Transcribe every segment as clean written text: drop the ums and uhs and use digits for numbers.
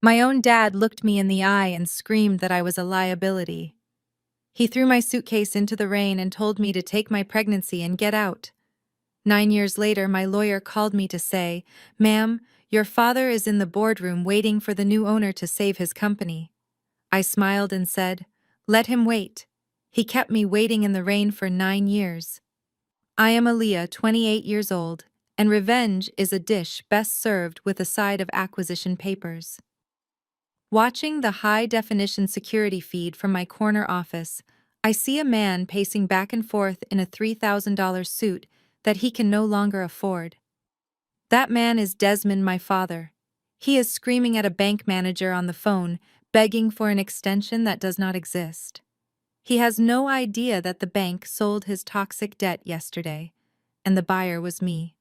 My own dad looked me in the eye and screamed that I was a liability. He threw my suitcase into the rain and told me to take my pregnancy and get out. 9 years later, my lawyer called me to say, "Ma'am, your father is in the boardroom waiting for the new owner to save his company." I smiled and said, "Let him wait." He kept me waiting in the rain for 9 years. I am Aaliyah, 28 years old, and revenge is a dish best served with a side of acquisition papers. Watching the high-definition security feed from my corner office, I see a man pacing back and forth in a $3,000 suit that he can no longer afford. That man is Desmond, my father. He is screaming at a bank manager on the phone, begging for an extension that does not exist. He has no idea that the bank sold his toxic debt yesterday, and the buyer was me.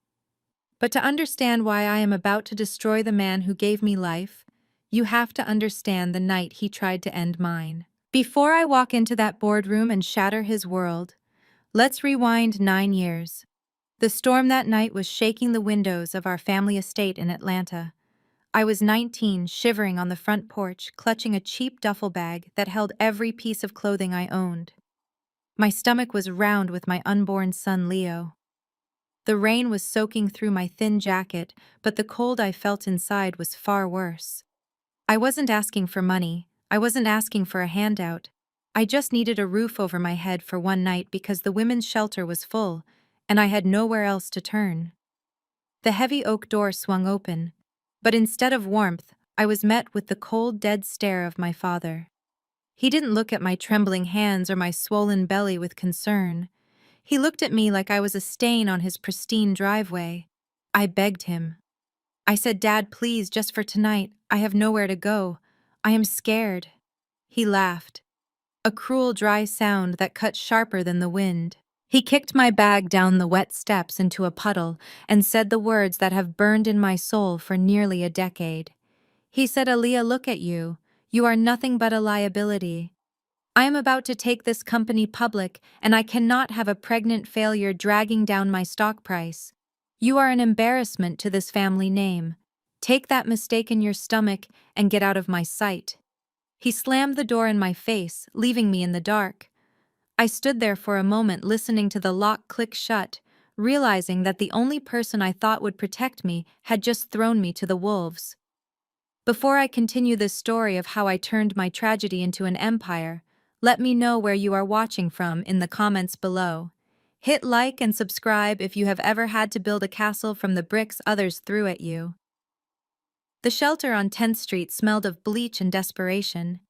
But to understand why I am about to destroy the man who gave me life, you have to understand the night he tried to end mine. Before I walk into that boardroom and shatter his world, let's rewind 9 years. The storm that night was shaking the windows of our family estate in Atlanta. I was 19, shivering on the front porch, clutching a cheap duffel bag that held every piece of clothing I owned. My stomach was round with my unborn son Leo. The rain was soaking through my thin jacket, but the cold I felt inside was far worse. I wasn't asking for money. I wasn't asking for a handout. I just needed a roof over my head for one night because the women's shelter was full, and I had nowhere else to turn. The heavy oak door swung open, but instead of warmth, I was met with the cold, dead stare of my father. He didn't look at my trembling hands or my swollen belly with concern. He looked at me like I was a stain on his pristine driveway. I begged him. I said, "Dad, please, just for tonight. I have nowhere to go. I am scared." He laughed, a cruel, dry sound that cut sharper than the wind. He kicked my bag down the wet steps into a puddle and said the words that have burned in my soul for nearly a decade. He said, "Aaliyah, look at you. You are nothing but a liability. I am about to take this company public, and I cannot have a pregnant failure dragging down my stock price. You are an embarrassment to this family name. Take that mistake in your stomach and get out of my sight." He slammed the door in my face, leaving me in the dark. I stood there for a moment listening to the lock click shut, realizing that the only person I thought would protect me had just thrown me to the wolves. Before I continue this story of how I turned my tragedy into an empire, let me know where you are watching from in the comments below. Hit like and subscribe if you have ever had to build a castle from the bricks others threw at you. The shelter on 10th Street smelled of bleach and desperation.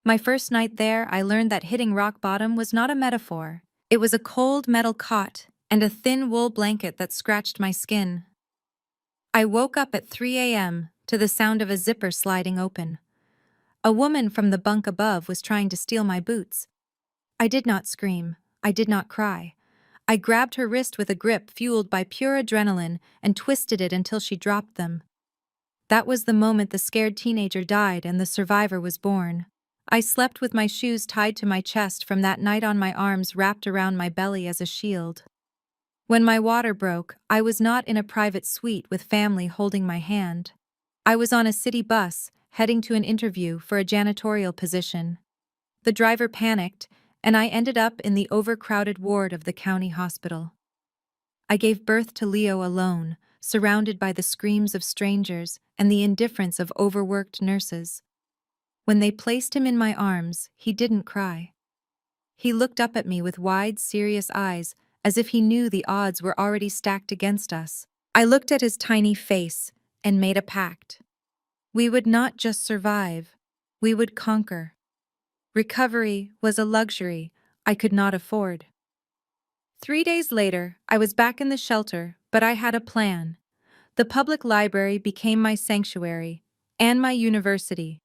My first night there, I learned that hitting rock bottom was not a metaphor. It was a cold metal cot and a thin wool blanket that scratched my skin. I woke up at 3 a.m. to the sound of a zipper sliding open. A woman from the bunk above was trying to steal my boots. I did not scream. I did not cry. I grabbed her wrist with a grip fueled by pure adrenaline and twisted it until she dropped them. That was the moment the scared teenager died and the survivor was born. I slept with my shoes tied to my chest from that night on, my arms wrapped around my belly as a shield. When my water broke, I was not in a private suite with family holding my hand. I was on a city bus, heading to an interview for a janitorial position. The driver panicked, and I ended up in the overcrowded ward of the county hospital. I gave birth to Leo alone, surrounded by the screams of strangers and the indifference of overworked nurses. When they placed him in my arms, he didn't cry. He looked up at me with wide, serious eyes, as if he knew the odds were already stacked against us. I looked at his tiny face and made a pact. We would not just survive, we would conquer. Recovery was a luxury I could not afford. 3 days later, I was back in the shelter, but I had a plan. The public library became my sanctuary and my university.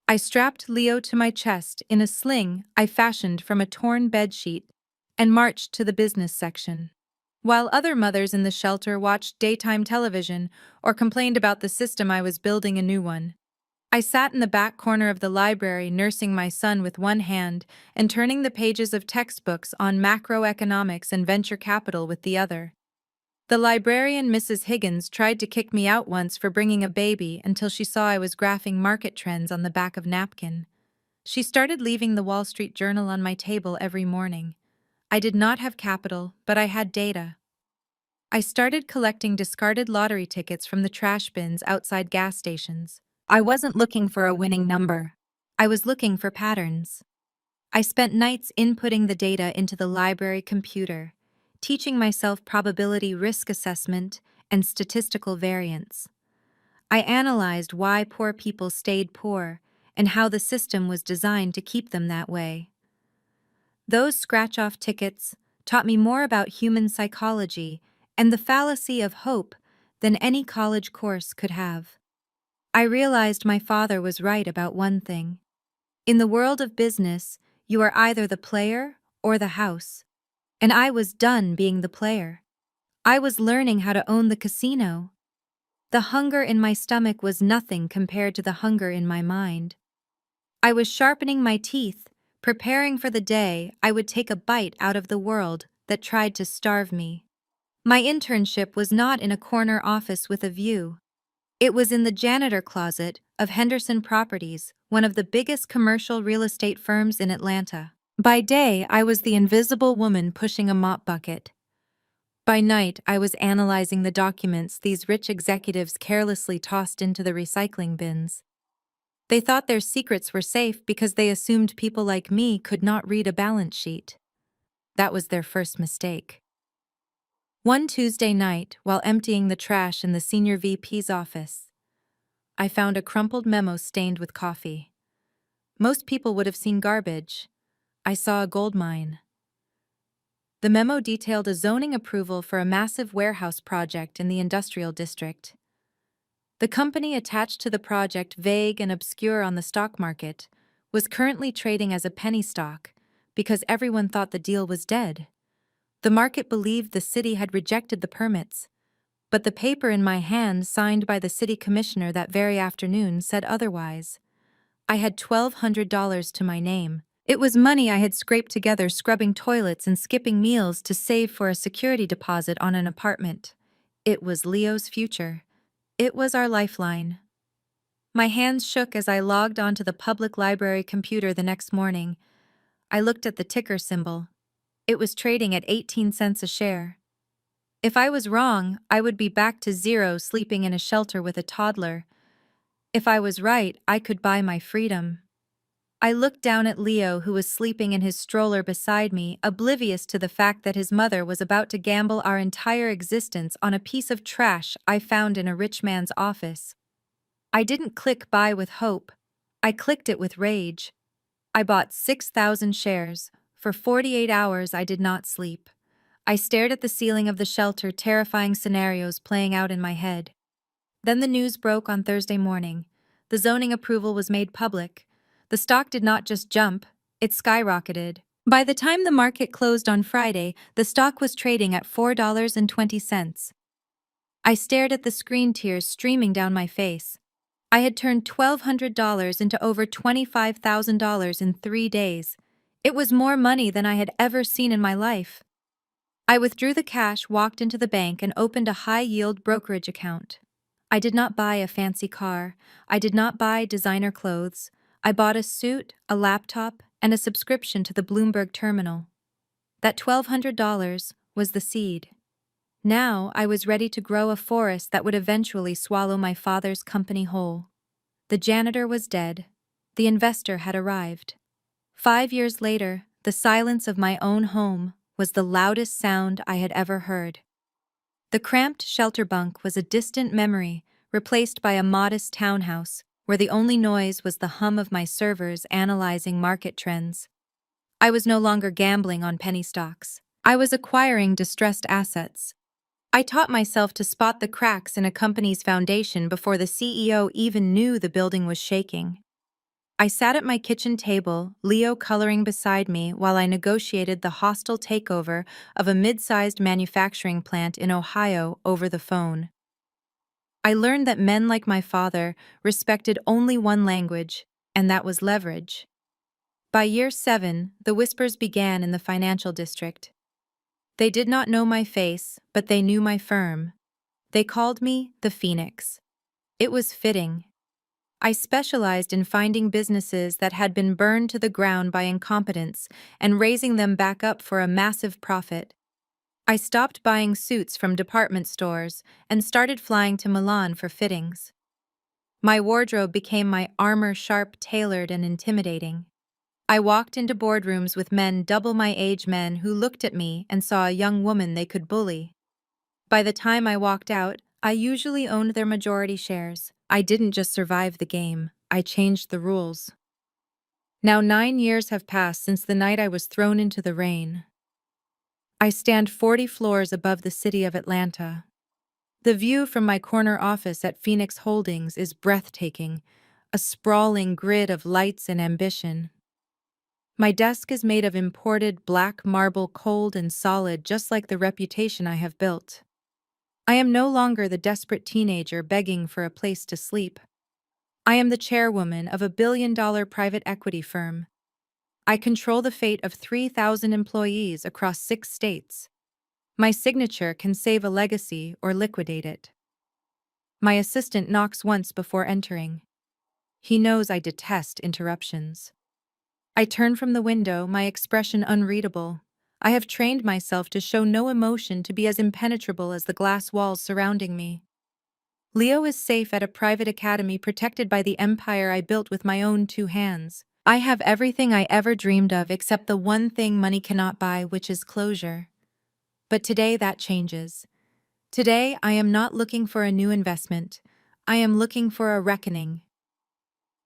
I strapped Leo to my chest in a sling I fashioned from a torn bedsheet and marched to the business section. While other mothers in the shelter watched daytime television or complained about the system, I was building a new one. I sat in the back corner of the library, nursing my son with one hand and turning the pages of textbooks on macroeconomics and venture capital with the other. The librarian Mrs. Higgins tried to kick me out once for bringing a baby until she saw I was graphing market trends on the back of napkin. She started leaving the Wall Street Journal on my table every morning. I did not have capital, but I had data. I started collecting discarded lottery tickets from the trash bins outside gas stations. I wasn't looking for a winning number. I was looking for patterns. I spent nights inputting the data into the library computer, teaching myself probability risk assessment and statistical variance. I analyzed why poor people stayed poor and how the system was designed to keep them that way. Those scratch-off tickets taught me more about human psychology and the fallacy of hope than any college course could have. I realized my father was right about one thing. In the world of business, you are either the player or the house. And I was done being the player. I was learning how to own the casino. The hunger in my stomach was nothing compared to the hunger in my mind. I was sharpening my teeth, preparing for the day I would take a bite out of the world that tried to starve me. My internship was not in a corner office with a view. It was in the janitor closet of Henderson Properties, one of the biggest commercial real estate firms in Atlanta. By day, I was the invisible woman pushing a mop bucket. By night, I was analyzing the documents these rich executives carelessly tossed into the recycling bins. They thought their secrets were safe because they assumed people like me could not read a balance sheet. That was their first mistake. One Tuesday night, while emptying the trash in the senior VP's office, I found a crumpled memo stained with coffee. Most people would have seen garbage. I saw a gold mine. The memo detailed a zoning approval for a massive warehouse project in the industrial district. The company attached to the project, vague and obscure on the stock market, was currently trading as a penny stock because everyone thought the deal was dead. The market believed the city had rejected the permits, but the paper in my hand, signed by the city commissioner that very afternoon, said otherwise. I had $1,200 to my name. It was money I had scraped together scrubbing toilets and skipping meals to save for a security deposit on an apartment. It was Leo's future. It was our lifeline. My hands shook as I logged onto the public library computer the next morning. I looked at the ticker symbol. It was trading at 18 cents a share. If I was wrong, I would be back to zero, sleeping in a shelter with a toddler. If I was right, I could buy my freedom. I looked down at Leo, who was sleeping in his stroller beside me, oblivious to the fact that his mother was about to gamble our entire existence on a piece of trash I found in a rich man's office. I didn't click buy with hope. I clicked it with rage. I bought 6,000 shares. For 48 hours, I did not sleep. I stared at the ceiling of the shelter, terrifying scenarios playing out in my head. Then the news broke on Thursday morning. The zoning approval was made public. The stock did not just jump, it skyrocketed. By the time the market closed on Friday, the stock was trading at $4.20. I stared at the screen, tears streaming down my face. I had turned $1,200 into over $25,000 in 3 days. It was more money than I had ever seen in my life. I withdrew the cash, walked into the bank, and opened a high-yield brokerage account. I did not buy a fancy car. I did not buy designer clothes. I bought a suit, a laptop, and a subscription to the Bloomberg terminal. That $1,200 was the seed. Now I was ready to grow a forest that would eventually swallow my father's company whole. The janitor was dead. The investor had arrived. 5 years later, the silence of my own home was the loudest sound I had ever heard. The cramped shelter bunk was a distant memory, replaced by a modest townhouse, where the only noise was the hum of my servers analyzing market trends. I was no longer gambling on penny stocks. I was acquiring distressed assets. I taught myself to spot the cracks in a company's foundation before the CEO even knew the building was shaking. I sat at my kitchen table, Leo coloring beside me, while I negotiated the hostile takeover of a mid-sized manufacturing plant in Ohio over the phone. I learned that men like my father respected only one language, and that was leverage. By year 7, the whispers began in the financial district. They did not know my face, but they knew my firm. They called me the Phoenix. It was fitting. I specialized in finding businesses that had been burned to the ground by incompetence and raising them back up for a massive profit. I stopped buying suits from department stores and started flying to Milan for fittings. My wardrobe became my armor, sharp, tailored, and intimidating. I walked into boardrooms with men double my age, men who looked at me and saw a young woman they could bully. By the time I walked out, I usually owned their majority shares. I didn't just survive the game, I changed the rules. Now 9 years have passed since the night I was thrown into the rain. I stand 40 floors above the city of Atlanta. The view from my corner office at Phoenix Holdings is breathtaking, a sprawling grid of lights and ambition. My desk is made of imported black marble, cold and solid, just like the reputation I have built. I am no longer the desperate teenager begging for a place to sleep. I am the chairwoman of a $1 billion private equity firm. I control the fate of 3,000 employees across 6 states. My signature can save a legacy or liquidate it. My assistant knocks once before entering. He knows I detest interruptions. I turn from the window, my expression unreadable. I have trained myself to show no emotion, to be as impenetrable as the glass walls surrounding me. Leo is safe at a private academy protected by the empire I built with my own 2 hands. I have everything I ever dreamed of except the one thing money cannot buy, which is closure. But today that changes. Today I am not looking for a new investment. I am looking for a reckoning.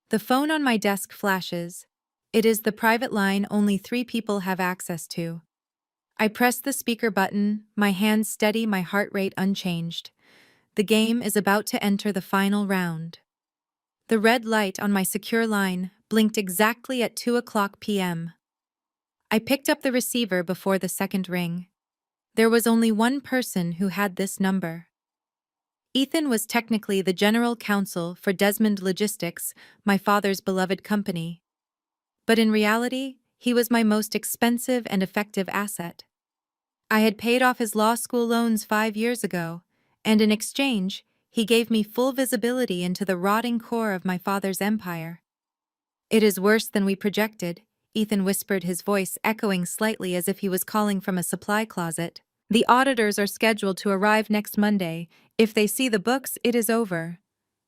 The phone on my desk flashes. It is the private line only 3 people have access to. I press the speaker button, my hands steady, my heart rate unchanged. The game is about to enter the final round. The red light on my secure line blinked exactly at 2:00 p.m. I picked up the receiver before the second ring. There was only one person who had this number. Ethan was technically the general counsel for Desmond Logistics, my father's beloved company. But in reality, he was my most expensive and effective asset. I had paid off his law school loans 5 years ago, and in exchange, he gave me full visibility into the rotting core of my father's empire. "It is worse than we projected," Ethan whispered, his voice echoing slightly as if he was calling from a supply closet. "The auditors are scheduled to arrive next Monday. If they see the books, it is over.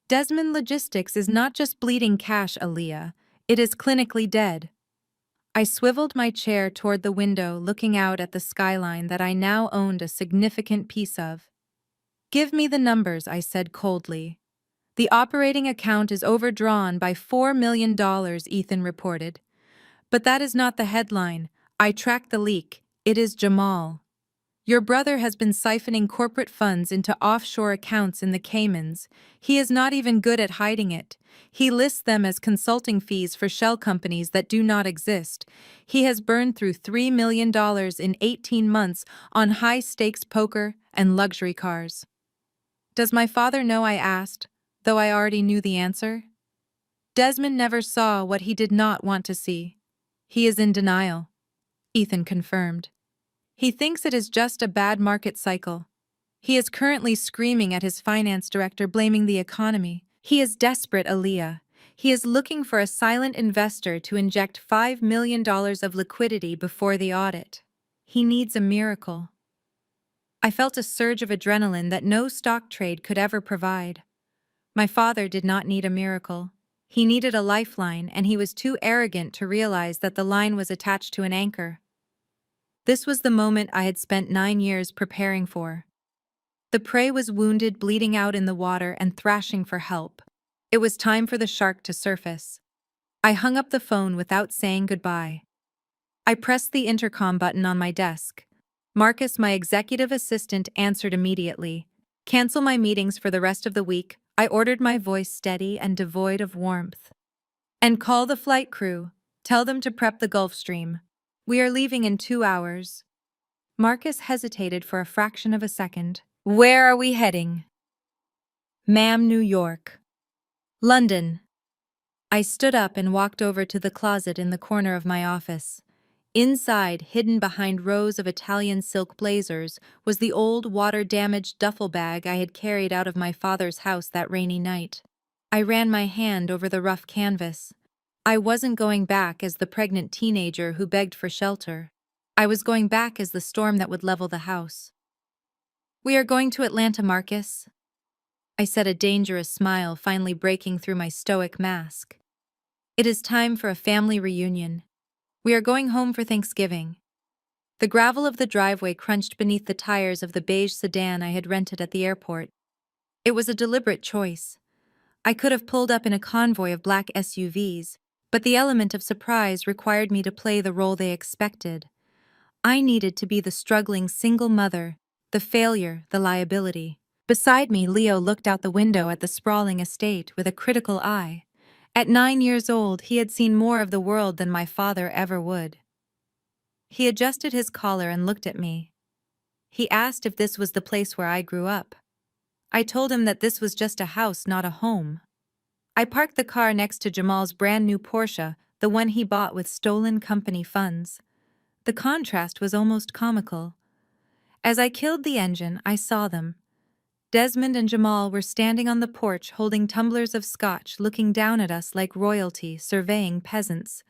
Desmond Logistics is not just bleeding cash, Aaliyah. It is clinically dead." I swiveled my chair toward the window, looking out at the skyline that I now owned a significant piece of. "Give me the numbers," I said coldly. "The operating account is overdrawn by $4 million, Ethan reported. "But that is not the headline. I tracked the leak. It is Jamal. Your brother has been siphoning corporate funds into offshore accounts in the Caymans. He is not even good at hiding it. He lists them as consulting fees for shell companies that do not exist. He has burned through $3 million in 18 months on high-stakes poker and luxury cars." "Does my father know?" I asked, though I already knew the answer. "Desmond never saw what he did not want to see. He is in denial," Ethan confirmed. "He thinks it is just a bad market cycle. He is currently screaming at his finance director, blaming the economy. He is desperate, Aaliyah. He is looking for a silent investor to inject $5 million of liquidity before the audit. He needs a miracle." I felt a surge of adrenaline that no stock trade could ever provide. My father did not need a miracle. He needed a lifeline, and he was too arrogant to realize that the line was attached to an anchor. This was the moment I had spent 9 years preparing for. The prey was wounded, bleeding out in the water, and thrashing for help. It was time for the shark to surface. I hung up the phone without saying goodbye. I pressed the intercom button on my desk. Marcus, my executive assistant, answered immediately. "Cancel my meetings for the rest of the week," I ordered, my voice steady and devoid of warmth. "And call the flight crew. Tell them to prep the Gulf Stream. We are leaving in 2 hours. Marcus hesitated for a fraction of a second. "Where are we heading?" "Ma'am, New York." "London." I stood up and walked over to the closet in the corner of my office. Inside, hidden behind rows of Italian silk blazers, was the old, water-damaged duffel bag I had carried out of my father's house that rainy night. I ran my hand over the rough canvas. I wasn't going back as the pregnant teenager who begged for shelter. I was going back as the storm that would level the house. "We are going to Atlanta, Marcus," I said, a dangerous smile finally breaking through my stoic mask. "It is time for a family reunion. We are going home for Thanksgiving." The gravel of the driveway crunched beneath the tires of the beige sedan I had rented at the airport. It was a deliberate choice. I could have pulled up in a convoy of black SUVs, but the element of surprise required me to play the role they expected. I needed to be the struggling single mother, the failure, the liability. Beside me, Leo looked out the window at the sprawling estate with a critical eye. At 9 years old, he had seen more of the world than my father ever would. He adjusted his collar and looked at me. He asked if this was the place where I grew up. I told him that this was just a house, not a home. I parked the car next to Jamal's brand new Porsche, the one he bought with stolen company funds. The contrast was almost comical. As I killed the engine, I saw them. Desmond and Jamal were standing on the porch holding tumblers of scotch, looking down at us like royalty, surveying peasants.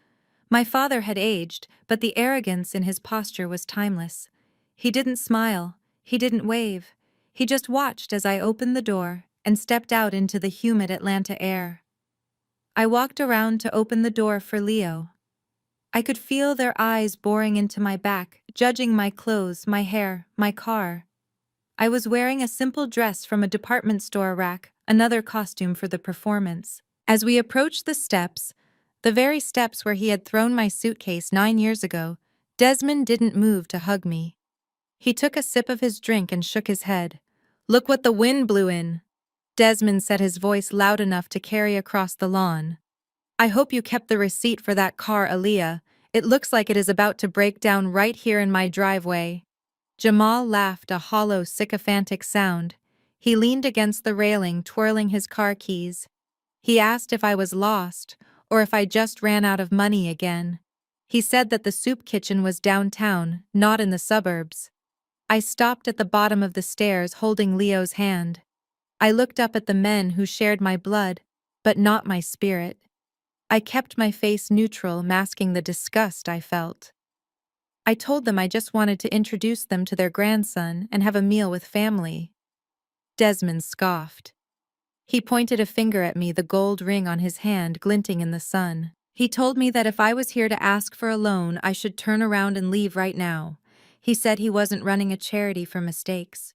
My father had aged, but the arrogance in his posture was timeless. He didn't smile, he didn't wave. He just watched as I opened the door and stepped out into the humid Atlanta air. I walked around to open the door for Leo. I could feel their eyes boring into my back, judging my clothes, my hair, my car. I was wearing a simple dress from a department store rack, another costume for the performance. As we approached the steps, the very steps where he had thrown my suitcase 9 years ago, Desmond didn't move to hug me. He took a sip of his drink and shook his head. "Look what the wind blew in." Desmond said, his voice loud enough to carry across the lawn. "I hope you kept the receipt for that car, Aaliyah. It looks like it is about to break down right here in my driveway." Jamal laughed, a hollow, sycophantic sound. He leaned against the railing, twirling his car keys. He asked if I was lost, or if I just ran out of money again. He said that the soup kitchen was downtown, not in the suburbs. I stopped at the bottom of the stairs, holding Leo's hand. I looked up at the men who shared my blood, but not my spirit. I kept my face neutral, masking the disgust I felt. I told them I just wanted to introduce them to their grandson and have a meal with family. Desmond scoffed. He pointed a finger at me, the gold ring on his hand glinting in the sun. He told me that if I was here to ask for a loan, I should turn around and leave right now. He said he wasn't running a charity for mistakes.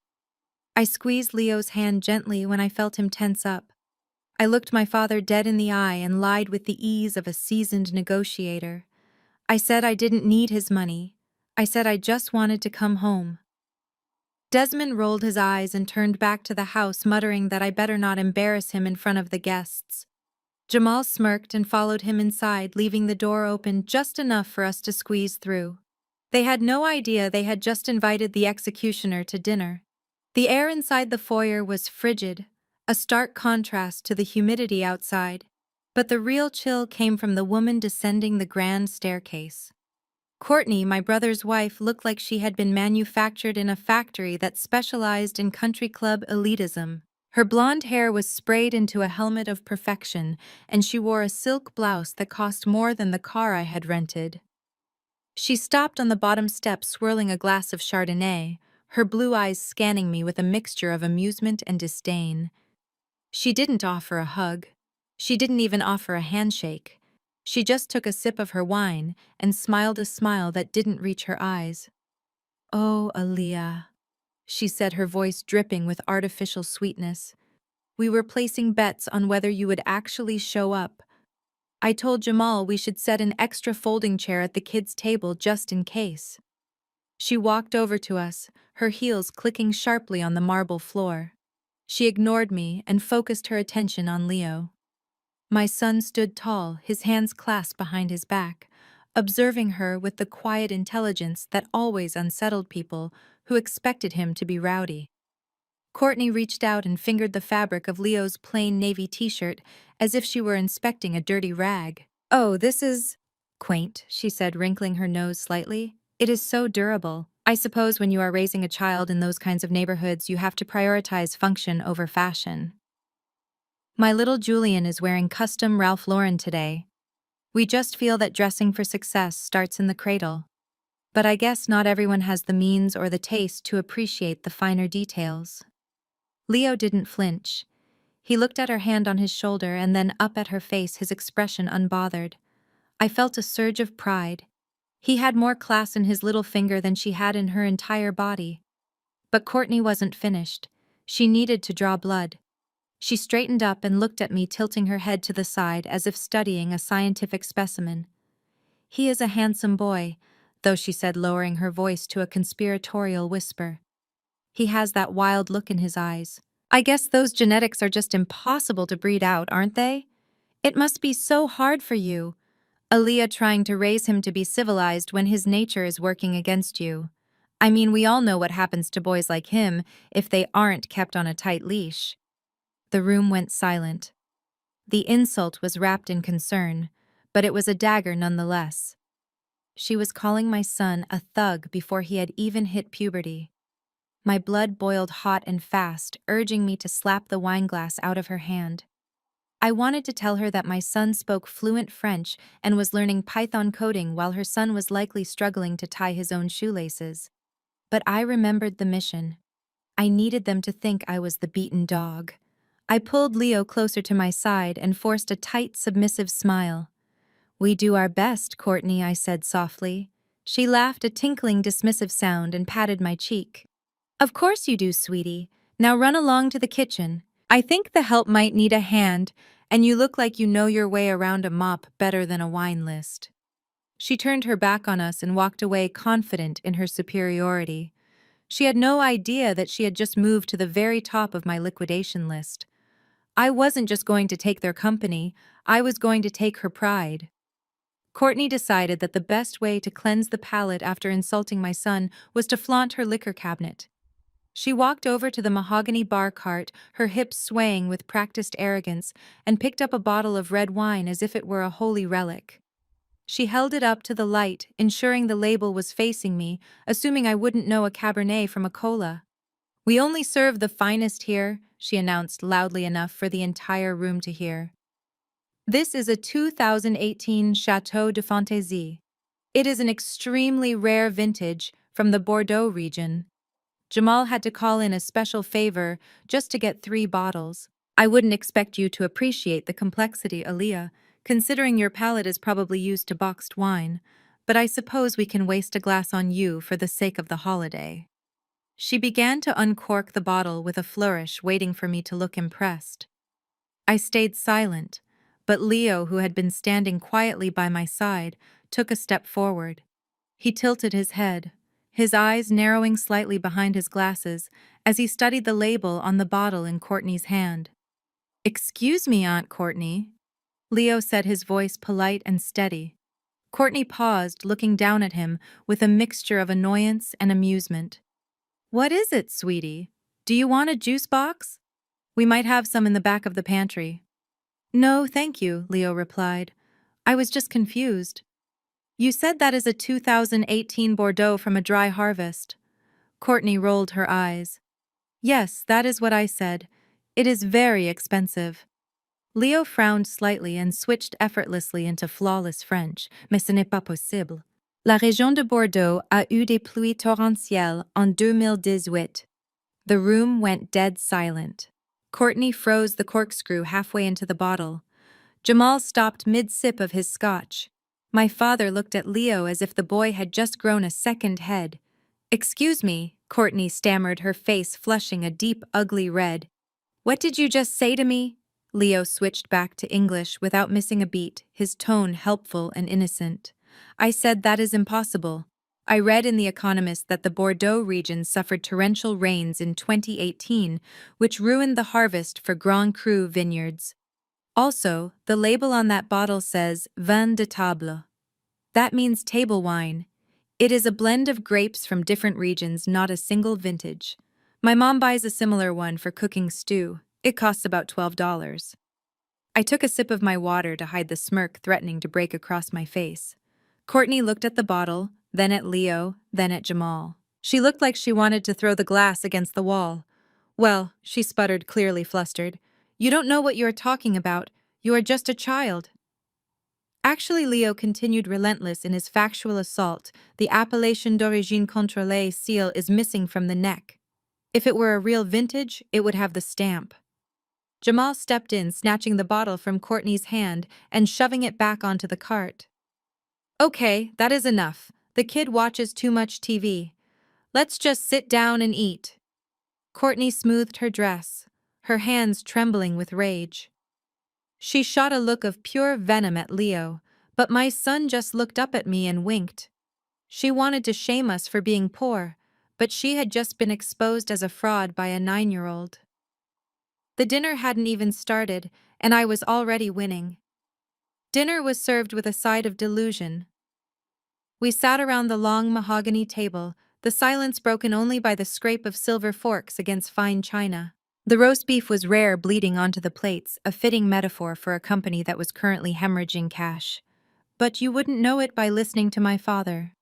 I squeezed Leo's hand gently when I felt him tense up. I looked my father dead in the eye and lied with the ease of a seasoned negotiator. I said I didn't need his money. I said I just wanted to come home. Desmond rolled his eyes and turned back to the house, muttering that I better not embarrass him in front of the guests. Jamal smirked and followed him inside, leaving the door open just enough for us to squeeze through. They had no idea they had just invited the executioner to dinner. The air inside the foyer was frigid, a stark contrast to the humidity outside, but the real chill came from the woman descending the grand staircase. Courtney, my brother's wife, looked like she had been manufactured in a factory that specialized in country club elitism. Her blonde hair was sprayed into a helmet of perfection, and she wore a silk blouse that cost more than the car I had rented. She stopped on the bottom step, swirling a glass of Chardonnay, her blue eyes scanning me with a mixture of amusement and disdain. She didn't offer a hug. She didn't even offer a handshake. She just took a sip of her wine and smiled a smile that didn't reach her eyes. "Oh, Aaliyah," she said, her voice dripping with artificial sweetness. "We were placing bets on whether you would actually show up. I told Jamal we should set an extra folding chair at the kids' table just in case." She walked over to us, her heels clicking sharply on the marble floor. She ignored me and focused her attention on Leo. My son stood tall, his hands clasped behind his back, observing her with the quiet intelligence that always unsettled people who expected him to be rowdy. Courtney reached out and fingered the fabric of Leo's plain navy t-shirt as if she were inspecting a dirty rag. "Oh, this is..." Quaint, she said, wrinkling her nose slightly. It is so durable. I suppose when you are raising a child in those kinds of neighborhoods, you have to prioritize function over fashion. My little Julian is wearing custom Ralph Lauren today. We just feel that dressing for success starts in the cradle. But I guess not everyone has the means or the taste to appreciate the finer details. Leo didn't flinch. He looked at her hand on his shoulder and then up at her face, his expression unbothered. I felt a surge of pride. He had more class in his little finger than she had in her entire body. But Courtney wasn't finished. She needed to draw blood. She straightened up and looked at me, tilting her head to the side as if studying a scientific specimen. He is a handsome boy, though, she said, lowering her voice to a conspiratorial whisper. He has that wild look in his eyes. I guess those genetics are just impossible to breed out, aren't they? It must be so hard for you, Aaliyah, trying to raise him to be civilized when his nature is working against you. I mean, we all know what happens to boys like him if they aren't kept on a tight leash. The room went silent. The insult was wrapped in concern, but it was a dagger nonetheless. She was calling my son a thug before he had even hit puberty. My blood boiled hot and fast, urging me to slap the wineglass out of her hand. I wanted to tell her that my son spoke fluent French and was learning Python coding while her son was likely struggling to tie his own shoelaces. But I remembered the mission. I needed them to think I was the beaten dog. I pulled Leo closer to my side and forced a tight, submissive smile. "We do our best, Courtney," I said softly. She laughed a tinkling, dismissive sound and patted my cheek. "Of course you do, sweetie. Now run along to the kitchen. I think the help might need a hand, and you look like you know your way around a mop better than a wine list." She turned her back on us and walked away, confident in her superiority. She had no idea that she had just moved to the very top of my liquidation list. I wasn't just going to take their company, I was going to take her pride. Courtney decided that the best way to cleanse the palate after insulting my son was to flaunt her liquor cabinet. She walked over to the mahogany bar cart, her hips swaying with practiced arrogance, and picked up a bottle of red wine as if it were a holy relic. She held it up to the light, ensuring the label was facing me, assuming I wouldn't know a Cabernet from a cola. "We only serve the finest here," she announced loudly enough for the entire room to hear. "This is a 2018 Chateau de Fantaisie. It is an extremely rare vintage from the Bordeaux region. Jamal had to call in a special favor just to get 3 bottles. I wouldn't expect you to appreciate the complexity, Aaliyah, considering your palate is probably used to boxed wine, but I suppose we can waste a glass on you for the sake of the holiday." She began to uncork the bottle with a flourish, waiting for me to look impressed. I stayed silent, but Leo, who had been standing quietly by my side, took a step forward. He tilted his head, his eyes narrowing slightly behind his glasses as he studied the label on the bottle in Courtney's hand. "Excuse me, Aunt Courtney," Leo said, his voice polite and steady. Courtney paused, looking down at him with a mixture of annoyance and amusement. "What is it, sweetie? Do you want a juice box? We might have some in the back of the pantry." "No, thank you," Leo replied. "I was just confused. You said that is a 2018 Bordeaux from a dry harvest." Courtney rolled her eyes. "Yes, that is what I said. It is very expensive." Leo frowned slightly and switched effortlessly into flawless French. "Mais ce n'est pas possible. La région de Bordeaux a eu des pluies torrentielles en 2018. The room went dead silent. Courtney froze the corkscrew halfway into the bottle. Jamal stopped mid-sip of his scotch. My father looked at Leo as if the boy had just grown a second head. "Excuse me," Courtney stammered, her face flushing a deep, ugly red. "What did you just say to me?" Leo switched back to English without missing a beat, his tone helpful and innocent. "I said that is impossible. I read in The Economist that the Bordeaux region suffered torrential rains in 2018, which ruined the harvest for Grand Cru vineyards. Also, the label on that bottle says vin de table. That means table wine. It is a blend of grapes from different regions, not a single vintage. My mom buys a similar one for cooking stew. It costs about $12. I took a sip of my water to hide the smirk threatening to break across my face. Courtney looked at the bottle, then at Leo, then at Jamal. She looked like she wanted to throw the glass against the wall. Well, she sputtered, clearly flustered. You don't know what you are talking about. You are just a child. Actually, Leo continued, relentless in his factual assault. The appellation d'origine contrôlée seal is missing from the neck. If it were a real vintage, it would have the stamp. Jamal stepped in, snatching the bottle from Courtney's hand and shoving it back onto the cart. Okay, that is enough. The kid watches too much TV. Let's just sit down and eat. Courtney smoothed her dress, her hands trembling with rage. She shot a look of pure venom at Leo, but my son just looked up at me and winked. She wanted to shame us for being poor, but she had just been exposed as a fraud by a 9-year-old. The dinner hadn't even started, and I was already winning. Dinner was served with a side of delusion. We sat around the long mahogany table, the silence broken only by the scrape of silver forks against fine china. The roast beef was rare, bleeding onto the plates, a fitting metaphor for a company that was currently hemorrhaging cash. But you wouldn't know it by listening to my father.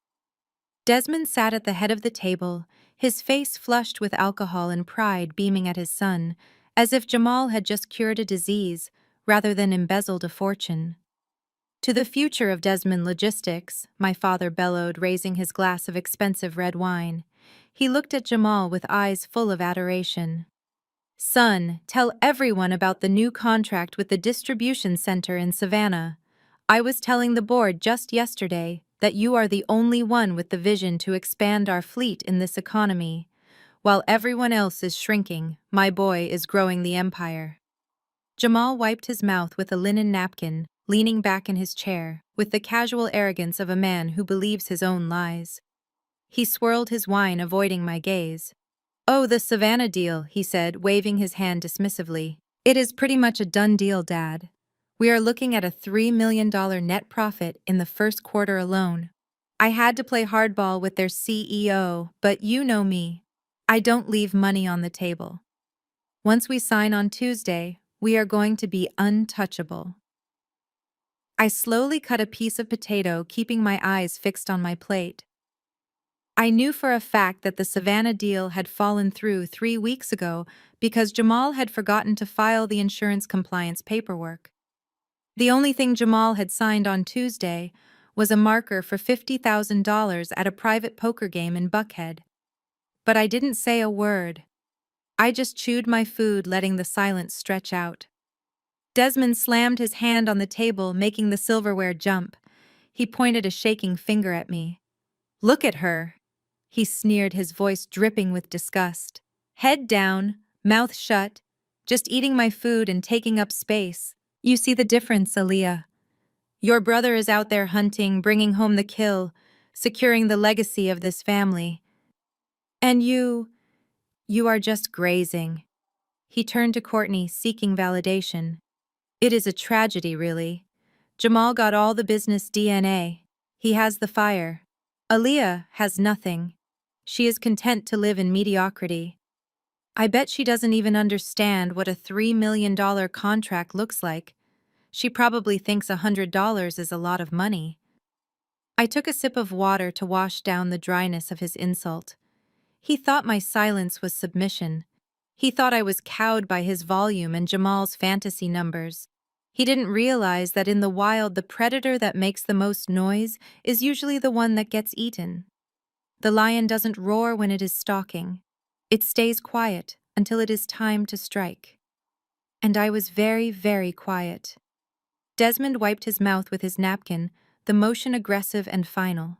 Desmond sat at the head of the table, his face flushed with alcohol and pride beaming at his son, as if Jamal had just cured a disease rather than embezzled a fortune. To the future of Desmond Logistics, my father bellowed, raising his glass of expensive red wine. He looked at Jamal with eyes full of adoration. Son, tell everyone about the new contract with the distribution center in Savannah. I was telling the board just yesterday that you are the only one with the vision to expand our fleet in this economy. While everyone else is shrinking, my boy is growing the empire. Jamal wiped his mouth with a linen napkin, leaning back in his chair, with the casual arrogance of a man who believes his own lies. He swirled his wine, avoiding my gaze. Oh, the Savannah deal, he said, waving his hand dismissively. It is pretty much a done deal, Dad. We are looking at a $3 million net profit in the first quarter alone. I had to play hardball with their CEO, but you know me. I don't leave money on the table. Once we sign on Tuesday, we are going to be untouchable. I slowly cut a piece of potato, keeping my eyes fixed on my plate. I knew for a fact that the Savannah deal had fallen through 3 weeks ago because Jamal had forgotten to file the insurance compliance paperwork. The only thing Jamal had signed on Tuesday was a marker for $50,000 at a private poker game in Buckhead. But I didn't say a word. I just chewed my food, letting the silence stretch out. Desmond slammed his hand on the table, making the silverware jump. He pointed a shaking finger at me. Look at her, he sneered, his voice dripping with disgust. Head down, mouth shut, just eating my food and taking up space. You see the difference, Aaliyah. Your brother is out there hunting, bringing home the kill, securing the legacy of this family. And you are just grazing. He turned to Courtney, seeking validation. It is a tragedy, really. Jamal got all the business DNA. He has the fire. Aaliyah has nothing. She is content to live in mediocrity. I bet she doesn't even understand what a $3 million contract looks like. She probably thinks $100 is a lot of money. I took a sip of water to wash down the dryness of his insult. He thought my silence was submission. He thought I was cowed by his volume and Jamal's fantasy numbers. He didn't realize that in the wild, the predator that makes the most noise is usually the one that gets eaten. The lion doesn't roar when it is stalking. It stays quiet until it is time to strike. And I was very, very quiet. Desmond wiped his mouth with his napkin, the motion aggressive and final.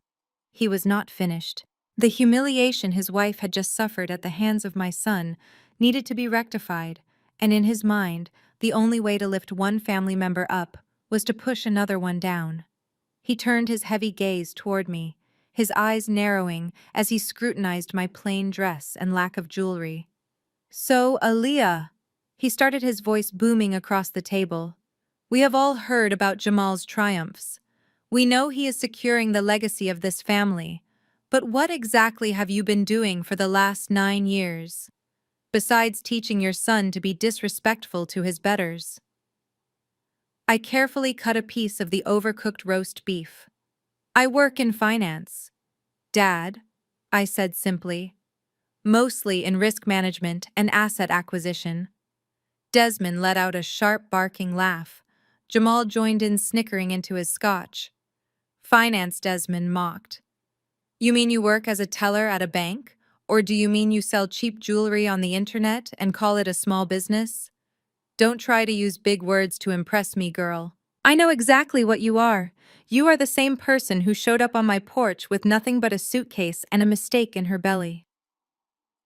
He was not finished. The humiliation his wife had just suffered at the hands of my son needed to be rectified, and in his mind, the only way to lift one family member up was to push another one down. He turned his heavy gaze toward me, his eyes narrowing as he scrutinized my plain dress and lack of jewelry. So, Aaliyah, he started, his voice booming across the table. We have all heard about Jamal's triumphs. We know he is securing the legacy of this family. But what exactly have you been doing for the last 9 years, besides teaching your son to be disrespectful to his betters? I carefully cut a piece of the overcooked roast beef. I work in finance. Dad, I said simply. Mostly in risk management and asset acquisition. Desmond let out a sharp barking laugh. Jamal joined in, snickering into his scotch. Finance, Desmond mocked. You mean you work as a teller at a bank? Or do you mean you sell cheap jewelry on the internet and call it a small business? Don't try to use big words to impress me, girl. I know exactly what you are. You are the same person who showed up on my porch with nothing but a suitcase and a mistake in her belly.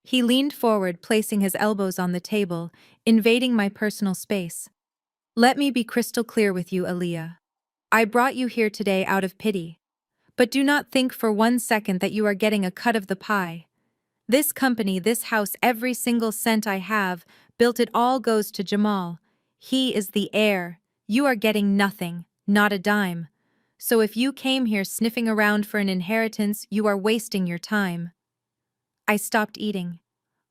He leaned forward, placing his elbows on the table, invading my personal space. Let me be crystal clear with you, Aaliyah. I brought you here today out of pity. But do not think for 1 second that you are getting a cut of the pie. This company, this house, every single cent I have, built it all goes to Jamal. He is the heir. You are getting nothing, not a dime. So if you came here sniffing around for an inheritance, you are wasting your time. I stopped eating.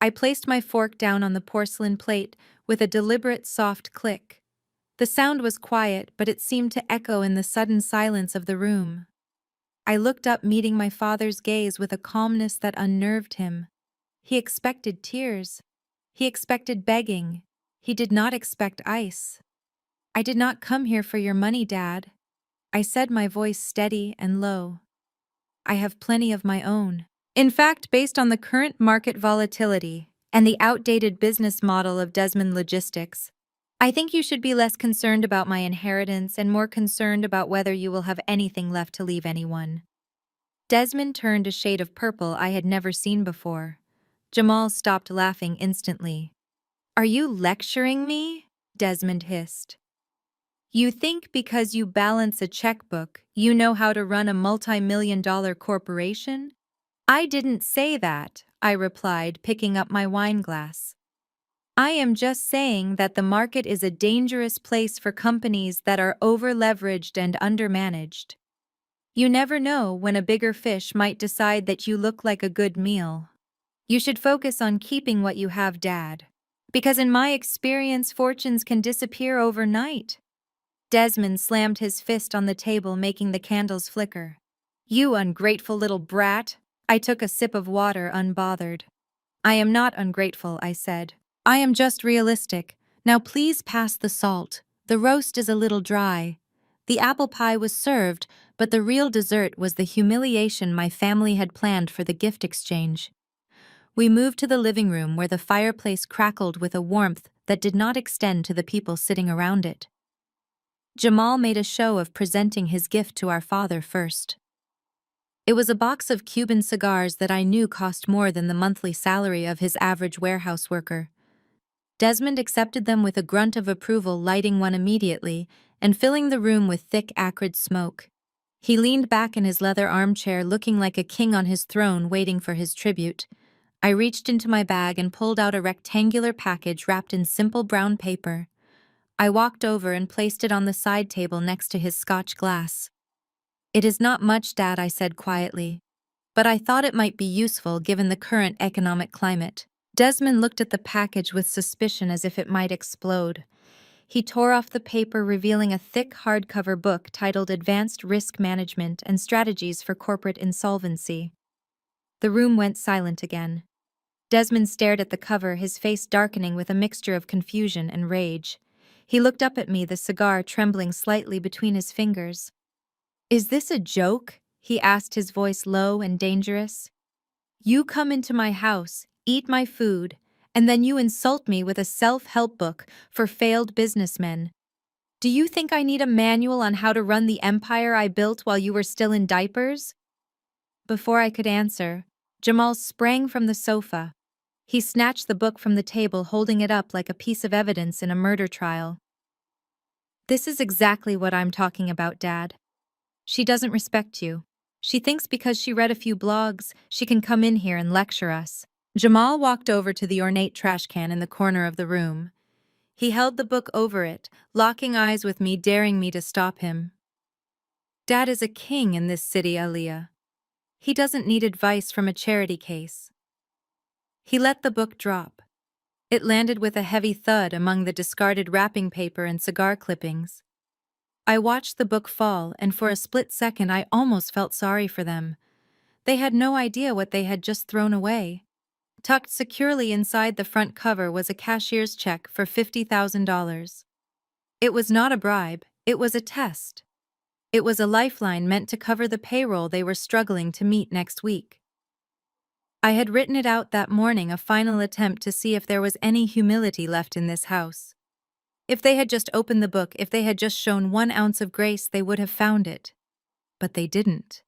I placed my fork down on the porcelain plate with a deliberate soft click. The sound was quiet, but it seemed to echo in the sudden silence of the room. I looked up, meeting my father's gaze with a calmness that unnerved him. He expected tears. He expected begging. He did not expect ice. I did not come here for your money, Dad. I said, my voice steady and low. I have plenty of my own. In fact, based on the current market volatility and the outdated business model of Desmond Logistics, I think you should be less concerned about my inheritance and more concerned about whether you will have anything left to leave anyone. Desmond turned a shade of purple I had never seen before. Jamal stopped laughing instantly. Are you lecturing me? Desmond hissed. You think because you balance a checkbook, you know how to run a multi-million-dollar corporation? I didn't say that, I replied, picking up my wine glass. I am just saying that the market is a dangerous place for companies that are over-leveraged and undermanaged. You never know when a bigger fish might decide that you look like a good meal. You should focus on keeping what you have, Dad. Because in my experience, fortunes can disappear overnight. Desmond slammed his fist on the table, making the candles flicker. You ungrateful little brat. I took a sip of water, unbothered. I am not ungrateful, I said. I am just realistic. Now please pass the salt. The roast is a little dry. The apple pie was served, but the real dessert was the humiliation my family had planned for the gift exchange. We moved to the living room, where the fireplace crackled with a warmth that did not extend to the people sitting around it. Jamal made a show of presenting his gift to our father first. It was a box of Cuban cigars that I knew cost more than the monthly salary of his average warehouse worker. Desmond accepted them with a grunt of approval, lighting one immediately and filling the room with thick, acrid smoke. He leaned back in his leather armchair, looking like a king on his throne, waiting for his tribute. I reached into my bag and pulled out a rectangular package wrapped in simple brown paper. I walked over and placed it on the side table next to his Scotch glass. It is not much, Dad, I said quietly, but I thought it might be useful given the current economic climate. Desmond looked at the package with suspicion, as if it might explode. He tore off the paper, revealing a thick hardcover book titled Advanced Risk Management and Strategies for Corporate Insolvency. The room went silent again. Desmond stared at the cover, his face darkening with a mixture of confusion and rage. He looked up at me, the cigar trembling slightly between his fingers. Is this a joke? He asked, his voice low and dangerous. You come into my house, eat my food, and then you insult me with a self-help book for failed businessmen. Do you think I need a manual on how to run the empire I built while you were still in diapers? Before I could answer, Jamal sprang from the sofa. He snatched the book from the table, holding it up like a piece of evidence in a murder trial. This is exactly what I'm talking about, Dad. She doesn't respect you. She thinks because she read a few blogs, she can come in here and lecture us. Jamal walked over to the ornate trash can in the corner of the room. He held the book over it, locking eyes with me, daring me to stop him. Dad is a king in this city, Aaliyah. He doesn't need advice from a charity case. He let the book drop. It landed with a heavy thud among the discarded wrapping paper and cigar clippings. I watched the book fall, and for a split second I almost felt sorry for them. They had no idea what they had just thrown away. Tucked securely inside the front cover was a cashier's check for $50,000. It was not a bribe, it was a test. It was a lifeline meant to cover the payroll they were struggling to meet next week. I had written it out that morning, a final attempt to see if there was any humility left in this house. If they had just opened the book, if they had just shown 1 ounce of grace, they would have found it. But they didn't.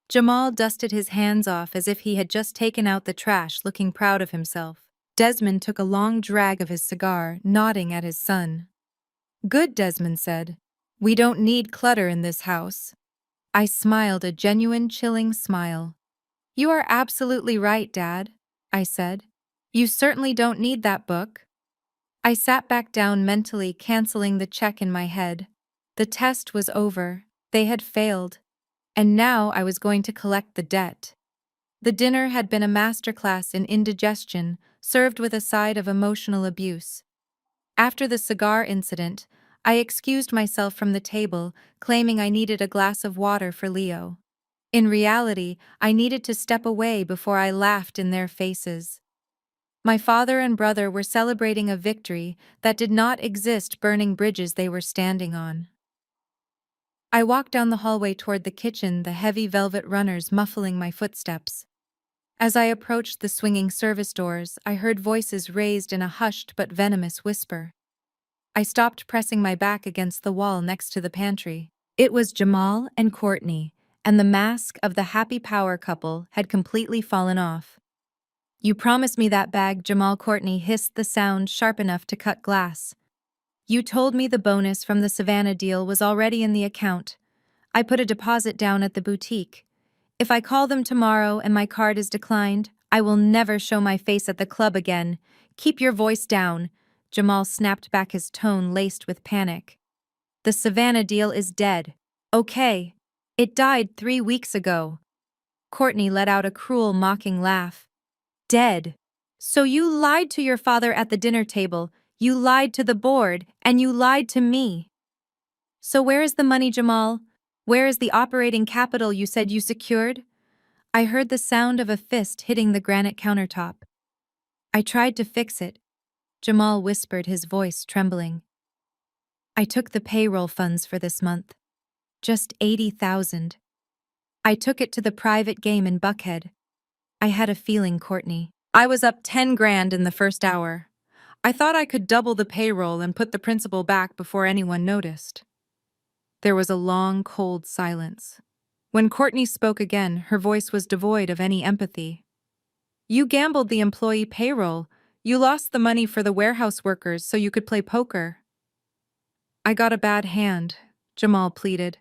Jamal dusted his hands off as if he had just taken out the trash, looking proud of himself. Desmond took a long drag of his cigar, nodding at his son. "Good," Desmond said. "We don't need clutter in this house." I smiled, a genuine, chilling smile. "You are absolutely right, Dad," I said. "You certainly don't need that book." I sat back down, mentally canceling the check in my head. The test was over. They had failed. And now I was going to collect the debt. The dinner had been a masterclass in indigestion, served with a side of emotional abuse. After the cigar incident, I excused myself from the table, claiming I needed a glass of water for Leo. In reality, I needed to step away before I laughed in their faces. My father and brother were celebrating a victory that did not exist, burning bridges they were standing on. I walked down the hallway toward the kitchen, the heavy velvet runners muffling my footsteps. As I approached the swinging service doors, I heard voices raised in a hushed but venomous whisper. I stopped, pressing my back against the wall next to the pantry. It was Jamal and Courtney, and the mask of the happy power couple had completely fallen off. "You promised me that bag," Jamal. Courtney hissed, the sound sharp enough to cut glass. "You told me the bonus from the Savannah deal was already in the account. I put a deposit down at the boutique. If I call them tomorrow and my card is declined, I will never show my face at the club again. Keep your voice down." Jamal snapped back, his tone laced with panic. "The Savannah deal is dead. Okay. It died 3 weeks ago." Courtney let out a cruel, mocking laugh. "Dead? So you lied to your father at the dinner table, you lied to the board, and you lied to me. So where is the money, Jamal? Where is the operating capital you said you secured?" I heard the sound of a fist hitting the granite countertop. "I tried to fix it," Jamal whispered, his voice trembling. "I took the payroll funds for this month. Just 80,000. I took it to the private game in Buckhead. I had a feeling, Courtney. I was up 10 grand in the first hour. I thought I could double the payroll and put the principal back before anyone noticed." There was a long, cold silence. When Courtney spoke again, her voice was devoid of any empathy. "You gambled the employee payroll. You lost the money for the warehouse workers so you could play poker." "I got a bad hand," Jamal pleaded.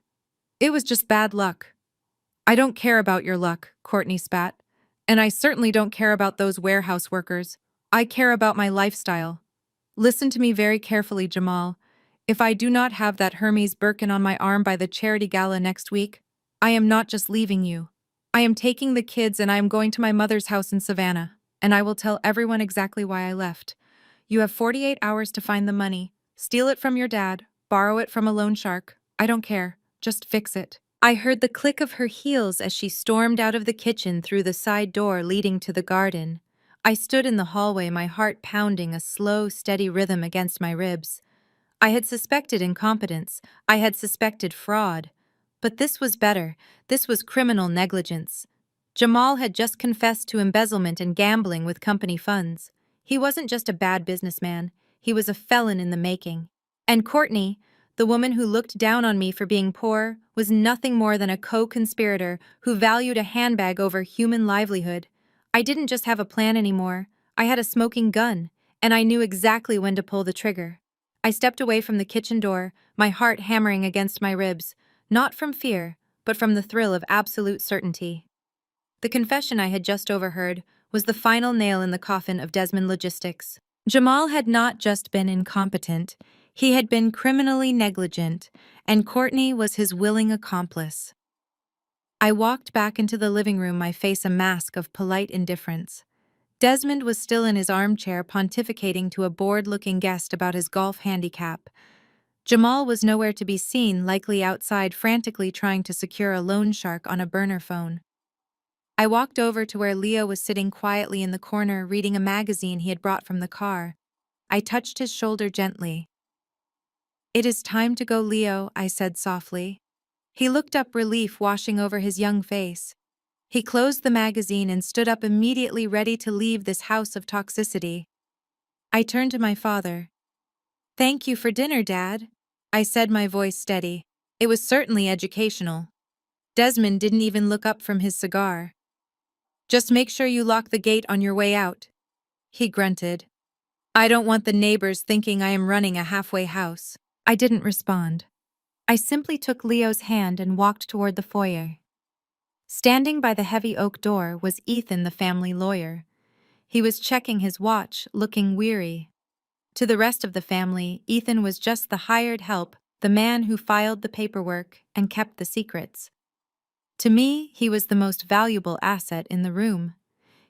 "It was just bad luck." "I don't care about your luck," Courtney spat. "And I certainly don't care about those warehouse workers. I care about my lifestyle. Listen to me very carefully, Jamal. If I do not have that Hermes Birkin on my arm by the charity gala next week, I am not just leaving you. I am taking the kids and I am going to my mother's house in Savannah, and I will tell everyone exactly why I left. You have 48 hours to find the money. Steal it from your dad, borrow it from a loan shark. I don't care. Just fix it." I heard the click of her heels as she stormed out of the kitchen through the side door leading to the garden. I stood in the hallway, my heart pounding, a slow, steady rhythm against my ribs. I had suspected incompetence. I had suspected fraud. But this was better. This was criminal negligence. Jamal had just confessed to embezzlement and gambling with company funds. He wasn't just a bad businessman. He was a felon in the making. And Courtney, the woman who looked down on me for being poor, was nothing more than a co-conspirator who valued a handbag over human livelihood. I didn't just have a plan anymore. I had a smoking gun, and I knew exactly when to pull the trigger. I stepped away from the kitchen door, my heart hammering against my ribs, not from fear, but from the thrill of absolute certainty. The confession I had just overheard was the final nail in the coffin of Desmond Logistics. Jamal had not just been incompetent, he had been criminally negligent, and Courtney was his willing accomplice. I walked back into the living room, my face a mask of polite indifference. Desmond was still in his armchair pontificating to a bored-looking guest about his golf handicap. Jamal was nowhere to be seen, likely outside frantically trying to secure a loan shark on a burner phone. I walked over to where Leo was sitting quietly in the corner reading a magazine he had brought from the car. I touched his shoulder gently. "It is time to go, Leo," I said softly. He looked up, relief washing over his young face. He closed the magazine and stood up immediately, ready to leave this house of toxicity. I turned to my father. "Thank you for dinner, Dad," I said, my voice steady. It was certainly educational. Desmond didn't even look up from his cigar. "Just make sure you lock the gate on your way out," he grunted. "I don't want the neighbors thinking I am running a halfway house." I didn't respond. I simply took Leo's hand and walked toward the foyer. Standing by the heavy oak door was Ethan, the family lawyer. He was checking his watch, looking weary. To the rest of the family, Ethan was just the hired help, the man who filed the paperwork and kept the secrets. To me, he was the most valuable asset in the room.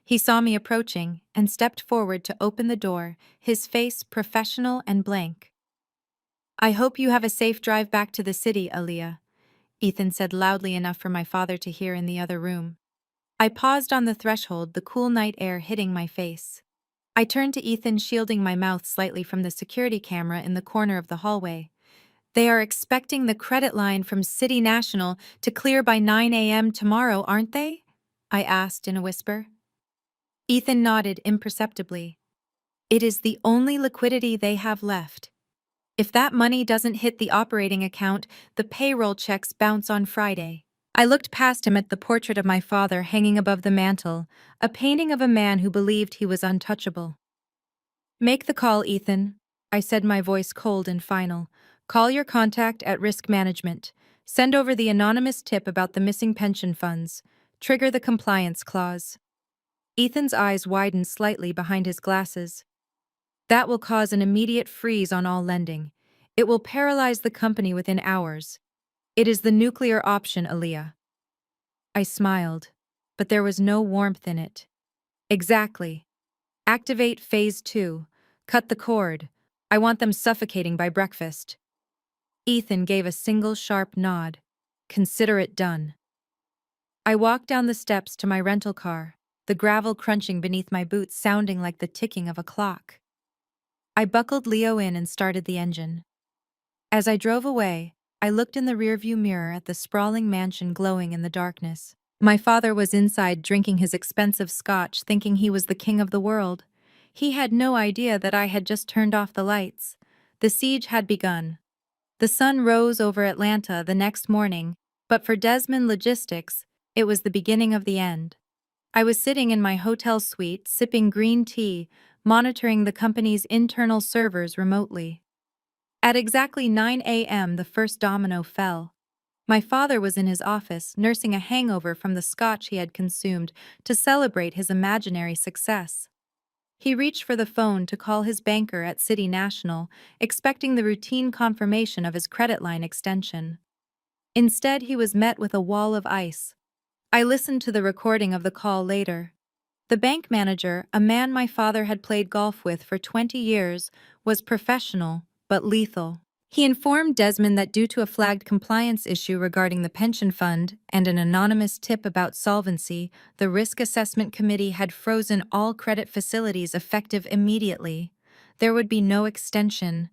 He saw me approaching and stepped forward to open the door, his face professional and blank. "I hope you have a safe drive back to the city, Aaliyah," Ethan said loudly enough for my father to hear in the other room. I paused on the threshold, the cool night air hitting my face. I turned to Ethan, shielding my mouth slightly from the security camera in the corner of the hallway. "They are expecting the credit line from City National to clear by 9 a.m. tomorrow, aren't they?" I asked in a whisper. Ethan nodded imperceptibly. "It is the only liquidity they have left. If that money doesn't hit the operating account, the payroll checks bounce on Friday." I looked past him at the portrait of my father hanging above the mantel, a painting of a man who believed he was untouchable. "Make the call, Ethan," I said, my voice cold and final. "Call your contact at Risk Management. Send over the anonymous tip about the missing pension funds. Trigger the compliance clause." Ethan's eyes widened slightly behind his glasses. "That will cause an immediate freeze on all lending. It will paralyze the company within hours. It is the nuclear option, Aaliyah." I smiled, but there was no warmth in it. "Exactly. Activate Phase 2. Cut the cord. I want them suffocating by breakfast." Ethan gave a single sharp nod. "Consider it done." I walked down the steps to my rental car, the gravel crunching beneath my boots sounding like the ticking of a clock. I buckled Leo in and started the engine. As I drove away, I looked in the rearview mirror at the sprawling mansion glowing in the darkness. My father was inside drinking his expensive scotch, thinking he was the king of the world. He had no idea that I had just turned off the lights. The siege had begun. The sun rose over Atlanta the next morning, but for Desmond Logistics, it was the beginning of the end. I was sitting in my hotel suite, sipping green tea, monitoring the company's internal servers remotely. At exactly 9 a.m., the first domino fell. My father was in his office, nursing a hangover from the scotch he had consumed to celebrate his imaginary success. He reached for the phone to call his banker at City National, expecting the routine confirmation of his credit line extension. Instead, he was met with a wall of ice. I listened to the recording of the call later. The bank manager, a man my father had played golf with for 20 years, was professional, but lethal. He informed Desmond that due to a flagged compliance issue regarding the pension fund and an anonymous tip about solvency, the Risk Assessment Committee had frozen all credit facilities effective immediately. There would be no extension.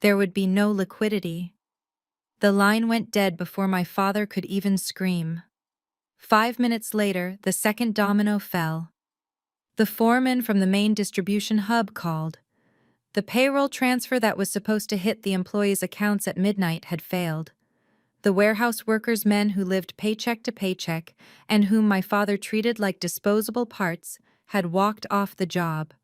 There would be no liquidity. The line went dead before my father could even scream. 5 minutes later, the second domino fell. The foreman from the main distribution hub called. The payroll transfer that was supposed to hit the employees' accounts at midnight had failed. The warehouse workers, men who lived paycheck to paycheck and whom my father treated like disposable parts, had walked off the job.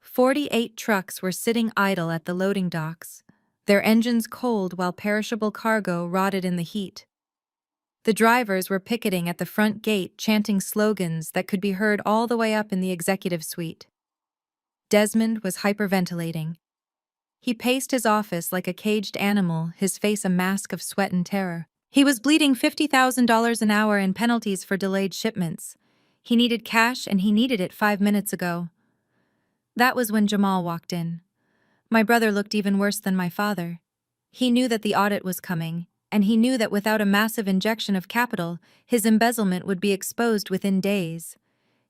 48 trucks were sitting idle at the loading docks, their engines cold while perishable cargo rotted in the heat. The drivers were picketing at the front gate, chanting slogans that could be heard all the way up in the executive suite. Desmond was hyperventilating. He paced his office like a caged animal, his face a mask of sweat and terror. He was bleeding $50,000 an hour in penalties for delayed shipments. He needed cash, and he needed it 5 minutes ago. That was when Jamal walked in. My brother looked even worse than my father. He knew that the audit was coming, and he knew that without a massive injection of capital, his embezzlement would be exposed within days.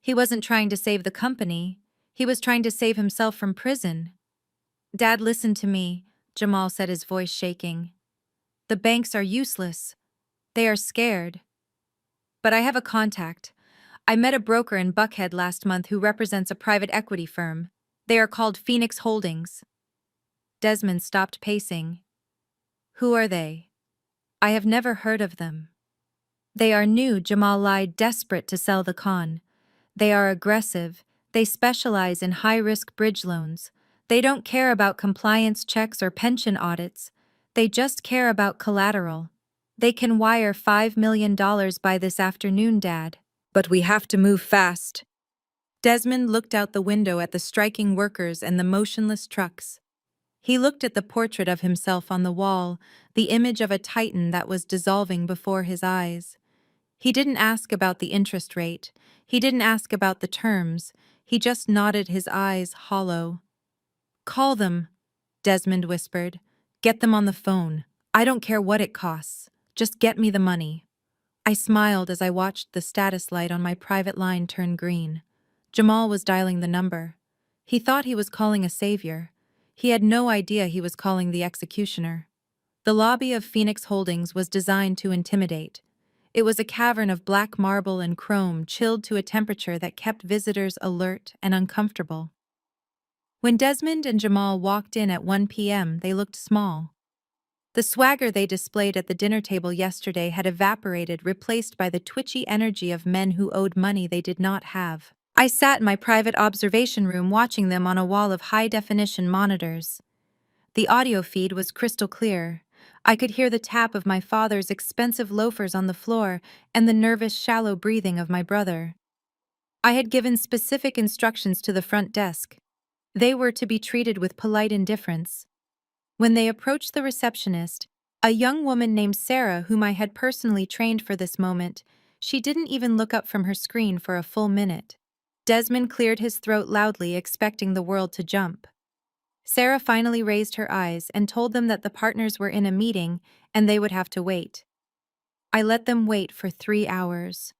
He wasn't trying to save the company, he was trying to save himself from prison. "Dad, listen to me," Jamal said, his voice shaking. "The banks are useless. They are scared. But I have a contact. I met a broker in Buckhead last month who represents a private equity firm. They are called Phoenix Holdings." Desmond stopped pacing. "Who are they?" "I have never heard of them." "They are new," Jamal lied, desperate to sell the con. "They are aggressive. They specialize in high-risk bridge loans. They don't care about compliance checks or pension audits. They just care about collateral. They can wire $5 million by this afternoon, Dad. But we have to move fast." Desmond looked out the window at the striking workers and the motionless trucks. He looked at the portrait of himself on the wall, the image of a titan that was dissolving before his eyes. He didn't ask about the interest rate. He didn't ask about the terms. He just nodded, his eyes hollow. "Call them," Desmond whispered. "Get them on the phone. I don't care what it costs. Just get me the money." I smiled as I watched the status light on my private line turn green. Jamal was dialing the number. He thought he was calling a savior. He had no idea he was calling the executioner. The lobby of Phoenix Holdings was designed to intimidate. It was a cavern of black marble and chrome, chilled to a temperature that kept visitors alert and uncomfortable. When Desmond and Jamal walked in at 1 p.m., they looked small. The swagger they displayed at the dinner table yesterday had evaporated, replaced by the twitchy energy of men who owed money they did not have. I sat in my private observation room watching them on a wall of high-definition monitors. The audio feed was crystal clear. I could hear the tap of my father's expensive loafers on the floor and the nervous, shallow breathing of my brother. I had given specific instructions to the front desk. They were to be treated with polite indifference. When they approached the receptionist, a young woman named Sarah, whom I had personally trained for this moment, she didn't even look up from her screen for a full minute. Desmond cleared his throat loudly, expecting the world to jump. Sarah finally raised her eyes and told them that the partners were in a meeting and they would have to wait. I let them wait for 3 hours.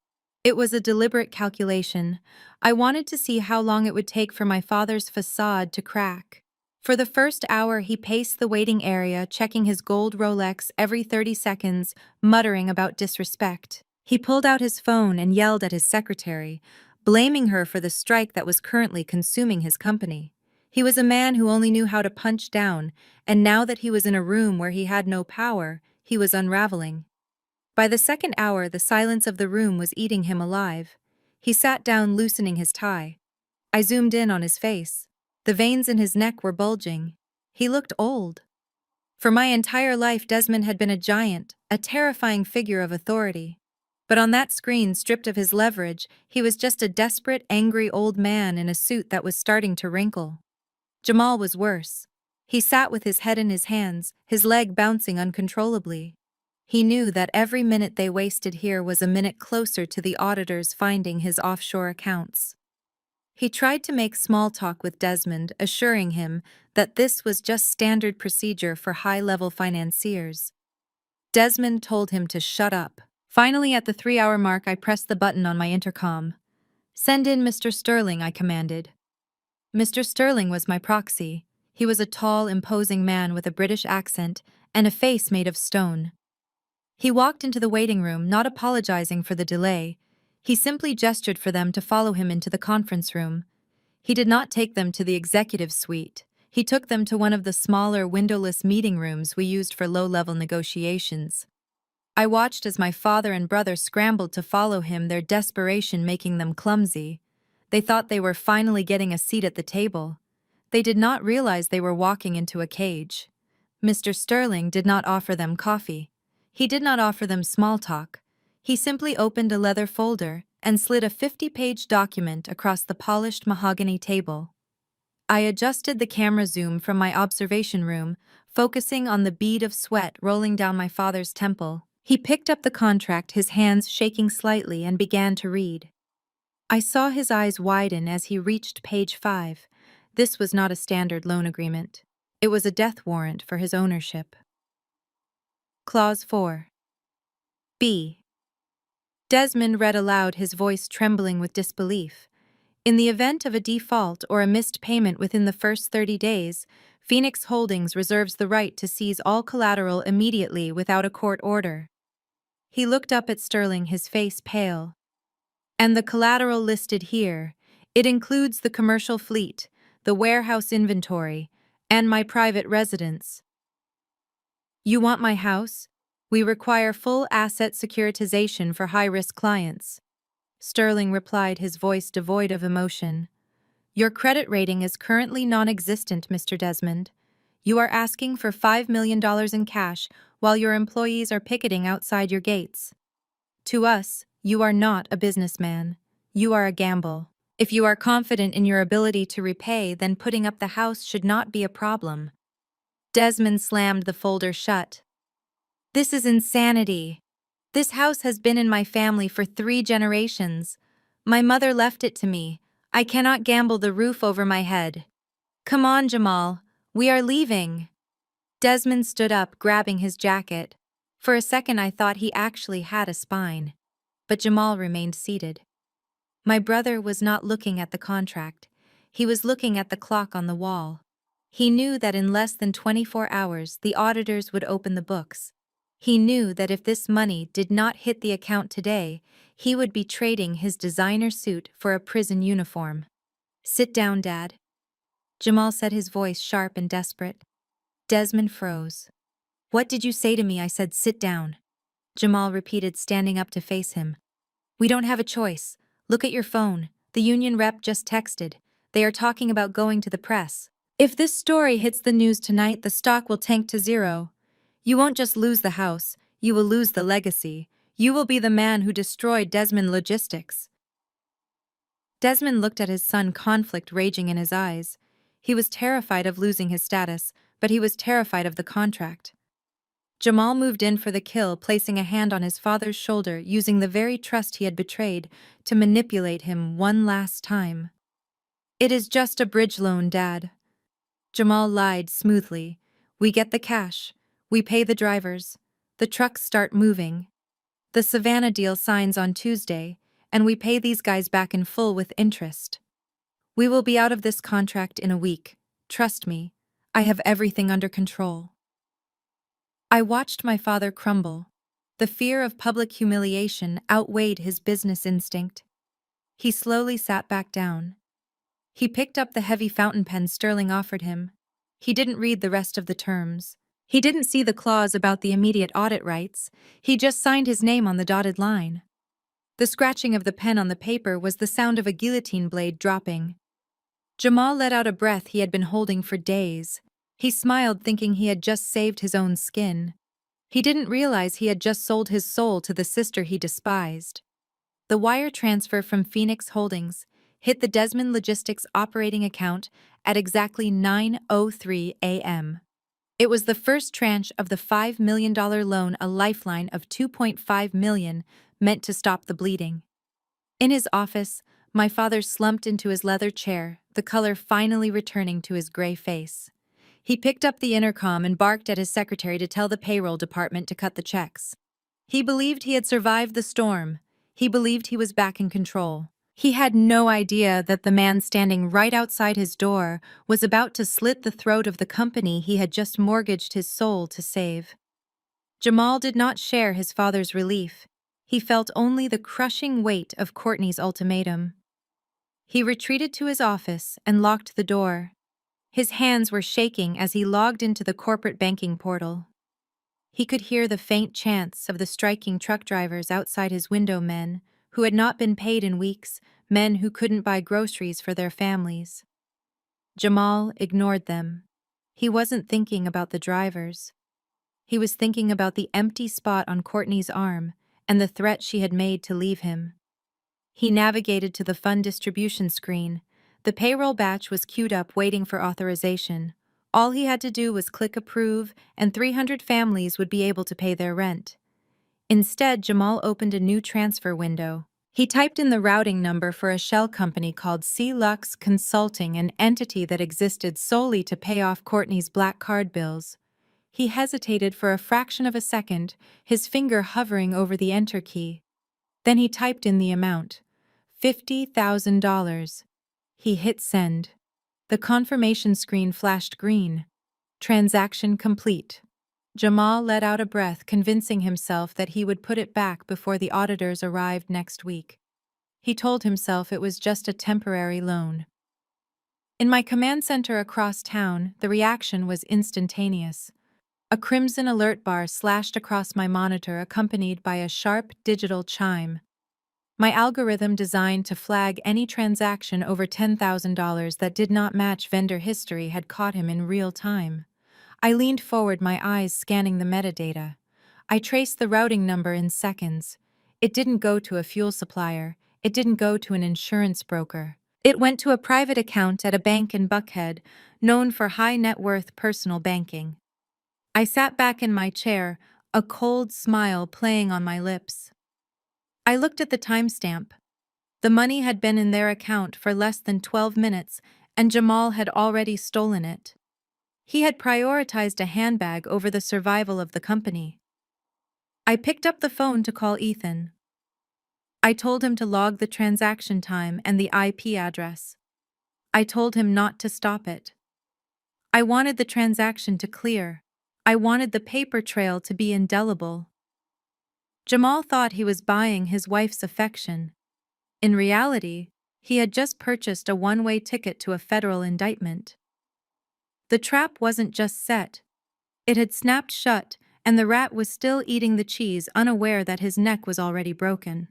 It was a deliberate calculation. I wanted to see how long it would take for my father's facade to crack. For the first hour, he paced the waiting area, checking his gold Rolex every 30 seconds, muttering about disrespect. He pulled out his phone and yelled at his secretary, blaming her for the strike that was currently consuming his company. He was a man who only knew how to punch down, and now that he was in a room where he had no power, he was unraveling. By the second hour, the silence of the room was eating him alive. He sat down, loosening his tie. I zoomed in on his face. The veins in his neck were bulging. He looked old. For my entire life, Desmond had been a giant, a terrifying figure of authority. But on that screen, stripped of his leverage, he was just a desperate, angry old man in a suit that was starting to wrinkle. Jamal was worse. He sat with his head in his hands, his leg bouncing uncontrollably. He knew that every minute they wasted here was a minute closer to the auditors finding his offshore accounts. He tried to make small talk with Desmond, assuring him that this was just standard procedure for high-level financiers. Desmond told him to shut up. Finally, at the 3-hour mark, I pressed the button on my intercom. "Send in Mr. Sterling," I commanded. Mr. Sterling was my proxy. He was a tall, imposing man with a British accent and a face made of stone. He walked into the waiting room, not apologizing for the delay. He simply gestured for them to follow him into the conference room. He did not take them to the executive suite. He took them to one of the smaller, windowless meeting rooms we used for low-level negotiations. I watched as my father and brother scrambled to follow him, their desperation making them clumsy. They thought they were finally getting a seat at the table. They did not realize they were walking into a cage. Mr. Sterling did not offer them coffee. He did not offer them small talk. He simply opened a leather folder and slid a 50-page document across the polished mahogany table. I adjusted the camera zoom from my observation room, focusing on the bead of sweat rolling down my father's temple. He picked up the contract, his hands shaking slightly, and began to read. I saw his eyes widen as he reached page 5. This was not a standard loan agreement. It was a death warrant for his ownership. Clause 4. B. Desmond read aloud, his voice trembling with disbelief. In the event of a default or a missed payment within the first 30 days, Phoenix Holdings reserves the right to seize all collateral immediately without a court order. He looked up at Sterling, his face pale. And the collateral listed here, it includes the commercial fleet, the warehouse inventory, and my private residence. You want my house? We require full asset securitization for high-risk clients. Sterling replied, his voice devoid of emotion. Your credit rating is currently non-existent, Mr. Desmond. You are asking for $5 million in cash while your employees are picketing outside your gates. To us, you are not a businessman. You are a gamble. If you are confident in your ability to repay, then putting up the house should not be a problem. Desmond slammed the folder shut. This is insanity. This house has been in my family for 3 generations. My mother left it to me. I cannot gamble the roof over my head. Come on, Jamal. We are leaving. Desmond stood up, grabbing his jacket. For a second I thought he actually had a spine. But Jamal remained seated. My brother was not looking at the contract. He was looking at the clock on the wall. He knew that in less than 24 hours the auditors would open the books. He knew that if this money did not hit the account today, he would be trading his designer suit for a prison uniform. Sit down, Dad. Jamal said, his voice sharp and desperate. Desmond froze. What did you say to me? I said sit down. Jamal repeated, standing up to face him. We don't have a choice. Look at your phone. The union rep just texted. They are talking about going to the press. If this story hits the news tonight, the stock will tank to zero. You won't just lose the house, you will lose the legacy. You will be the man who destroyed Desmond Logistics. Desmond looked at his son, conflict raging in his eyes. He was terrified of losing his status, but he was terrified of the contract. Jamal moved in for the kill, placing a hand on his father's shoulder, using the very trust he had betrayed to manipulate him one last time. It is just a bridge loan, Dad. Jamal lied smoothly. We get the cash. We pay the drivers. The trucks start moving. The Savannah deal signs on Tuesday, and we pay these guys back in full with interest. We will be out of this contract in a week. Trust me, I have everything under control. I watched my father crumble. The fear of public humiliation outweighed his business instinct. He slowly sat back down. He picked up the heavy fountain pen Sterling offered him. He didn't read the rest of the terms. He didn't see the clause about the immediate audit rights. He just signed his name on the dotted line. The scratching of the pen on the paper was the sound of a guillotine blade dropping. Jamal let out a breath he had been holding for days. He smiled, thinking he had just saved his own skin. He didn't realize he had just sold his soul to the sister he despised. The wire transfer from Phoenix Holdings hit the Desmond Logistics operating account at exactly 9:03 a.m. It was the first tranche of the $5 million loan, a lifeline of $2.5 million meant to stop the bleeding. In his office, my father slumped into his leather chair, the color finally returning to his gray face. He picked up the intercom and barked at his secretary to tell the payroll department to cut the checks. He believed he had survived the storm. He believed he was back in control. He had no idea that the man standing right outside his door was about to slit the throat of the company he had just mortgaged his soul to save. Jamal did not share his father's relief. He felt only the crushing weight of Courtney's ultimatum. He retreated to his office and locked the door. His hands were shaking as he logged into the corporate banking portal. He could hear the faint chants of the striking truck drivers outside his window, men who had not been paid in weeks, men who couldn't buy groceries for their families. Jamal ignored them. He wasn't thinking about the drivers. He was thinking about the empty spot on Courtney's arm and the threat she had made to leave him. He navigated to the fund distribution screen. The payroll batch was queued up, waiting for authorization. All he had to do was click approve, and 300 families would be able to pay their rent. Instead, Jamal opened a new transfer window. He typed in the routing number for a shell company called C-Lux Consulting, an entity that existed solely to pay off Courtney's black card bills. He hesitated for a fraction of a second, his finger hovering over the enter key. Then he typed in the amount. $50,000. He hit send. The confirmation screen flashed green. Transaction complete. Jamal let out a breath, convincing himself that he would put it back before the auditors arrived next week. He told himself it was just a temporary loan. In my command center across town, the reaction was instantaneous. A crimson alert bar slashed across my monitor, accompanied by a sharp digital chime. My algorithm designed to flag any transaction over $10,000 that did not match vendor history had caught him in real time. I leaned forward, my eyes scanning the metadata. I traced the routing number in seconds. It didn't go to a fuel supplier. It didn't go to an insurance broker. It went to a private account at a bank in Buckhead, known for high net worth personal banking. I sat back in my chair, a cold smile playing on my lips. I looked at the timestamp. The money had been in their account for less than 12 minutes, and Jamal had already stolen it. He had prioritized a handbag over the survival of the company. I picked up the phone to call Ethan. I told him to log the transaction time and the IP address. I told him not to stop it. I wanted the transaction to clear. I wanted the paper trail to be indelible. Jamal thought he was buying his wife's affection. In reality, he had just purchased a one-way ticket to a federal indictment. The trap wasn't just set. It had snapped shut, and the rat was still eating the cheese, unaware that his neck was already broken.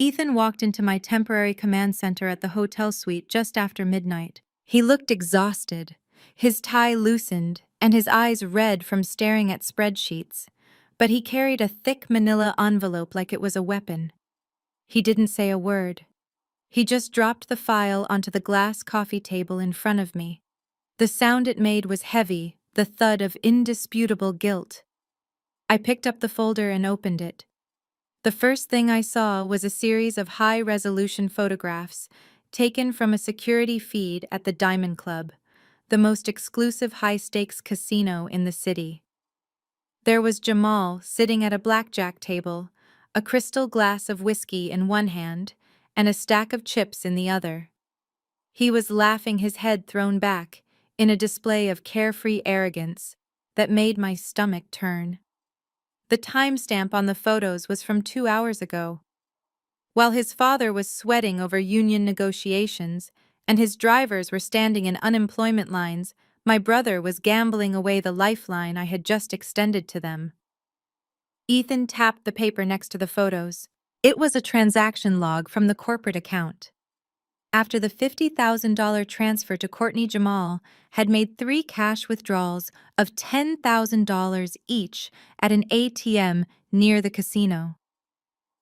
Ethan walked into my temporary command center at the hotel suite just after midnight. He looked exhausted, his tie loosened, and his eyes red from staring at spreadsheets, but he carried a thick manila envelope like it was a weapon. He didn't say a word. He just dropped the file onto the glass coffee table in front of me. The sound it made was heavy, the thud of indisputable guilt. I picked up the folder and opened it. The first thing I saw was a series of high-resolution photographs taken from a security feed at the Diamond Club, the most exclusive high-stakes casino in the city. There was Jamal sitting at a blackjack table, a crystal glass of whiskey in one hand and a stack of chips in the other. He was laughing, his head thrown back, in a display of carefree arrogance that made my stomach turn. The timestamp on the photos was from 2 hours ago. While his father was sweating over union negotiations and his drivers were standing in unemployment lines, my brother was gambling away the lifeline I had just extended to them. Ethan tapped the paper next to the photos. It was a transaction log from the corporate account. After the $50,000 transfer to Courtney, Jamal had made 3 cash withdrawals of $10,000 each at an ATM near the casino.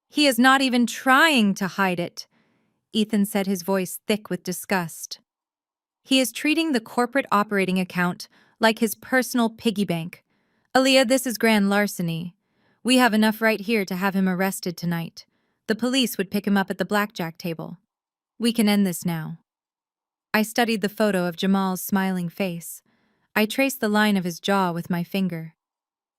"He is not even trying to hide it," Ethan said, his voice thick with disgust. "He is treating the corporate operating account like his personal piggy bank. Aaliyah, this is grand larceny. We have enough right here to have him arrested tonight. The police would pick him up at the blackjack table. We can end this now." I studied the photo of Jamal's smiling face. I traced the line of his jaw with my finger.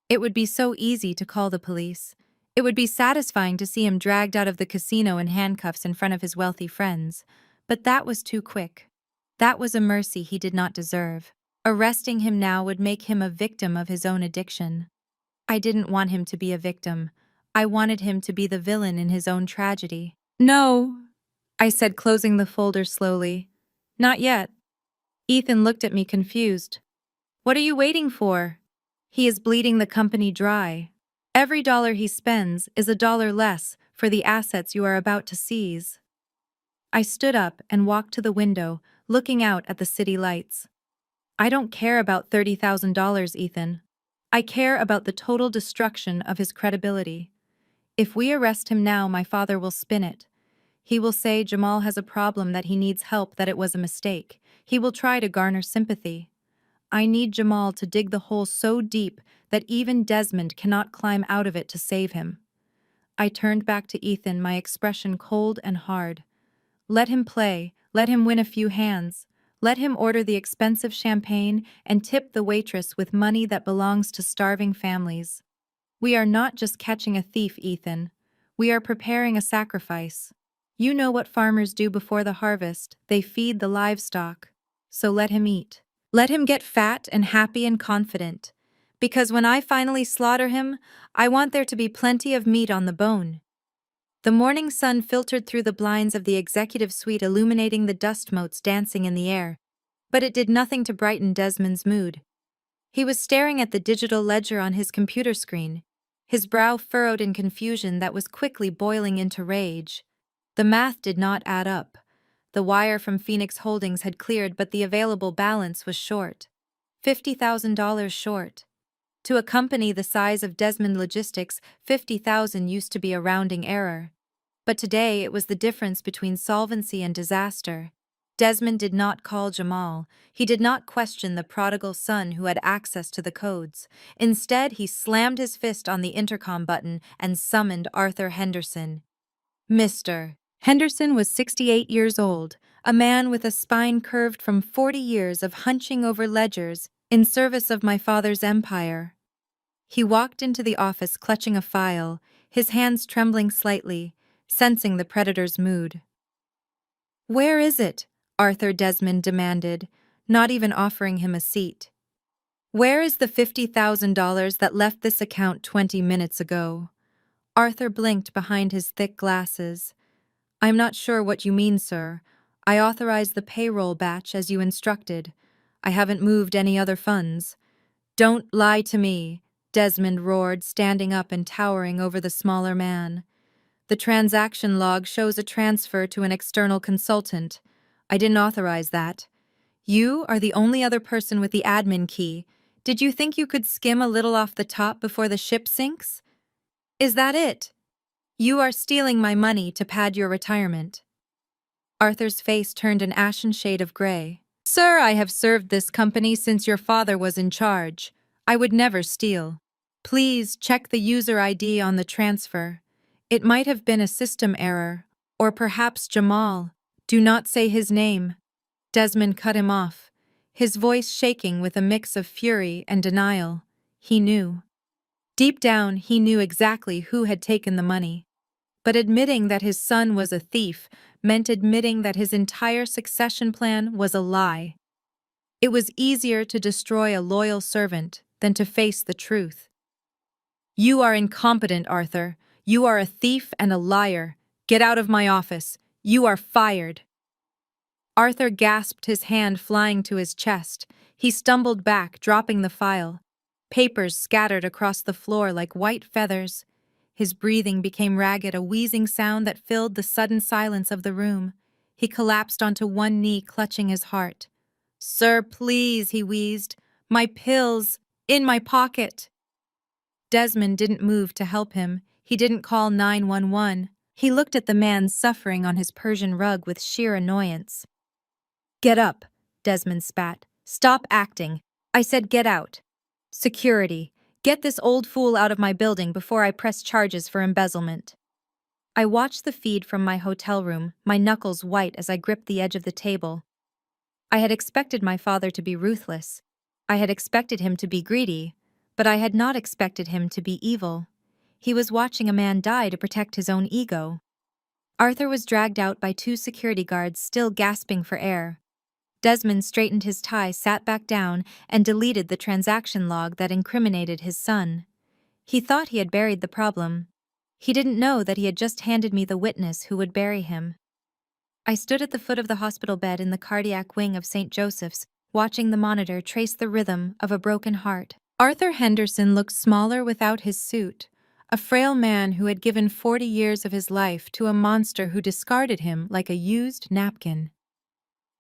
It would be so easy to call the police. It would be satisfying to see him dragged out of the casino in handcuffs in front of his wealthy friends. But that was too quick. That was a mercy he did not deserve. Arresting him now would make him a victim of his own addiction. I didn't want him to be a victim. I wanted him to be the villain in his own tragedy. "No," I said, closing the folder slowly. "Not yet." Ethan looked at me confused. "What are you waiting for?" "He is bleeding the company dry. Every dollar he spends is a dollar less for the assets you are about to seize." I stood up and walked to the window, looking out at the city lights. "I don't care about $30,000, Ethan. I care about the total destruction of his credibility. If we arrest him now, my father will spin it. He will say Jamal has a problem, that he needs help, that it was a mistake. He will try to garner sympathy. I need Jamal to dig the hole so deep that even Desmond cannot climb out of it to save him." I turned back to Ethan, my expression cold and hard. "Let him play. Let him win a few hands. Let him order the expensive champagne and tip the waitress with money that belongs to starving families. We are not just catching a thief, Ethan. We are preparing a sacrifice. You know what farmers do before the harvest. They feed the livestock. So let him eat. Let him get fat and happy and confident. Because when I finally slaughter him, I want there to be plenty of meat on the bone. The morning sun filtered through the blinds of the executive suite, illuminating the dust motes dancing in the air. But it did nothing to brighten Desmond's mood. He was staring at the digital ledger on his computer screen, his brow furrowed in confusion that was quickly boiling into rage. The math did not add up. The wire from Phoenix Holdings had cleared, but the available balance was short. $50,000 short. To a company the size of Desmond Logistics, 50,000 used to be a rounding error. But today it was the difference between solvency and disaster. Desmond did not call Jamal. He did not question the prodigal son who had access to the codes. Instead, he slammed his fist on the intercom button and summoned Arthur Henderson. Mr. Henderson was 68 years old, a man with a spine curved from 40 years of hunching over ledgers in service of my father's empire. He walked into the office clutching a file, his hands trembling slightly, sensing the predator's mood. "Where is it?" Arthur Desmond demanded, not even offering him a seat. "Where is the $50,000 that left this account 20 minutes ago?" Arthur blinked behind his thick glasses. "I'm not sure what you mean, sir. I authorized the payroll batch as you instructed. I haven't moved any other funds." "Don't lie to me," Desmond roared, standing up and towering over the smaller man. "The transaction log shows a transfer to an external consultant. I didn't authorize that. You are the only other person with the admin key. Did you think you could skim a little off the top before the ship sinks? Is that it? You are stealing my money to pad your retirement." Arthur's face turned an ashen shade of gray. "Sir, I have served this company since your father was in charge. I would never steal. Please check the user ID on the transfer. It might have been a system error, or perhaps Jamal. Do not say his name." Desmond cut him off, his voice shaking with a mix of fury and denial. He knew. Deep down, he knew exactly who had taken the money. But admitting that his son was a thief meant admitting that his entire succession plan was a lie. It was easier to destroy a loyal servant than to face the truth. "You are incompetent, Arthur. You are a thief and a liar. Get out of my office. You are fired." Arthur gasped, his hand flying to his chest. He stumbled back, dropping the file. Papers scattered across the floor like white feathers. His breathing became ragged, a wheezing sound that filled the sudden silence of the room. He collapsed onto one knee, clutching his heart. "Sir, please," he wheezed. "My pills! In my pocket!" Desmond didn't move to help him. He didn't call 911. He looked at the man suffering on his Persian rug with sheer annoyance. "Get up," Desmond spat. "Stop acting. I said get out. Security, get this old fool out of my building before I press charges for embezzlement." I watched the feed from my hotel room, my knuckles white as I gripped the edge of the table. I had expected my father to be ruthless. I had expected him to be greedy, but I had not expected him to be evil. He was watching a man die to protect his own ego. Arthur was dragged out by two security guards, still gasping for air. Desmond straightened his tie, sat back down, and deleted the transaction log that incriminated his son. He thought he had buried the problem. He didn't know that he had just handed me the witness who would bury him. I stood at the foot of the hospital bed in the cardiac wing of St. Joseph's, watching the monitor trace the rhythm of a broken heart. Arthur Henderson looked smaller without his suit, a frail man who had given 40 years of his life to a monster who discarded him like a used napkin.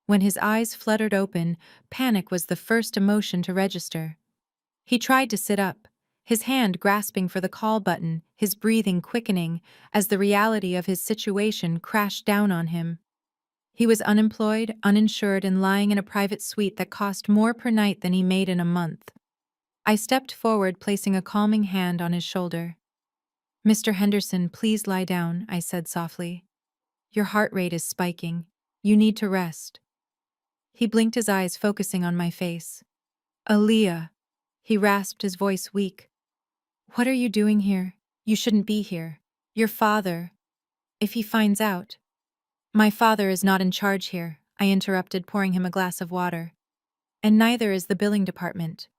When his eyes fluttered open, panic was the first emotion to register. He tried to sit up, his hand grasping for the call button, his breathing quickening as the reality of his situation crashed down on him. He was unemployed, uninsured, and lying in a private suite that cost more per night than he made in a month. I stepped forward, placing a calming hand on his shoulder. "Mr. Henderson, please lie down," I said softly. "Your heart rate is spiking. You need to rest." He blinked his eyes, focusing on my face. Aaliyah. He rasped, his voice weak. What are you doing here? You shouldn't be here. Your father. If he finds out. My father is not in charge here, I interrupted, pouring him a glass of water. And neither is the billing department.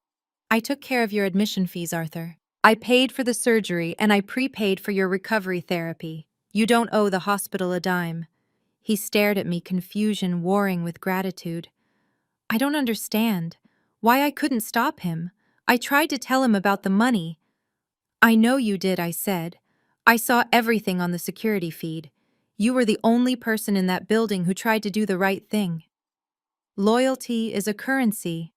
I took care of your admission fees, Arthur. I paid for the surgery and I prepaid for your recovery therapy. You don't owe the hospital a dime. He stared at me, confusion warring with gratitude. I don't understand. Why I couldn't stop him. I tried to tell him about the money. I know you did, I said. I saw everything on the security feed. You were the only person in that building who tried to do the right thing. Loyalty is a currency.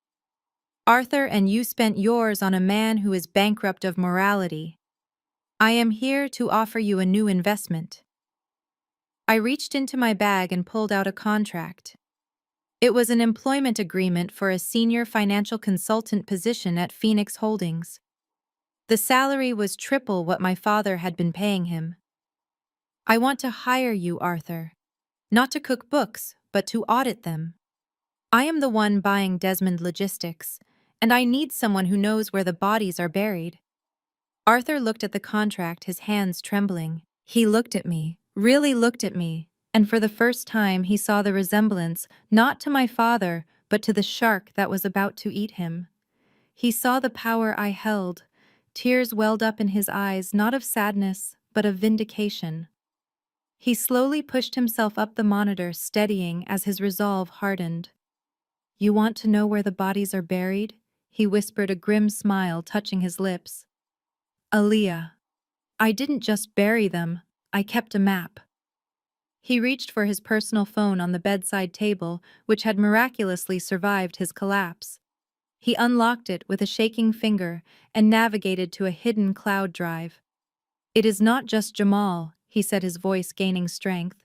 Arthur, and you spent yours on a man who is bankrupt of morality. I am here to offer you a new investment. I reached into my bag and pulled out a contract. It was an employment agreement for a senior financial consultant position at Phoenix Holdings. The salary was triple what my father had been paying him. I want to hire you, Arthur. Not to cook books, but to audit them. I am the one buying Desmond Logistics, and I need someone who knows where the bodies are buried. Arthur looked at the contract, his hands trembling. He looked at me, really looked at me, and for the first time he saw the resemblance, not to my father, but to the shark that was about to eat him. He saw the power I held. Tears welled up in his eyes, not of sadness, but of vindication. He slowly pushed himself up the monitor, steadying as his resolve hardened. You want to know where the bodies are buried? He whispered, a grim smile touching his lips. Aaliyah. I didn't just bury them, I kept a map. He reached for his personal phone on the bedside table, which had miraculously survived his collapse. He unlocked it with a shaking finger and navigated to a hidden cloud drive. It is not just Jamal, he said, his voice gaining strength.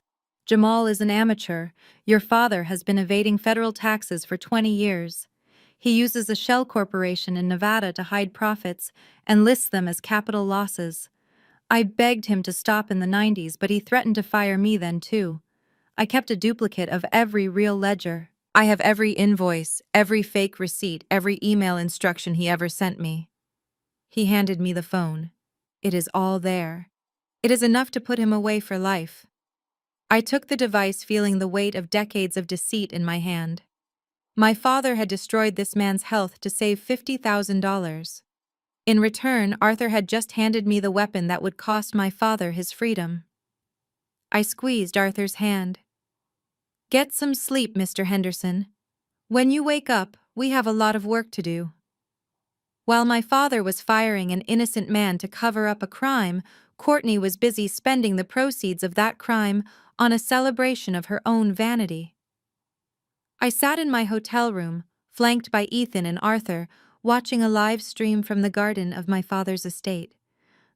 Jamal is an amateur. Your father has been evading federal taxes for 20 years. He uses a shell corporation in Nevada to hide profits and lists them as capital losses. I begged him to stop in the 90s, but he threatened to fire me then too. I kept a duplicate of every real ledger. I have every invoice, every fake receipt, every email instruction he ever sent me. He handed me the phone. It is all there. It is enough to put him away for life. I took the device, feeling the weight of decades of deceit in my hand. My father had destroyed this man's health to save $50,000. In return, Arthur had just handed me the weapon that would cost my father his freedom. I squeezed Arthur's hand. Get some sleep, Mr. Henderson. When you wake up, we have a lot of work to do. While my father was firing an innocent man to cover up a crime, Courtney was busy spending the proceeds of that crime on a celebration of her own vanity. I sat in my hotel room, flanked by Ethan and Arthur, watching a live stream from the garden of my father's estate.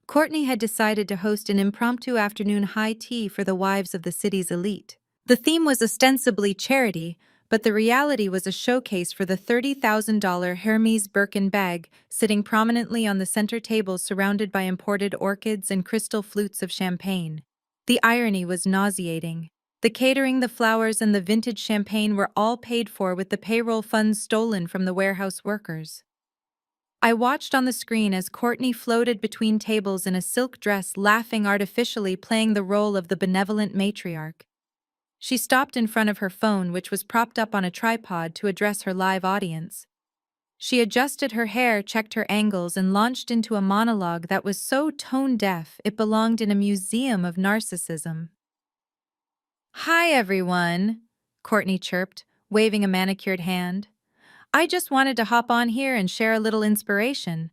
Courtney had decided to host an impromptu afternoon high tea for the wives of the city's elite. The theme was ostensibly charity, but the reality was a showcase for the $30,000 Hermes Birkin bag sitting prominently on the center table, surrounded by imported orchids and crystal flutes of champagne. The irony was nauseating. The catering, the flowers, and the vintage champagne were all paid for with the payroll funds stolen from the warehouse workers. I watched on the screen as Courtney floated between tables in a silk dress, laughing artificially, playing the role of the benevolent matriarch. She stopped in front of her phone, which was propped up on a tripod, to address her live audience. She adjusted her hair, checked her angles, and launched into a monologue that was so tone-deaf it belonged in a museum of narcissism. Hi, everyone, Courtney chirped, waving a manicured hand. I just wanted to hop on here and share a little inspiration.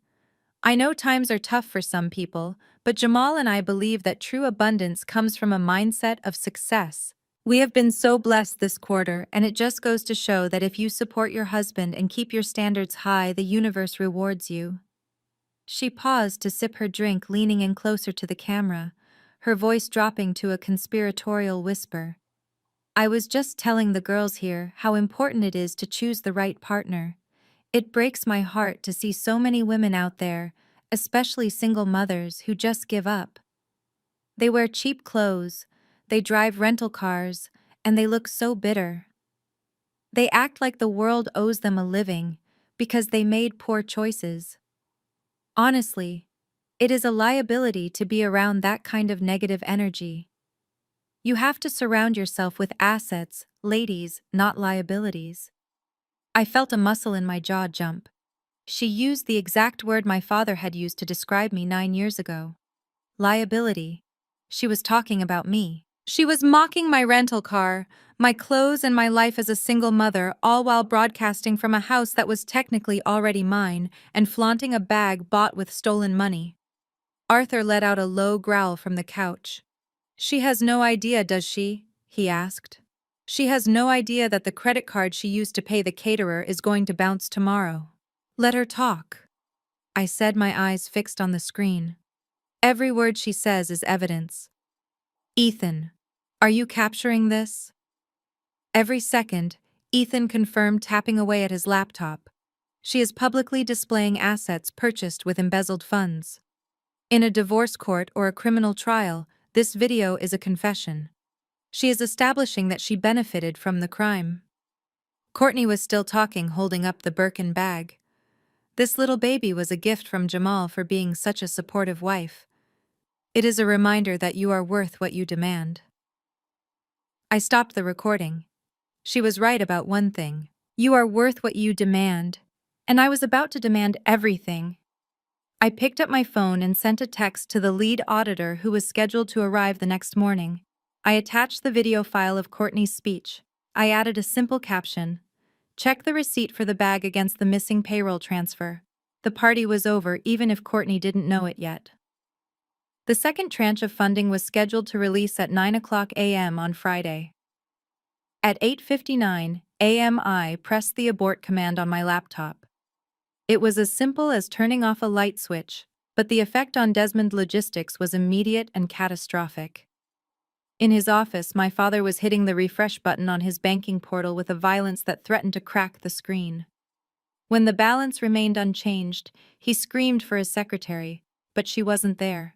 I know times are tough for some people, but Jamal and I believe that true abundance comes from a mindset of success. We have been so blessed this quarter, and it just goes to show that if you support your husband and keep your standards high, the universe rewards you. She paused to sip her drink, leaning in closer to the camera, her voice dropping to a conspiratorial whisper. I was just telling the girls here how important it is to choose the right partner. It breaks my heart to see so many women out there, especially single mothers, who just give up. They wear cheap clothes, they drive rental cars, and they look so bitter. They act like the world owes them a living because they made poor choices. Honestly, it is a liability to be around that kind of negative energy. You have to surround yourself with assets, ladies, not liabilities. I felt a muscle in my jaw jump. She used the exact word my father had used to describe me 9 years ago. Liability. She was talking about me. She was mocking my rental car, my clothes, and my life as a single mother, all while broadcasting from a house that was technically already mine and flaunting a bag bought with stolen money. Arthur let out a low growl from the couch. "She has no idea, does she?" he asked. "She has no idea that the credit card she used to pay the caterer is going to bounce tomorrow. Let her talk," I said, my eyes fixed on the screen. Every word she says is evidence. "Ethan, are you capturing this?" Every second, Ethan confirmed, tapping away at his laptop. She is publicly displaying assets purchased with embezzled funds. In a divorce court or a criminal trial, this video is a confession. She is establishing that she benefited from the crime. Courtney was still talking, holding up the Birkin bag. "This little baby was a gift from Jamal for being such a supportive wife. It is a reminder that you are worth what you demand." I stopped the recording. She was right about one thing. You are worth what you demand. And I was about to demand everything. I picked up my phone and sent a text to the lead auditor, who was scheduled to arrive the next morning. I attached the video file of Courtney's speech. I added a simple caption: "Check the receipt for the bag against the missing payroll transfer." The party was over, even if Courtney didn't know it yet. The second tranche of funding was scheduled to release at 9 a.m. on Friday. At 8:59 a.m. I pressed the abort command on my laptop. It was as simple as turning off a light switch, but the effect on Desmond Logistics was immediate and catastrophic. In his office, my father was hitting the refresh button on his banking portal with a violence that threatened to crack the screen. When the balance remained unchanged, he screamed for his secretary, but she wasn't there.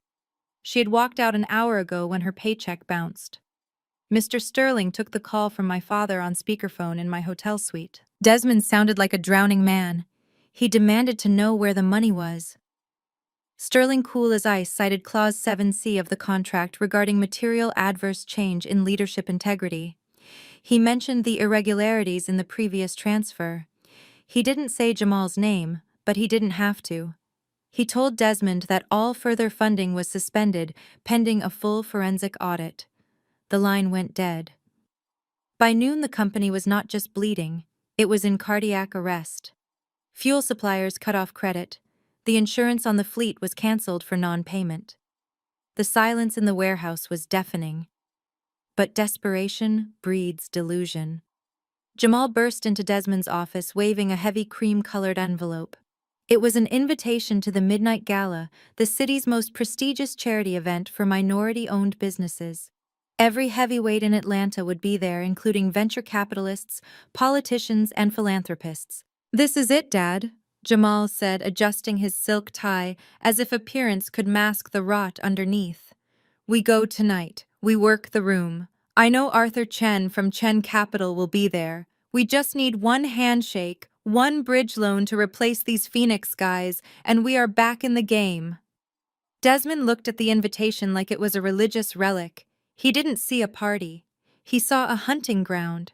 She had walked out an hour ago when her paycheck bounced. Mr. Sterling took the call from my father on speakerphone in my hotel suite. Desmond sounded like a drowning man. He demanded to know where the money was. Sterling, cool as ice, cited Clause 7C of the contract regarding material adverse change in leadership integrity. He mentioned the irregularities in the previous transfer. He didn't say Jamal's name, but he didn't have to. He told Desmond that all further funding was suspended pending a full forensic audit. The line went dead. By noon, the company was not just bleeding, it was in cardiac arrest. Fuel suppliers cut off credit. The insurance on the fleet was canceled for non-payment. The silence in the warehouse was deafening. But desperation breeds delusion. Jamal burst into Desmond's office, waving a heavy cream-colored envelope. It was an invitation to the Midnight Gala, the city's most prestigious charity event for minority-owned businesses. Every heavyweight in Atlanta would be there, including venture capitalists, politicians, and philanthropists. "This is it, Dad," Jamal said, adjusting his silk tie as if appearance could mask the rot underneath. "We go tonight. We work the room. I know Arthur Chen from Chen Capital will be there. We just need one handshake, one bridge loan to replace these Phoenix guys, and we are back in the game." Desmond looked at the invitation like it was a religious relic. He didn't see a party. He saw a hunting ground.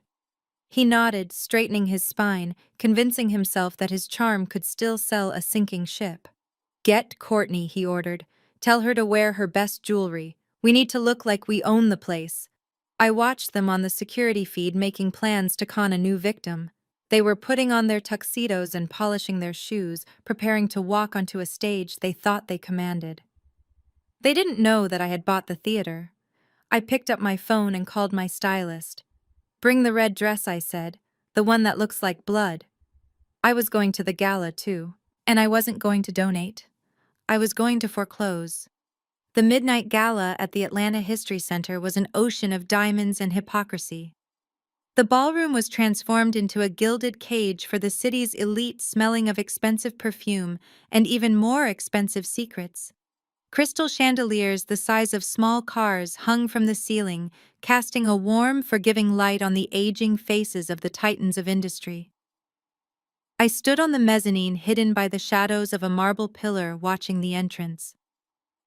He nodded, straightening his spine, convincing himself that his charm could still sell a sinking ship. "Get Courtney," he ordered. "Tell her to wear her best jewelry. We need to look like we own the place." I watched them on the security feed, making plans to con a new victim. They were putting on their tuxedos and polishing their shoes, preparing to walk onto a stage they thought they commanded. They didn't know that I had bought the theater. I picked up my phone and called my stylist. "Bring the red dress," I said, "the one that looks like blood." I was going to the gala, too. And I wasn't going to donate. I was going to foreclose. The midnight gala at the Atlanta History Center was an ocean of diamonds and hypocrisy. The ballroom was transformed into a gilded cage for the city's elite, smelling of expensive perfume and even more expensive secrets. Crystal chandeliers the size of small cars hung from the ceiling, casting a warm, forgiving light on the aging faces of the titans of industry. I stood on the mezzanine hidden by the shadows of a marble pillar watching the entrance.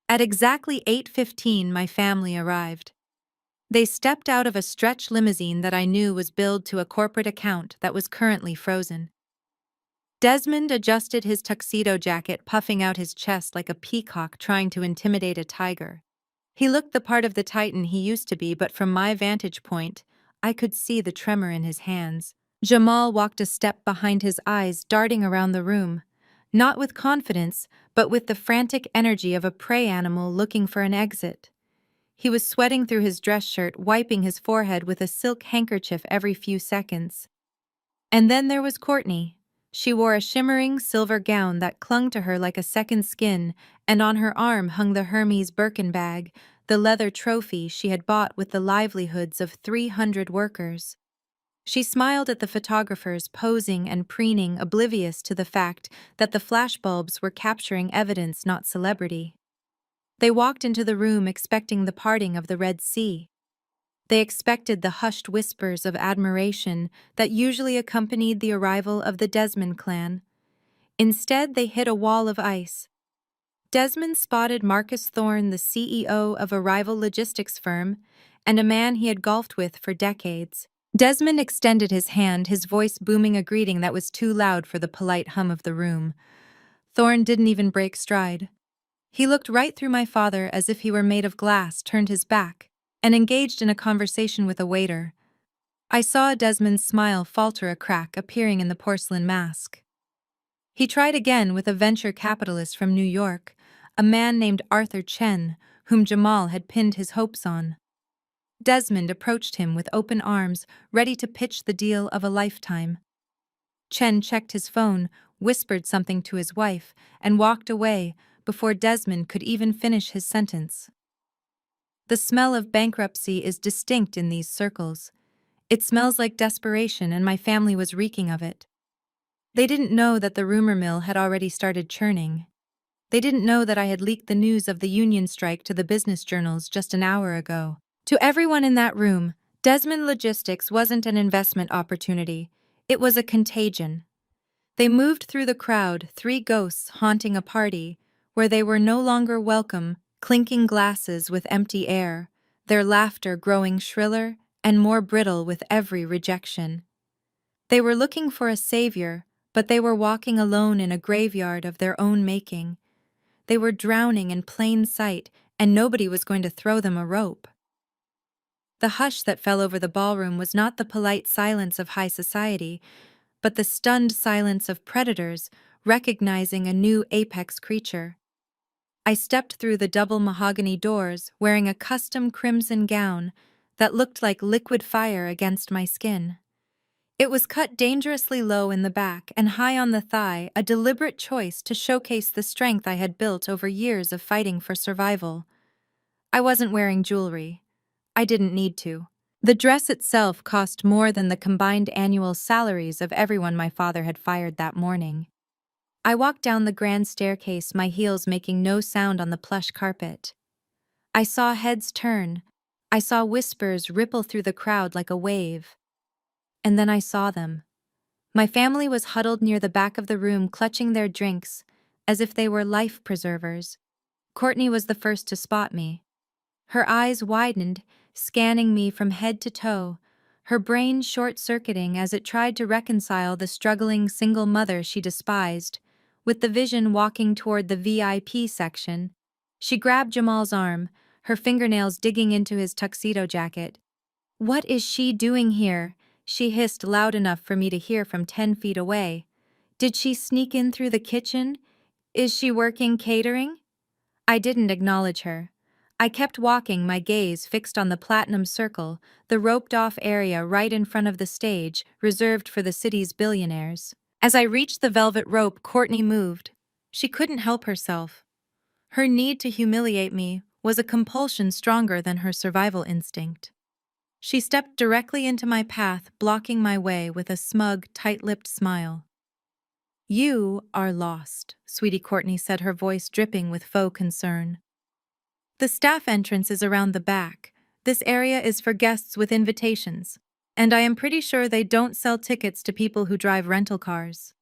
At exactly 8:15, my family arrived. They stepped out of a stretch limousine that I knew was billed to a corporate account that was currently frozen. Desmond adjusted his tuxedo jacket, puffing out his chest like a peacock trying to intimidate a tiger. He looked the part of the titan he used to be, but from my vantage point, I could see the tremor in his hands. Jamal walked a step behind, his eyes darting around the room, not with confidence, but with the frantic energy of a prey animal looking for an exit. He was sweating through his dress shirt, wiping his forehead with a silk handkerchief every few seconds. And then there was Courtney. She wore a shimmering silver gown that clung to her like a second skin, and on her arm hung the Hermes Birkin bag, the leather trophy she had bought with the livelihoods of 300 workers. She smiled at the photographers posing and preening, oblivious to the fact that the flashbulbs were capturing evidence, not celebrity. They walked into the room expecting the parting of the Red Sea. They expected the hushed whispers of admiration that usually accompanied the arrival of the Desmond clan. Instead, they hit a wall of ice. Desmond spotted Marcus Thorne, the CEO of a rival logistics firm, and a man he had golfed with for decades. Desmond extended his hand, his voice booming a greeting that was too loud for the polite hum of the room. Thorne didn't even break stride. He looked right through my father as if he were made of glass, turned his back, and engaged in a conversation with a waiter. I saw Desmond's smile falter, a crack appearing in the porcelain mask. He tried again with a venture capitalist from New York, a man named Arthur Chen, whom Jamal had pinned his hopes on. Desmond approached him with open arms, ready to pitch the deal of a lifetime. Chen checked his phone, whispered something to his wife, and walked away before Desmond could even finish his sentence. The smell of bankruptcy is distinct in these circles. It smells like desperation, and my family was reeking of it. They didn't know that the rumor mill had already started churning. They didn't know that I had leaked the news of the union strike to the business journals just an hour ago. To everyone in that room, Desmond Logistics wasn't an investment opportunity. It was a contagion. They moved through the crowd, three ghosts haunting a party, where they were no longer welcome, clinking glasses with empty air, their laughter growing shriller and more brittle with every rejection. They were looking for a savior, but they were walking alone in a graveyard of their own making. They were drowning in plain sight, and nobody was going to throw them a rope. The hush that fell over the ballroom was not the polite silence of high society, but the stunned silence of predators recognizing a new apex creature. I stepped through the double mahogany doors wearing a custom crimson gown that looked like liquid fire against my skin. It was cut dangerously low in the back and high on the thigh, a deliberate choice to showcase the strength I had built over years of fighting for survival. I wasn't wearing jewelry. I didn't need to. The dress itself cost more than the combined annual salaries of everyone my father had fired that morning. I walked down the grand staircase, my heels making no sound on the plush carpet. I saw heads turn. I saw whispers ripple through the crowd like a wave. And then I saw them. My family was huddled near the back of the room, clutching their drinks, as if they were life preservers. Courtney was the first to spot me. Her eyes widened, scanning me from head to toe, her brain short-circuiting as it tried to reconcile the struggling single mother she despised with the vision walking toward the VIP section. She grabbed Jamal's arm, her fingernails digging into his tuxedo jacket. "What is she doing here?" she hissed loud enough for me to hear from 10 feet away. "Did she sneak in through the kitchen? Is she working catering?" I didn't acknowledge her. I kept walking, my gaze fixed on the platinum circle, the roped-off area right in front of the stage, reserved for the city's billionaires. As I reached the velvet rope, Courtney moved. She couldn't help herself. Her need to humiliate me was a compulsion stronger than her survival instinct. She stepped directly into my path, blocking my way with a smug, tight-lipped smile. "You are lost," Sweetie Courtney said, her voice dripping with faux concern. The staff entrance is around the back. This area is for guests with invitations, and I am pretty sure they don't sell tickets to people who drive rental cars.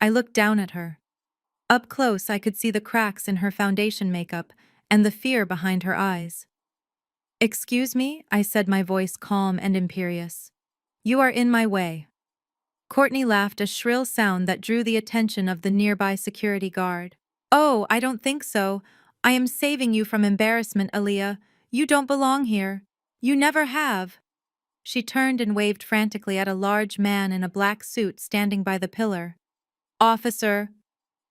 I looked down at her. Up close, I could see the cracks in her foundation makeup and the fear behind her eyes. "Excuse me," I said, my voice calm and imperious. "You are in my way." Courtney laughed, a shrill sound that drew the attention of the nearby security guard. "Oh, I don't think so. I am saving you from embarrassment, Aaliyah. You don't belong here. You never have." She turned and waved frantically at a large man in a black suit standing by the pillar. "Officer,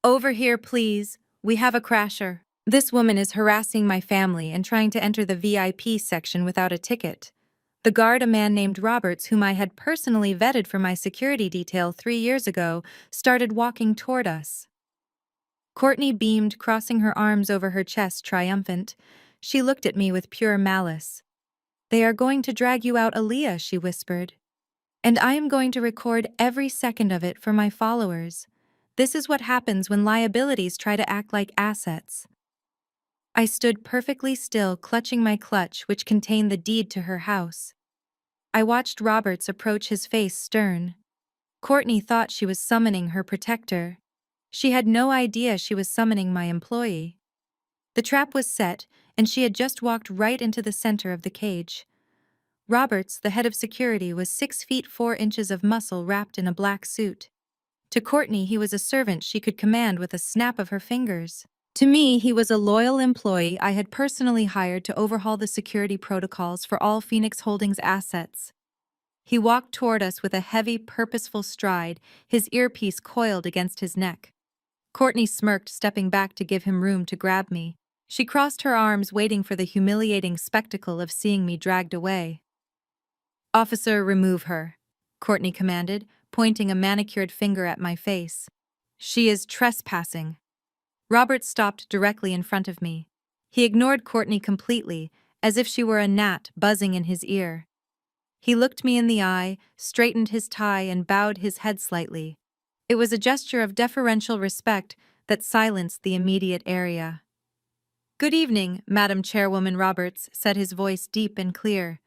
over here, please. We have a crasher. This woman is harassing my family and trying to enter the VIP section without a ticket." The guard, a man named Roberts, whom I had personally vetted for my security detail 3 years ago, started walking toward us. Courtney beamed, crossing her arms over her chest, triumphant. She looked at me with pure malice. "They are going to drag you out, Aaliyah," she whispered. "And I am going to record every second of it for my followers. This is what happens when liabilities try to act like assets." I stood perfectly still, clutching my clutch, which contained the deed to her house. I watched Roberts approach, his face stern. Courtney thought she was summoning her protector. She had no idea she was summoning my employee. The trap was set, and she had just walked right into the center of the cage. Roberts, the head of security, was 6 feet 4 inches of muscle wrapped in a black suit. To Courtney, he was a servant she could command with a snap of her fingers. To me, he was a loyal employee I had personally hired to overhaul the security protocols for all Phoenix Holdings assets. He walked toward us with a heavy, purposeful stride, his earpiece coiled against his neck. Courtney smirked, stepping back to give him room to grab me. She crossed her arms, waiting for the humiliating spectacle of seeing me dragged away. "Officer, remove her," Courtney commanded, pointing a manicured finger at my face. "She is trespassing." Robert stopped directly in front of me. He ignored Courtney completely, as if she were a gnat buzzing in his ear. He looked me in the eye, straightened his tie, and bowed his head slightly. It was a gesture of deferential respect that silenced the immediate area. "Good evening, Madam Chairwoman," Roberts said, his voice deep and clear.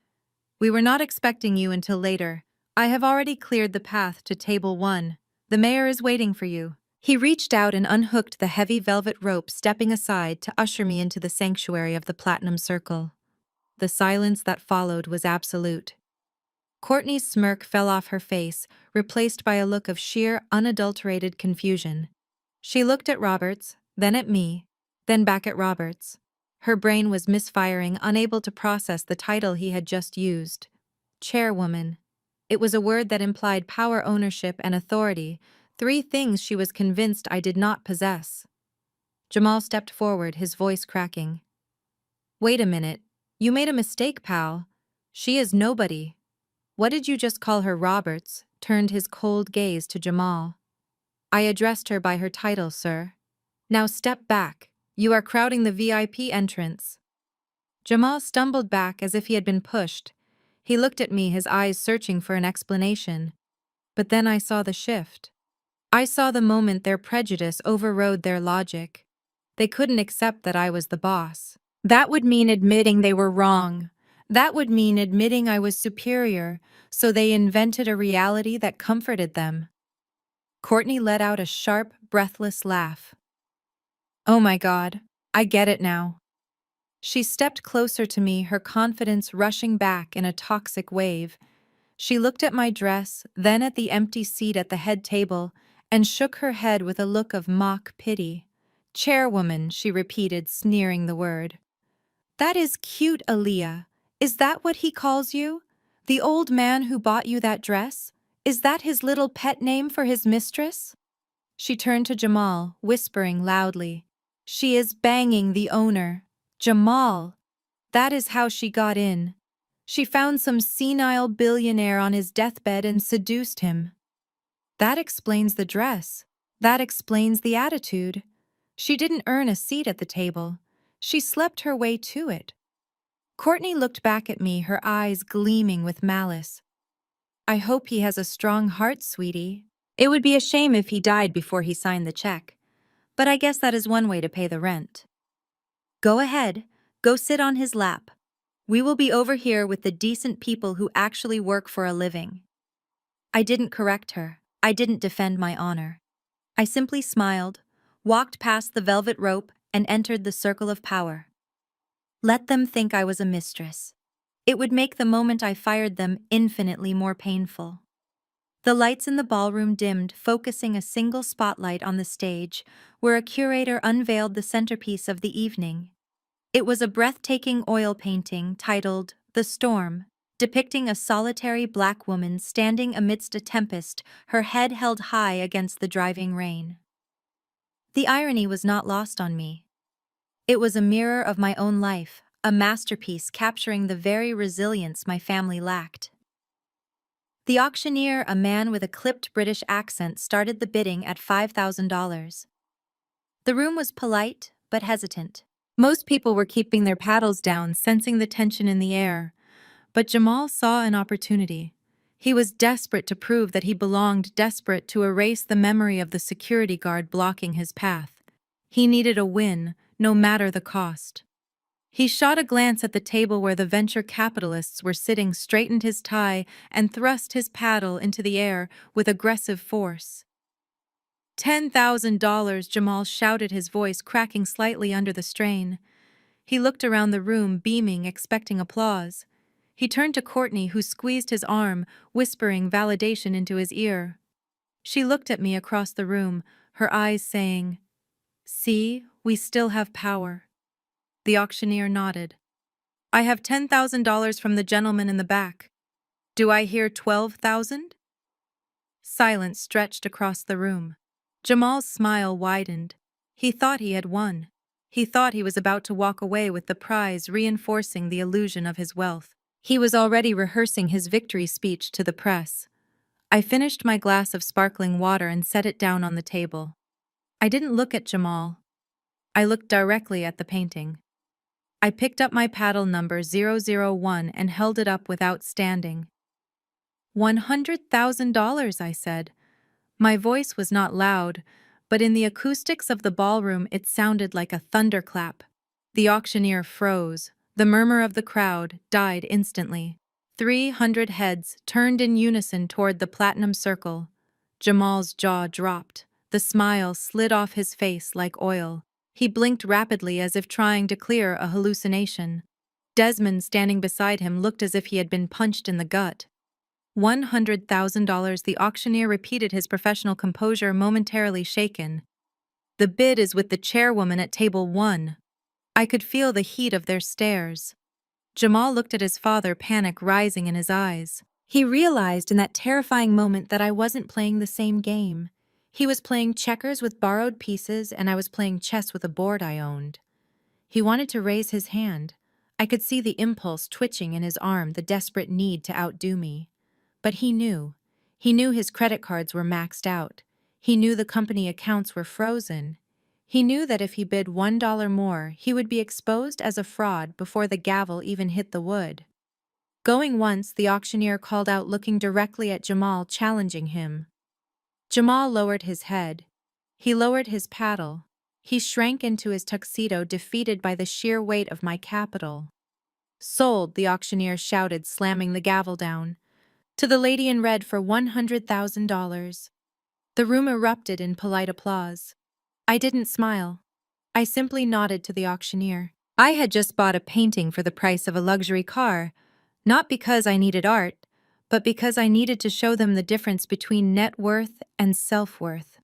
"We were not expecting you until later. I have already cleared the path to Table 1. The mayor is waiting for you." He reached out and unhooked the heavy velvet rope, stepping aside to usher me into the sanctuary of the Platinum Circle. The silence that followed was absolute. Courtney's smirk fell off her face, replaced by a look of sheer, unadulterated confusion. She looked at Roberts, then at me, then back at Roberts. Her brain was misfiring, unable to process the title he had just used. Chairwoman. It was a word that implied power, ownership, and authority, 3 things she was convinced I did not possess. Jamal stepped forward, his voice cracking. "Wait a minute. You made a mistake, pal. She is nobody." "What did you just call her?" Roberts turned his cold gaze to Jamal. "I addressed her by her title, sir." "Now step back. You are crowding the VIP entrance." Jamal stumbled back as if he had been pushed. He looked at me, his eyes searching for an explanation. But then I saw the shift. I saw the moment their prejudice overrode their logic. They couldn't accept that I was the boss. That would mean admitting they were wrong. That would mean admitting I was superior, so they invented a reality that comforted them. Courtney let out a sharp, breathless laugh. "Oh my God, I get it now." She stepped closer to me, her confidence rushing back in a toxic wave. She looked at my dress, then at the empty seat at the head table, and shook her head with a look of mock pity. "Chairwoman," she repeated, sneering the word. "That is cute, Aaliyah. Is that what he calls you? The old man who bought you that dress? Is that his little pet name for his mistress?" She turned to Jamal, whispering loudly. "She is banging the owner. Jamal. That is how she got in. She found some senile billionaire on his deathbed and seduced him." That explains the dress. That explains the attitude. She didn't earn a seat at the table. She slept her way to it. Courtney looked back at me, her eyes gleaming with malice. "I hope he has a strong heart, sweetie. It would be a shame if he died before he signed the check. But I guess that is one way to pay the rent." "Go ahead. Go sit on his lap. We will be over here with the decent people who actually work for a living. I didn't correct her. I didn't defend my honor. I simply smiled, walked past the velvet rope, and entered the circle of power. Let them think I was a mistress. It would make the moment I fired them infinitely more painful. The lights in the ballroom dimmed, focusing a single spotlight on the stage, where a curator unveiled the centerpiece of the evening. It was a breathtaking oil painting titled The Storm, depicting a solitary black woman standing amidst a tempest, her head held high against the driving rain. The irony was not lost on me. It was a mirror of my own life, a masterpiece capturing the very resilience my family lacked. The auctioneer, a man with a clipped British accent, started the bidding at $5,000. The room was polite, but hesitant. Most people were keeping their paddles down, sensing the tension in the air. But Jamal saw an opportunity. He was desperate to prove that he belonged, desperate to erase the memory of the security guard blocking his path. He needed a win, no matter the cost. He shot a glance at the table where the venture capitalists were sitting, straightened his tie, and thrust his paddle into the air with aggressive force. $10,000, Jamal shouted, his voice cracking slightly under the strain. He looked around the room, beaming, expecting applause. He turned to Courtney, who squeezed his arm, whispering validation into his ear. She looked at me across the room, her eyes saying, "See, we still have power." The auctioneer nodded. "I have $10,000 from the gentleman in the back. Do I hear 12,000?" Silence stretched across the room. Jamal's smile widened. He thought he had won. He thought he was about to walk away with the prize, reinforcing the illusion of his wealth. He was already rehearsing his victory speech to the press. I finished my glass of sparkling water and set it down on the table. I didn't look at Jamal. I looked directly at the painting. I picked up my paddle number 001 and held it up without standing. $100,000, I said. My voice was not loud, but in the acoustics of the ballroom it sounded like a thunderclap. The auctioneer froze. The murmur of the crowd died instantly. 300 heads turned in unison toward the platinum circle. Jamal's jaw dropped. The smile slid off his face like oil. He blinked rapidly as if trying to clear a hallucination. Desmond, standing beside him, looked as if he had been punched in the gut. $100,000, the auctioneer repeated, his professional composure momentarily shaken. The bid is with the chairwoman at table 1. I could feel the heat of their stares. Jamal looked at his father, panic rising in his eyes. He realized in that terrifying moment that I wasn't playing the same game. He was playing checkers with borrowed pieces, and I was playing chess with a board I owned. He wanted to raise his hand. I could see the impulse twitching in his arm, the desperate need to outdo me. But he knew. He knew his credit cards were maxed out. He knew the company accounts were frozen. He knew that if he bid $1 more, he would be exposed as a fraud before the gavel even hit the wood. Going once, the auctioneer called out, looking directly at Jamal, challenging him. Jamal lowered his head. He lowered his paddle. He shrank into his tuxedo, defeated by the sheer weight of my capital. "Sold," the auctioneer shouted, slamming the gavel down. "To the lady in red for $100,000. The room erupted in polite applause. I didn't smile. I simply nodded to the auctioneer. I had just bought a painting for the price of a luxury car, not because I needed art, but because I needed to show them the difference between net worth and self-worth.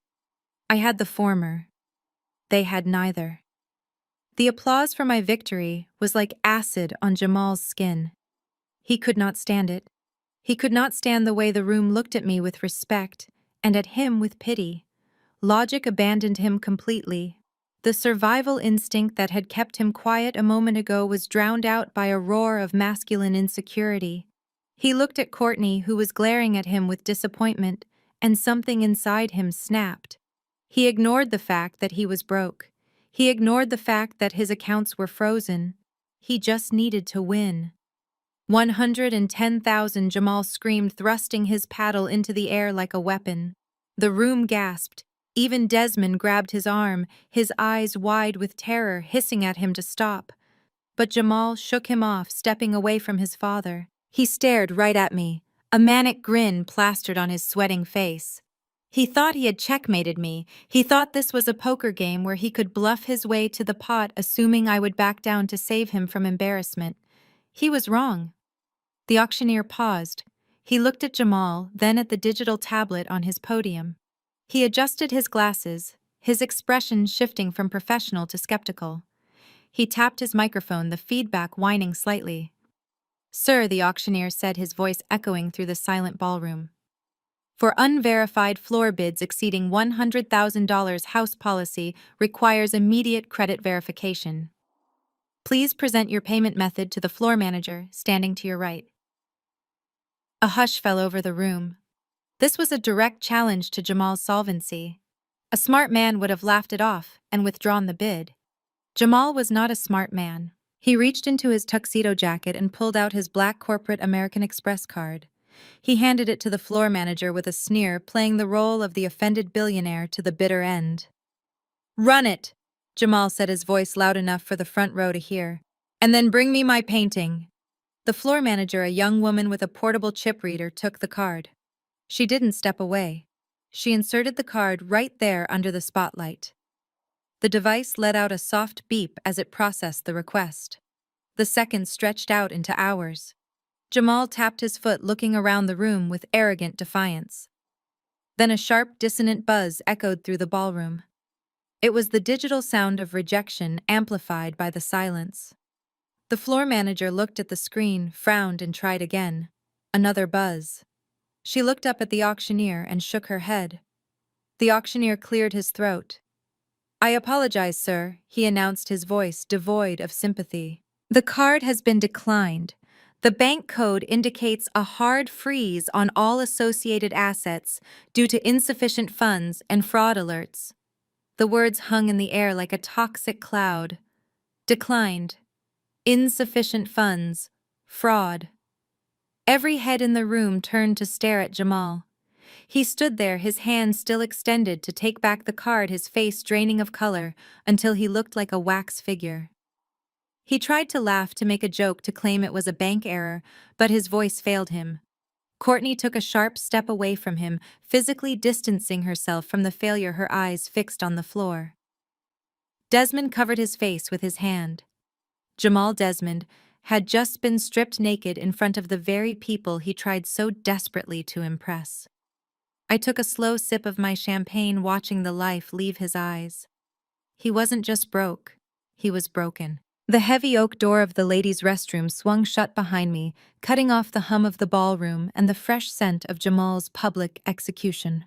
I had the former. They had neither. The applause for my victory was like acid on Jamal's skin. He could not stand it. He could not stand the way the room looked at me with respect, and at him with pity. Logic abandoned him completely. The survival instinct that had kept him quiet a moment ago was drowned out by a roar of masculine insecurity. He looked at Courtney, who was glaring at him with disappointment, and something inside him snapped. He ignored the fact that he was broke. He ignored the fact that his accounts were frozen. He just needed to win. 110,000, Jamal screamed, thrusting his paddle into the air like a weapon. The room gasped. Even Desmond grabbed his arm, his eyes wide with terror, hissing at him to stop. But Jamal shook him off, stepping away from his father. He stared right at me, a manic grin plastered on his sweating face. He thought he had checkmated me. He thought this was a poker game where he could bluff his way to the pot, assuming I would back down to save him from embarrassment. He was wrong. The auctioneer paused. He looked at Jamal, then at the digital tablet on his podium. He adjusted his glasses, his expression shifting from professional to skeptical. He tapped his microphone, the feedback whining slightly. "Sir," the auctioneer said, his voice echoing through the silent ballroom. "For unverified floor bids exceeding $100,000, house policy requires immediate credit verification. Please present your payment method to the floor manager, standing to your right." A hush fell over the room. This was a direct challenge to Jamal's solvency. A smart man would have laughed it off and withdrawn the bid. Jamal was not a smart man. He reached into his tuxedo jacket and pulled out his black corporate American Express card. He handed it to the floor manager with a sneer, playing the role of the offended billionaire to the bitter end. "Run it," Jamal said, his voice loud enough for the front row to hear. "And then bring me my painting." The floor manager, a young woman with a portable chip reader, took the card. She didn't step away. She inserted the card right there under the spotlight. The device let out a soft beep as it processed the request. The seconds stretched out into hours. Jamal tapped his foot, looking around the room with arrogant defiance. Then a sharp, dissonant buzz echoed through the ballroom. It was the digital sound of rejection amplified by the silence. The floor manager looked at the screen, frowned, and tried again. Another buzz. She looked up at the auctioneer and shook her head. The auctioneer cleared his throat. "I apologize, sir," he announced, his voice devoid of sympathy. "The card has been declined. The bank code indicates a hard freeze on all associated assets due to insufficient funds and fraud alerts." The words hung in the air like a toxic cloud. Declined. Insufficient funds. Fraud. Every head in the room turned to stare at Jamal. He stood there, his hand still extended to take back the card, his face draining of color until he looked like a wax figure. He tried to laugh, to make a joke, to claim it was a bank error, but his voice failed him. Courtney took a sharp step away from him, physically distancing herself from the failure, her eyes fixed on the floor. Desmond covered his face with his hand. Jamal Desmond had just been stripped naked in front of the very people he tried so desperately to impress. I took a slow sip of my champagne, watching the life leave his eyes. He wasn't just broke, he was broken. The heavy oak door of the ladies' restroom swung shut behind me, cutting off the hum of the ballroom and the fresh scent of Jamal's public execution.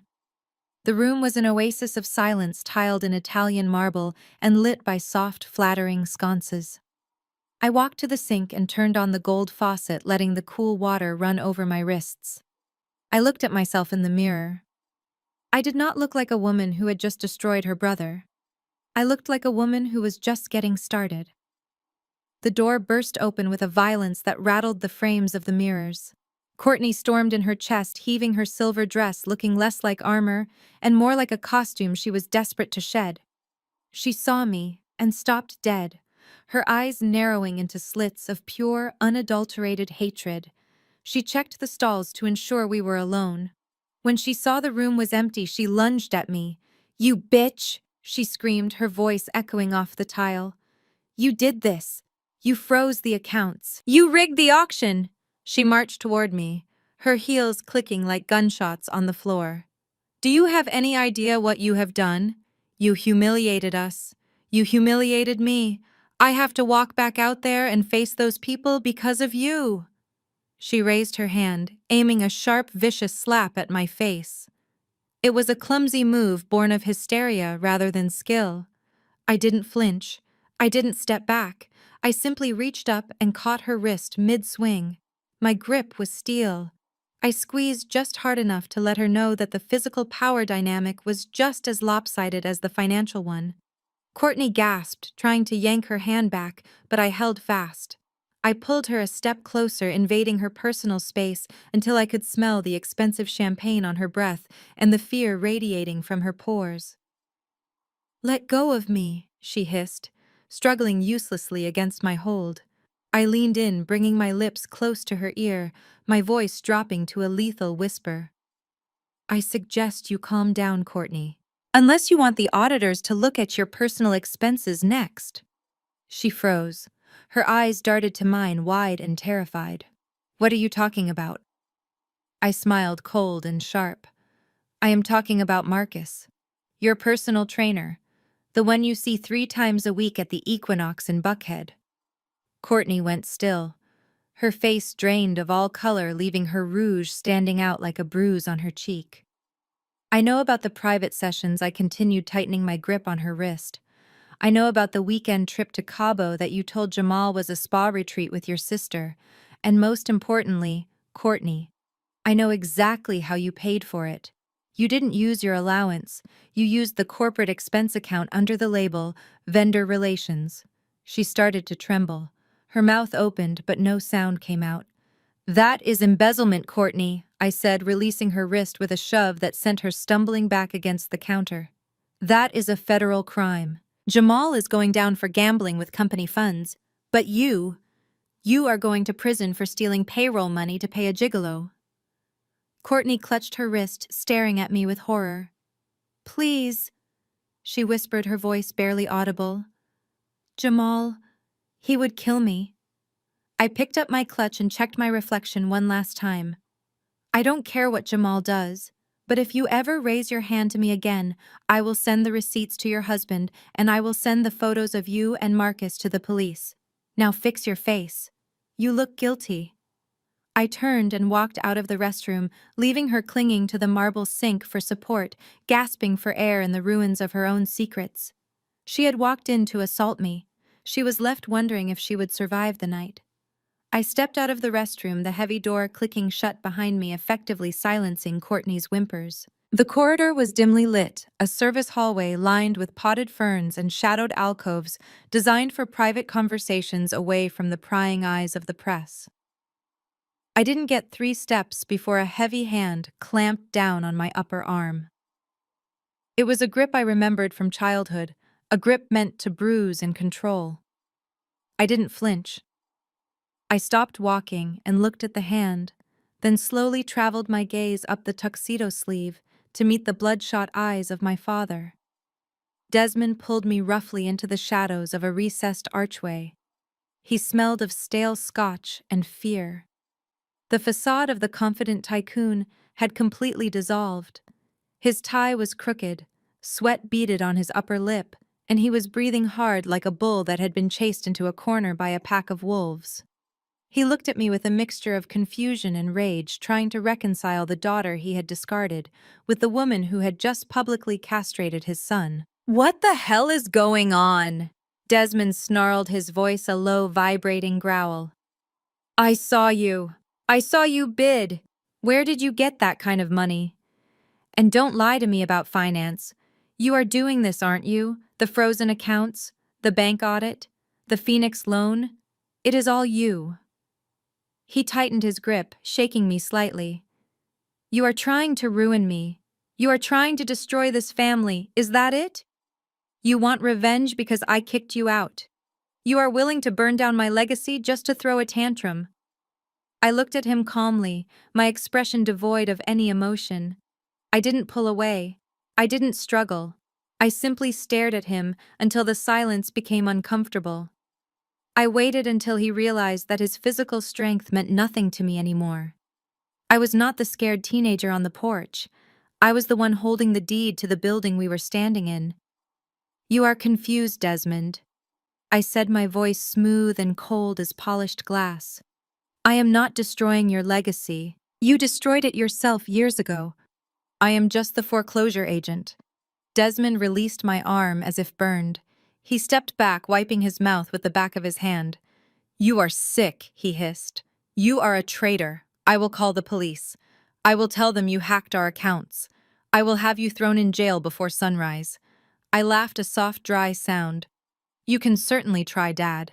The room was an oasis of silence, tiled in Italian marble and lit by soft, flattering sconces. I walked to the sink and turned on the gold faucet, letting the cool water run over my wrists. I looked at myself in the mirror. I did not look like a woman who had just destroyed her brother. I looked like a woman who was just getting started. The door burst open with a violence that rattled the frames of the mirrors. Courtney stormed in, her chest heaving, her silver dress looking less like armor and more like a costume she was desperate to shed. She saw me and stopped dead, her eyes narrowing into slits of pure, unadulterated hatred. She checked the stalls to ensure we were alone. When she saw the room was empty, she lunged at me. "You bitch!" she screamed, her voice echoing off the tile. "You did this. You froze the accounts. You rigged the auction!" She marched toward me, her heels clicking like gunshots on the floor. "Do you have any idea what you have done? You humiliated us. You humiliated me. I have to walk back out there and face those people because of you." She raised her hand, aiming a sharp, vicious slap at my face. It was a clumsy move born of hysteria rather than skill. I didn't flinch. I didn't step back. I simply reached up and caught her wrist mid-swing. My grip was steel. I squeezed just hard enough to let her know that the physical power dynamic was just as lopsided as the financial one. Courtney gasped, trying to yank her hand back, but I held fast. I pulled her a step closer, invading her personal space until I could smell the expensive champagne on her breath and the fear radiating from her pores. "Let go of me," she hissed. struggling uselessly against my hold. I leaned in, bringing my lips close to her ear, my voice dropping to a lethal whisper. I suggest you calm down, Courtney. Unless you want the auditors to look at your personal expenses next. She froze. Her eyes darted to mine, wide and terrified. What are you talking about? I smiled, cold and sharp. I am talking about Marcus, your personal trainer, the one you see 3 times a week at the Equinox in Buckhead. Courtney went still, her face drained of all color, leaving her rouge standing out like a bruise on her cheek. I know about the private sessions. I continued, tightening my grip on her wrist. I know about the weekend trip to Cabo that you told Jamal was a spa retreat with your sister. And most importantly, Courtney, I know exactly how you paid for it. You didn't use your allowance. You used the corporate expense account under the label Vendor Relations. She started to tremble. Her mouth opened, but no sound came out. That is embezzlement, Courtney, I said, releasing her wrist with a shove that sent her stumbling back against the counter. That is a federal crime. Jamal is going down for gambling with company funds, but you are going to prison for stealing payroll money to pay a gigolo. Courtney clutched her wrist, staring at me with horror. Please, she whispered, her voice barely audible. Jamal, he would kill me. I picked up my clutch and checked my reflection one last time. I don't care what Jamal does, but if you ever raise your hand to me again, I will send the receipts to your husband, and I will send the photos of you and Marcus to the police. Now fix your face. You look guilty. I turned and walked out of the restroom, leaving her clinging to the marble sink for support, gasping for air in the ruins of her own secrets. She had walked in to assault me. She was left wondering if she would survive the night. I stepped out of the restroom, the heavy door clicking shut behind me, effectively silencing Courtney's whimpers. The corridor was dimly lit, a service hallway lined with potted ferns and shadowed alcoves designed for private conversations away from the prying eyes of the press. I didn't get 3 steps before a heavy hand clamped down on my upper arm. It was a grip I remembered from childhood, a grip meant to bruise and control. I didn't flinch. I stopped walking and looked at the hand, then slowly traveled my gaze up the tuxedo sleeve to meet the bloodshot eyes of my father. Desmond pulled me roughly into the shadows of a recessed archway. He smelled of stale scotch and fear. The facade of the confident tycoon had completely dissolved. His tie was crooked, sweat beaded on his upper lip, and he was breathing hard like a bull that had been chased into a corner by a pack of wolves. He looked at me with a mixture of confusion and rage, trying to reconcile the daughter he had discarded with the woman who had just publicly castrated his son. What the hell is going on? Desmond snarled, his voice a low, vibrating growl. I saw you. I saw you bid. Where did you get that kind of money? And don't lie to me about finance. You are doing this, aren't you? The frozen accounts, the bank audit, the Phoenix loan. It is all you. He tightened his grip, shaking me slightly. You are trying to ruin me. You are trying to destroy this family. Is that it? You want revenge because I kicked you out. You are willing to burn down my legacy just to throw a tantrum. I looked at him calmly, my expression devoid of any emotion. I didn't pull away. I didn't struggle. I simply stared at him until the silence became uncomfortable. I waited until he realized that his physical strength meant nothing to me anymore. I was not the scared teenager on the porch. I was the one holding the deed to the building we were standing in. You are confused, Desmond. I said, my voice smooth and cold as polished glass. I am not destroying your legacy. You destroyed it yourself years ago. I am just the foreclosure agent. Desmond released my arm as if burned. He stepped back, wiping his mouth with the back of his hand. You are sick, he hissed. You are a traitor. I will call the police. I will tell them you hacked our accounts. I will have you thrown in jail before sunrise. I laughed, a soft, dry sound. You can certainly try, Dad.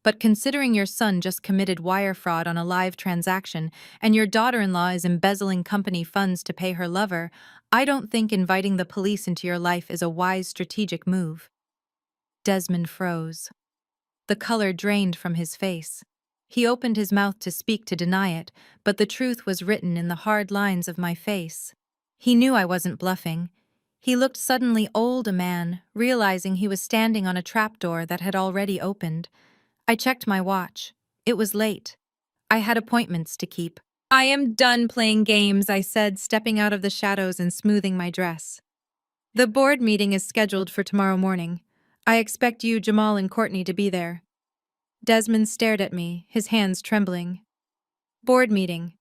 But considering your son just committed wire fraud on a live transaction and your daughter-in-law is embezzling company funds to pay her lover, I don't think inviting the police into your life is a wise strategic move. Desmond froze. The color drained from his face. He opened his mouth to speak to deny it, but the truth was written in the hard lines of my face. He knew I wasn't bluffing. He looked suddenly old a man, realizing he was standing on a trapdoor that had already opened. I checked my watch. It was late. I had appointments to keep. "I am done playing games," I said, stepping out of the shadows and smoothing my dress. "The board meeting is scheduled for tomorrow morning. I expect you, Jamal, and Courtney to be there." Desmond stared at me, his hands trembling. "Board meeting."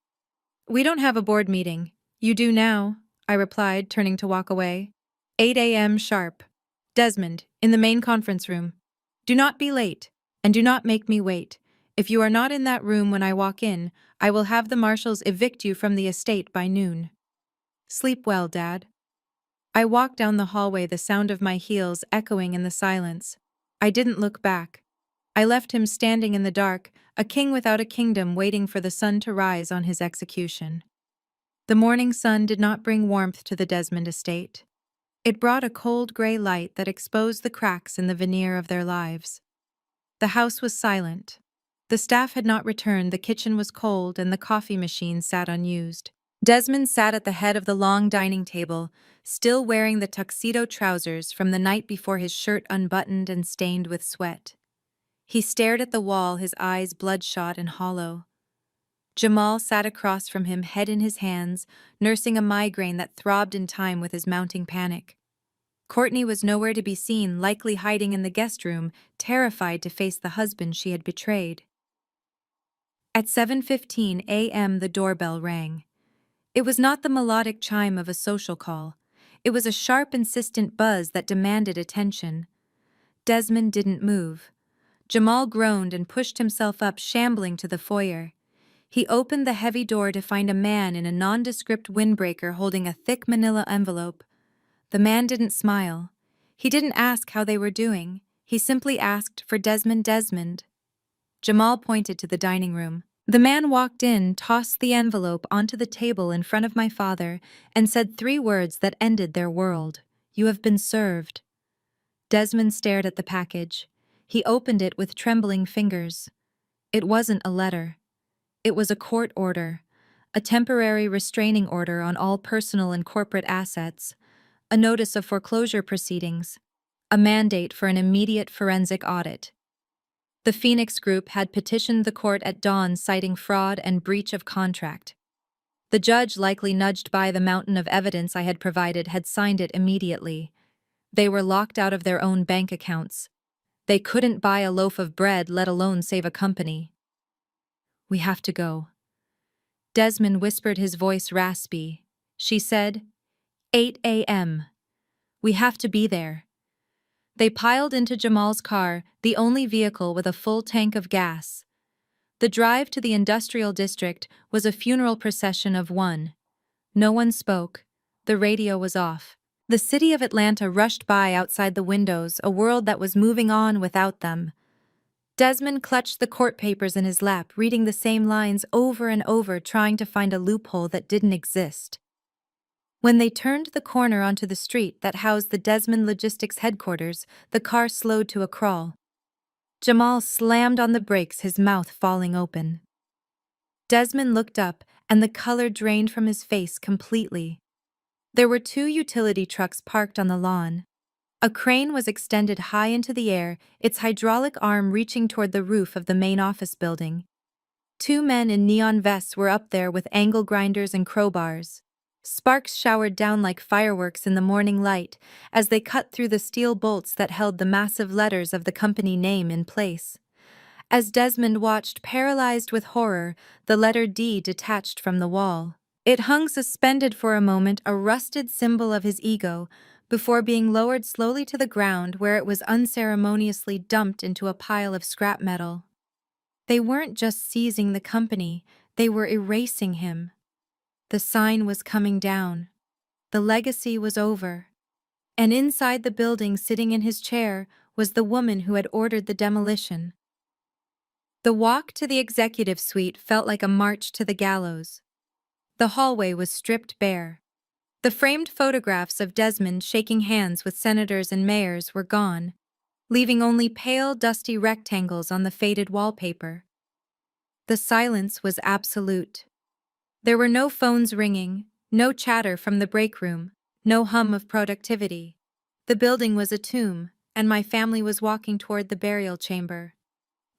"We don't have a board meeting." "You do now," I replied, turning to walk away. 8 a.m. sharp. Desmond, in the main conference room. "Do not be late, and do not make me wait. If you are not in that room when I walk in, I will have the marshals evict you from the estate by noon." "Sleep well, Dad." I walked down the hallway, the sound of my heels echoing in the silence. I didn't look back. I left him standing in the dark, a king without a kingdom, waiting for the sun to rise on his execution. The morning sun did not bring warmth to the Desmond estate. It brought a cold gray light that exposed the cracks in the veneer of their lives. The house was silent. The staff had not returned, the kitchen was cold, and the coffee machine sat unused. Desmond sat at the head of the long dining table, still wearing the tuxedo trousers from the night before, his shirt unbuttoned and stained with sweat. He stared at the wall, his eyes bloodshot and hollow. Jamal sat across from him, head in his hands, nursing a migraine that throbbed in time with his mounting panic. Courtney was nowhere to be seen, likely hiding in the guest room, terrified to face the husband she had betrayed. At 7:15 a.m. the doorbell rang. It was not the melodic chime of a social call. It was a sharp, insistent buzz that demanded attention. Desmond didn't move. Jamal groaned and pushed himself up, shambling to the foyer. He opened the heavy door to find a man in a nondescript windbreaker holding a thick manila envelope. The man didn't smile. He didn't ask how they were doing. He simply asked for Desmond. Desmond. Jamal pointed to the dining room. The man walked in, tossed the envelope onto the table in front of my father, and said 3 words that ended their world. "You have been served." Desmond stared at the package. He opened it with trembling fingers. It wasn't a letter. It was a court order, a temporary restraining order on all personal and corporate assets, a notice of foreclosure proceedings, a mandate for an immediate forensic audit. The Phoenix Group had petitioned the court at dawn, citing fraud and breach of contract. The judge, likely nudged by the mountain of evidence I had provided, had signed it immediately. They were locked out of their own bank accounts. They couldn't buy a loaf of bread, let alone save a company. "We have to go." Desmond whispered, his voice raspy. She said, 8 a.m. "We have to be there." They piled into Jamal's car, the only vehicle with a full tank of gas. The drive to the industrial district was a funeral procession of one. No one spoke. The radio was off. The city of Atlanta rushed by outside the windows, a world that was moving on without them. Desmond clutched the court papers in his lap, reading the same lines over and over, trying to find a loophole that didn't exist. When they turned the corner onto the street that housed the Desmond Logistics headquarters, the car slowed to a crawl. Jamal slammed on the brakes, his mouth falling open. Desmond looked up, and the color drained from his face completely. There were 2 utility trucks parked on the lawn. A crane was extended high into the air, its hydraulic arm reaching toward the roof of the main office building. 2 men in neon vests were up there with angle grinders and crowbars. Sparks showered down like fireworks in the morning light as they cut through the steel bolts that held the massive letters of the company name in place. As Desmond watched, paralyzed with horror, the letter D detached from the wall. It hung suspended for a moment, a rusted symbol of his ego, before being lowered slowly to the ground, where it was unceremoniously dumped into a pile of scrap metal. They weren't just seizing the company, they were erasing him. The sign was coming down. The legacy was over. And inside the building, sitting in his chair, was the woman who had ordered the demolition. The walk to the executive suite felt like a march to the gallows. The hallway was stripped bare. The framed photographs of Desmond shaking hands with senators and mayors were gone. leaving only pale, dusty rectangles on the faded wallpaper. The silence was absolute. There were no phones ringing, no chatter from the break room, no hum of productivity. The building was a tomb, and my family was walking toward the burial chamber.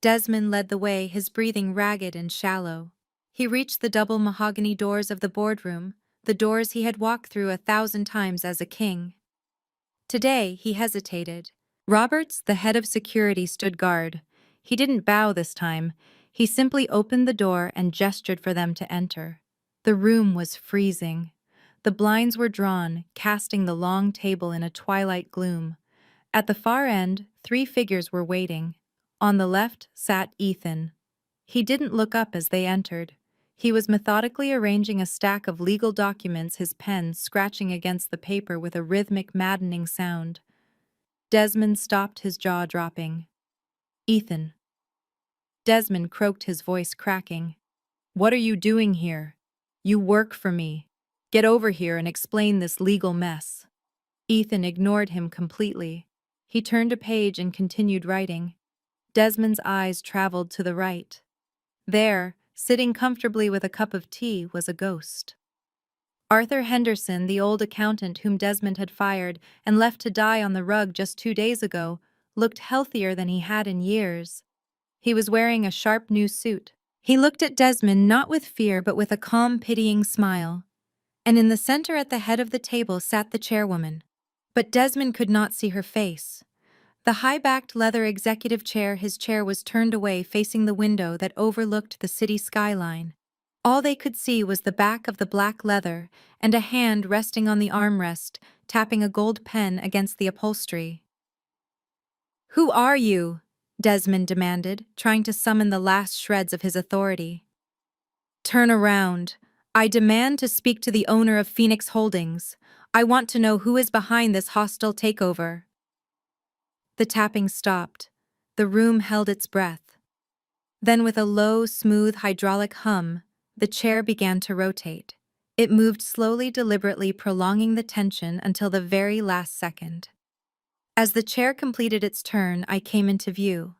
Desmond led the way, his breathing ragged and shallow. He reached the double mahogany doors of the boardroom, the doors he had walked through 1,000 times as a king. Today, he hesitated. Roberts, the head of security, stood guard. He didn't bow this time. He simply opened the door and gestured for them to enter. The room was freezing. The blinds were drawn, casting the long table in a twilight gloom. At the far end, 3 figures were waiting. On the left sat Ethan. He didn't look up as they entered. He was methodically arranging a stack of legal documents, his pen scratching against the paper with a rhythmic, maddening sound. Desmond stopped, his jaw dropping. "Ethan." Desmond croaked, his voice cracking. "What are you doing here? You work for me. Get over here and explain this legal mess." Ethan ignored him completely. He turned a page and continued writing. Desmond's eyes traveled to the right. There, sitting comfortably with a cup of tea, was a ghost. Arthur Henderson, the old accountant whom Desmond had fired and left to die on the rug just 2 days ago, looked healthier than he had in years. He was wearing a sharp new suit. He looked at Desmond not with fear but with a calm, pitying smile. And in the center at the head of the table sat the chairwoman. But Desmond could not see her face. The high-backed leather executive chair, his chair was turned away, facing the window that overlooked the city skyline. All they could see was the back of the black leather and a hand resting on the armrest, tapping a gold pen against the upholstery. "Who are you?" Desmond demanded, trying to summon the last shreds of his authority. "Turn around. I demand to speak to the owner of Phoenix Holdings. I want to know who is behind this hostile takeover." The tapping stopped. The room held its breath. Then, with a low, smooth hydraulic hum, the chair began to rotate. It moved slowly, deliberately, prolonging the tension until the very last second. As the chair completed its turn, I came into view.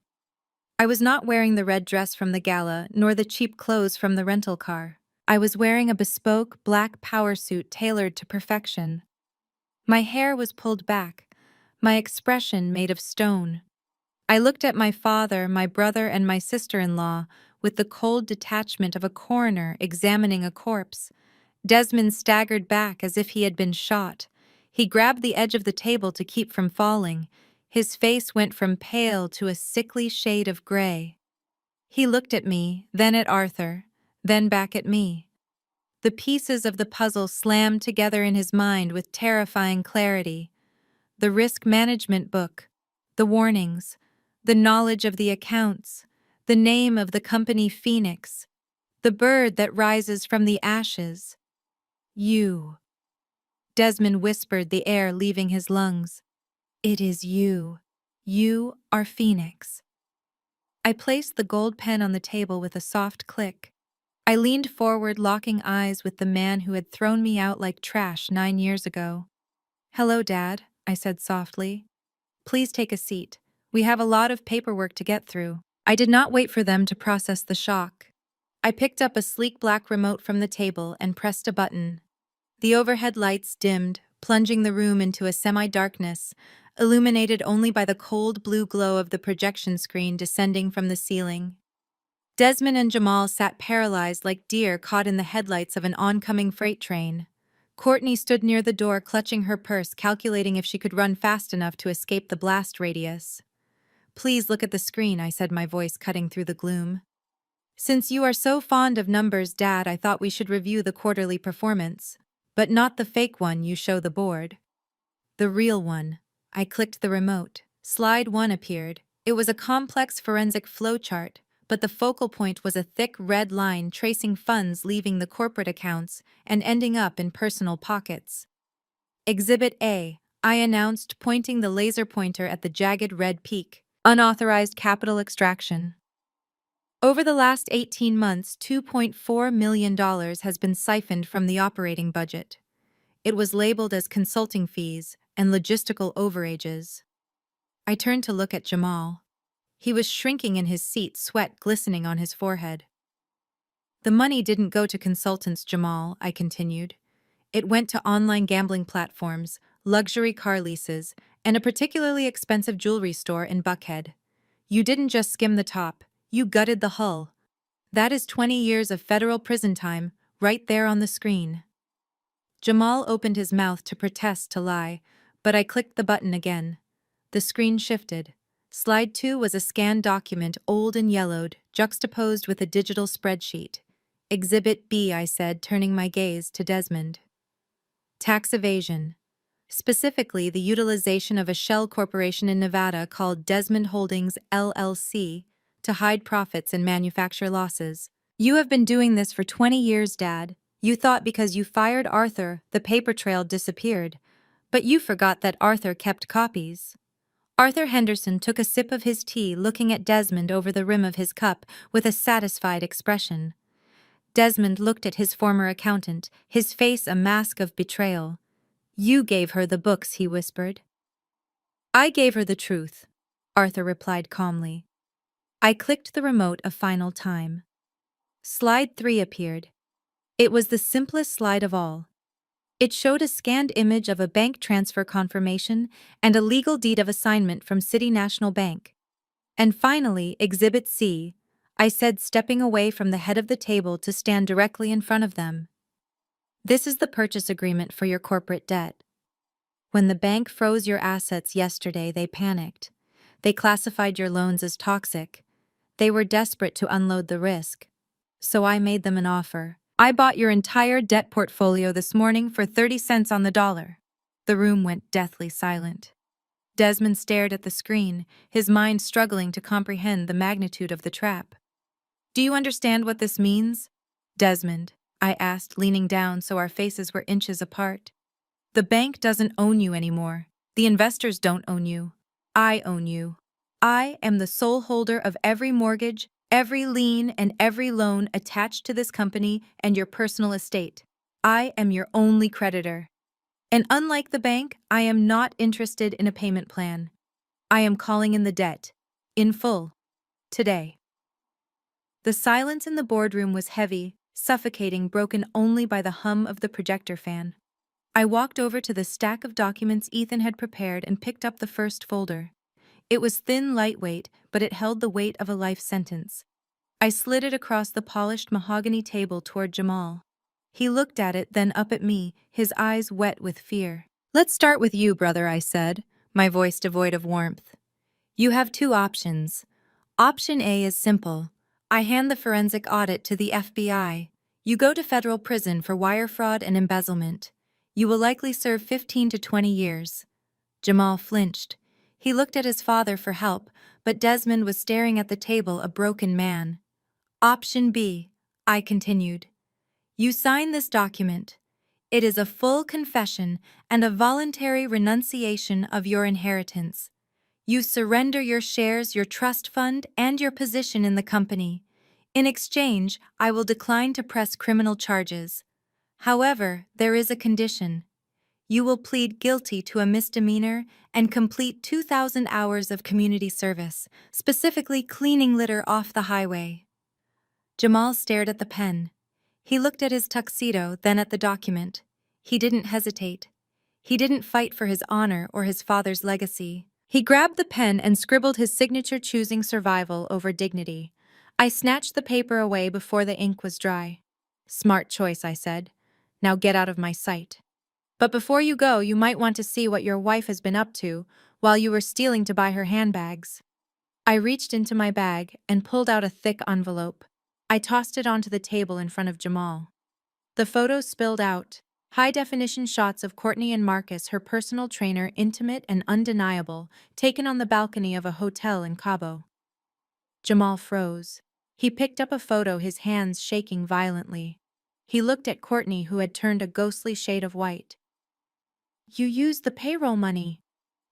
I was not wearing the red dress from the gala, nor the cheap clothes from the rental car. I was wearing a bespoke black power suit tailored to perfection. My hair was pulled back, my expression made of stone. I looked at my father, my brother, and my sister-in-law with the cold detachment of a coroner examining a corpse. Desmond staggered back as if he had been shot. He grabbed the edge of the table to keep from falling. His face went from pale to a sickly shade of gray. He looked at me, then at Arthur, then back at me. The pieces of the puzzle slammed together in his mind with terrifying clarity. The risk management book, the warnings, the knowledge of the accounts, the name of the company Phoenix, the bird that rises from the ashes. "You." Desmond whispered, the air leaving his lungs. "It is you. You are Phoenix." I placed the gold pen on the table with a soft click. I leaned forward, locking eyes with the man who had thrown me out like trash 9 years ago. "Hello, Dad," I said softly. "Please take a seat. We have a lot of paperwork to get through." I did not wait for them to process the shock. I picked up a sleek black remote from the table and pressed a button. The overhead lights dimmed, plunging the room into a semi-darkness, illuminated only by the cold blue glow of the projection screen descending from the ceiling. Desmond and Jamal sat paralyzed like deer caught in the headlights of an oncoming freight train. Courtney stood near the door, clutching her purse, calculating if she could run fast enough to escape the blast radius. "Please look at the screen," I said, my voice cutting through the gloom. "Since you are so fond of numbers, Dad, I thought we should review the quarterly performance. But not the fake one you show the board. The real one." I clicked the remote. Slide 1 appeared. It was a complex forensic flowchart, but the focal point was a thick red line tracing funds leaving the corporate accounts and ending up in personal pockets. "Exhibit A," I announced, pointing the laser pointer at the jagged red peak. "Unauthorized capital extraction. Over the last 18 months, $2.4 million has been siphoned from the operating budget. It was labeled as consulting fees and logistical overages." I turned to look at Jamal. He was shrinking in his seat, sweat glistening on his forehead. The money didn't go to consultants, Jamal, I continued. It went to online gambling platforms, luxury car leases, and a particularly expensive jewelry store in Buckhead. You didn't just skim the top, you gutted the hull. That is 20 years of federal prison time, right there on the screen. Jamal opened his mouth to protest, to lie, but I clicked the button again. The screen shifted. Slide 2 was a scanned document, old and yellowed, juxtaposed with a digital spreadsheet. Exhibit B, I said, turning my gaze to Desmond. Tax evasion. Specifically, the utilization of a shell corporation in Nevada called Desmond Holdings LLC to hide profits and manufacture losses. You have been doing this for 20 years, Dad. You thought because you fired Arthur, the paper trail disappeared. But you forgot that Arthur kept copies. Arthur Henderson took a sip of his tea, looking at Desmond over the rim of his cup with a satisfied expression. Desmond looked at his former accountant, his face a mask of betrayal. You gave her the books, he whispered. I gave her the truth, Arthur replied calmly. I clicked the remote a final time. Slide 3 appeared. It was the simplest slide of all. It showed a scanned image of a bank transfer confirmation and a legal deed of assignment from City National Bank. And finally, Exhibit C, I said, stepping away from the head of the table to stand directly in front of them. This is the purchase agreement for your corporate debt. When the bank froze your assets yesterday, they panicked. They classified your loans as toxic. They were desperate to unload the risk. So I made them an offer. I bought your entire debt portfolio this morning for 30 cents on the dollar. The room went deathly silent. Desmond stared at the screen, his mind struggling to comprehend the magnitude of the trap. Do you understand what this means? Desmond, I asked, leaning down so our faces were inches apart. The bank doesn't own you anymore. The investors don't own you. I own you. I am the sole holder of every mortgage, every lien, and every loan attached to this company and your personal estate. I am your only creditor. And unlike the bank, I am not interested in a payment plan. I am calling in the debt. In full. Today. The silence in the boardroom was heavy, suffocating, broken only by the hum of the projector fan. I walked over to the stack of documents Ethan had prepared and picked up the first folder. It was thin, lightweight, but it held the weight of a life sentence. I slid it across the polished mahogany table toward Jamal. He looked at it, then up at me, his eyes wet with fear. Let's start with you, brother, I said, my voice devoid of warmth. You have two options. Option A is simple. I hand the forensic audit to the FBI. You go to federal prison for wire fraud and embezzlement. You will likely serve 15 to 20 years. Jamal flinched. He looked at his father for help, but Desmond was staring at the table, a broken man. Option B, I continued. You sign this document. It is a full confession and a voluntary renunciation of your inheritance. You surrender your shares, your trust fund, and your position in the company. In exchange, I will decline to press criminal charges. However, there is a condition. You will plead guilty to a misdemeanor and complete 2,000 hours of community service, specifically cleaning litter off the highway. Jamal stared at the pen. He looked at his tuxedo, then at the document. He didn't hesitate. He didn't fight for his honor or his father's legacy. He grabbed the pen and scribbled his signature, choosing survival over dignity. I snatched the paper away before the ink was dry. Smart choice, I said. Now get out of my sight. But before you go, you might want to see what your wife has been up to while you were stealing to buy her handbags. I reached into my bag and pulled out a thick envelope. I tossed it onto the table in front of Jamal. The photos spilled out. High-definition shots of Courtney and Marcus, her personal trainer, intimate and undeniable, taken on the balcony of a hotel in Cabo. Jamal froze. He picked up a photo, his hands shaking violently. He looked at Courtney, who had turned a ghostly shade of white. You used the payroll money,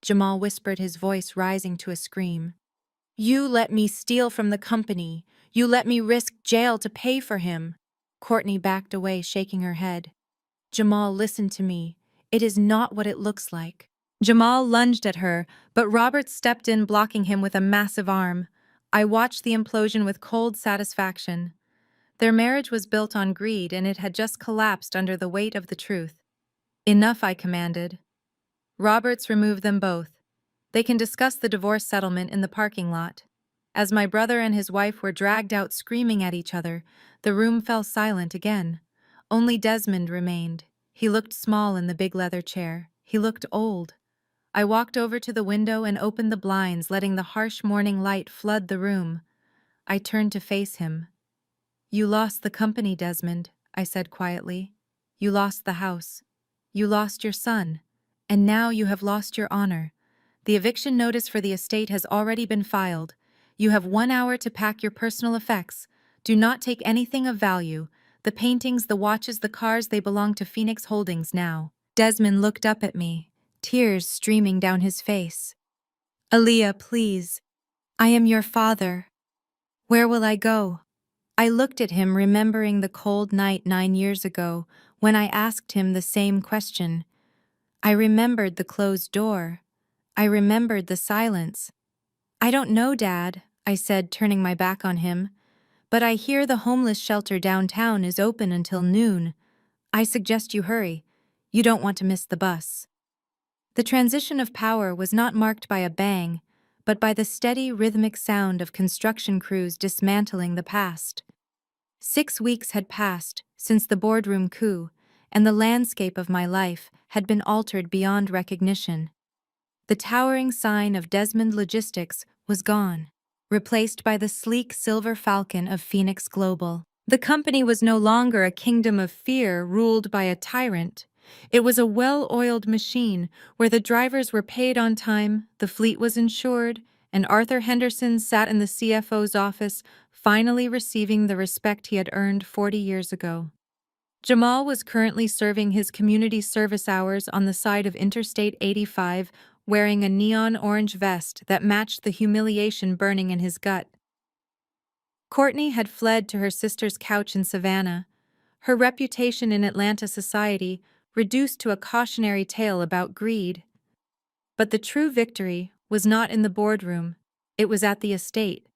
Jamal whispered, his voice rising to a scream. You let me steal from the company. You let me risk jail to pay for him. Courtney backed away, shaking her head. Jamal, listen to me. It is not what it looks like. Jamal lunged at her, but Robert stepped in, blocking him with a massive arm. I watched the implosion with cold satisfaction. Their marriage was built on greed, and it had just collapsed under the weight of the truth. Enough, I commanded. Roberts removed them both. They can discuss the divorce settlement in the parking lot. As my brother and his wife were dragged out screaming at each other, the room fell silent again. Only Desmond remained. He looked small in the big leather chair. He looked old. I walked over to the window and opened the blinds, letting the harsh morning light flood the room. I turned to face him. "You lost the company, Desmond," I said quietly. "You lost the house. You lost your son. And now you have lost your honor. The eviction notice for the estate has already been filed. You have 1 hour to pack your personal effects. Do not take anything of value. The paintings, the watches, the cars, they belong to Phoenix Holdings now." Desmond looked up at me, tears streaming down his face. "Aaliyah, please. I am your father. Where will I go?" I looked at him, remembering the cold night 9 years ago when I asked him the same question. I remembered the closed door. I remembered the silence. "I don't know, Dad," I said, turning my back on him, "but I hear the homeless shelter downtown is open until noon. I suggest you hurry. You don't want to miss the bus." The transition of power was not marked by a bang, but by the steady, rhythmic sound of construction crews dismantling the past. 6 weeks had passed since the boardroom coup, and the landscape of my life had been altered beyond recognition. The towering sign of Desmond Logistics was gone, replaced by the sleek silver falcon of Phoenix Global. The company was no longer a kingdom of fear ruled by a tyrant. It was a well-oiled machine where the drivers were paid on time, the fleet was insured, and Arthur Henderson sat in the CFO's office, finally receiving the respect he had earned 40 years ago. Jamal was currently serving his community service hours on the side of Interstate 85, wearing a neon orange vest that matched the humiliation burning in his gut. Courtney had fled to her sister's couch in Savannah, her reputation in Atlanta society reduced to a cautionary tale about greed. But the true victory was not in the boardroom, it was at the estate.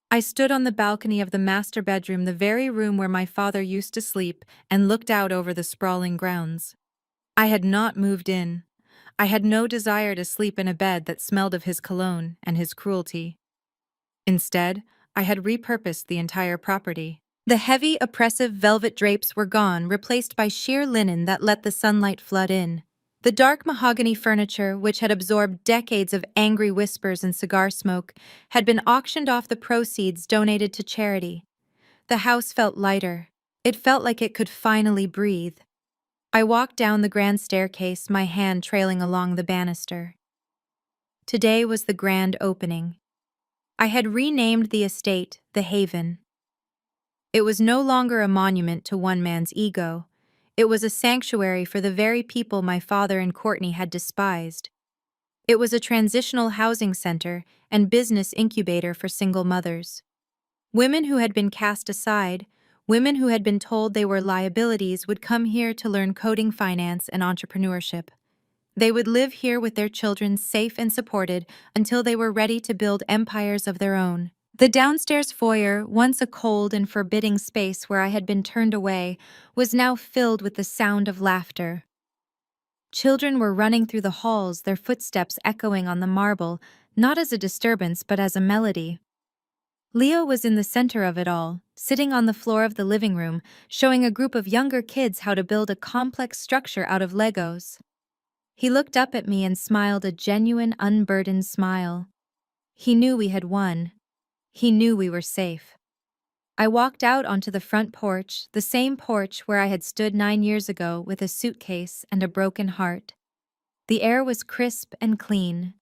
I stood on the balcony of the master bedroom, the very room where my father used to sleep, and looked out over the sprawling grounds. I had not moved in. I had no desire to sleep in a bed that smelled of his cologne and his cruelty. Instead, I had repurposed the entire property. The heavy, oppressive velvet drapes were gone, replaced by sheer linen that let the sunlight flood in. The dark mahogany furniture, which had absorbed decades of angry whispers and cigar smoke, had been auctioned off, the proceeds donated to charity. The house felt lighter. It felt like it could finally breathe. I walked down the grand staircase, my hand trailing along the banister. Today was the grand opening. I had renamed the estate the Haven. It was no longer a monument to one man's ego. It was a sanctuary for the very people my father and Courtney had despised. It was a transitional housing center and business incubator for single mothers. Women who had been cast aside, women who had been told they were liabilities, would come here to learn coding, finance, and entrepreneurship. They would live here with their children, safe and supported, until they were ready to build empires of their own. The downstairs foyer, once a cold and forbidding space where I had been turned away, was now filled with the sound of laughter. Children were running through the halls, their footsteps echoing on the marble, not as a disturbance but as a melody. Leo was in the center of it all, sitting on the floor of the living room, showing a group of younger kids how to build a complex structure out of Legos. He looked up at me and smiled, a genuine, unburdened smile. He knew we had won. He knew we were safe. I walked out onto the front porch, the same porch where I had stood 9 years ago with a suitcase and a broken heart. The air was crisp and clean.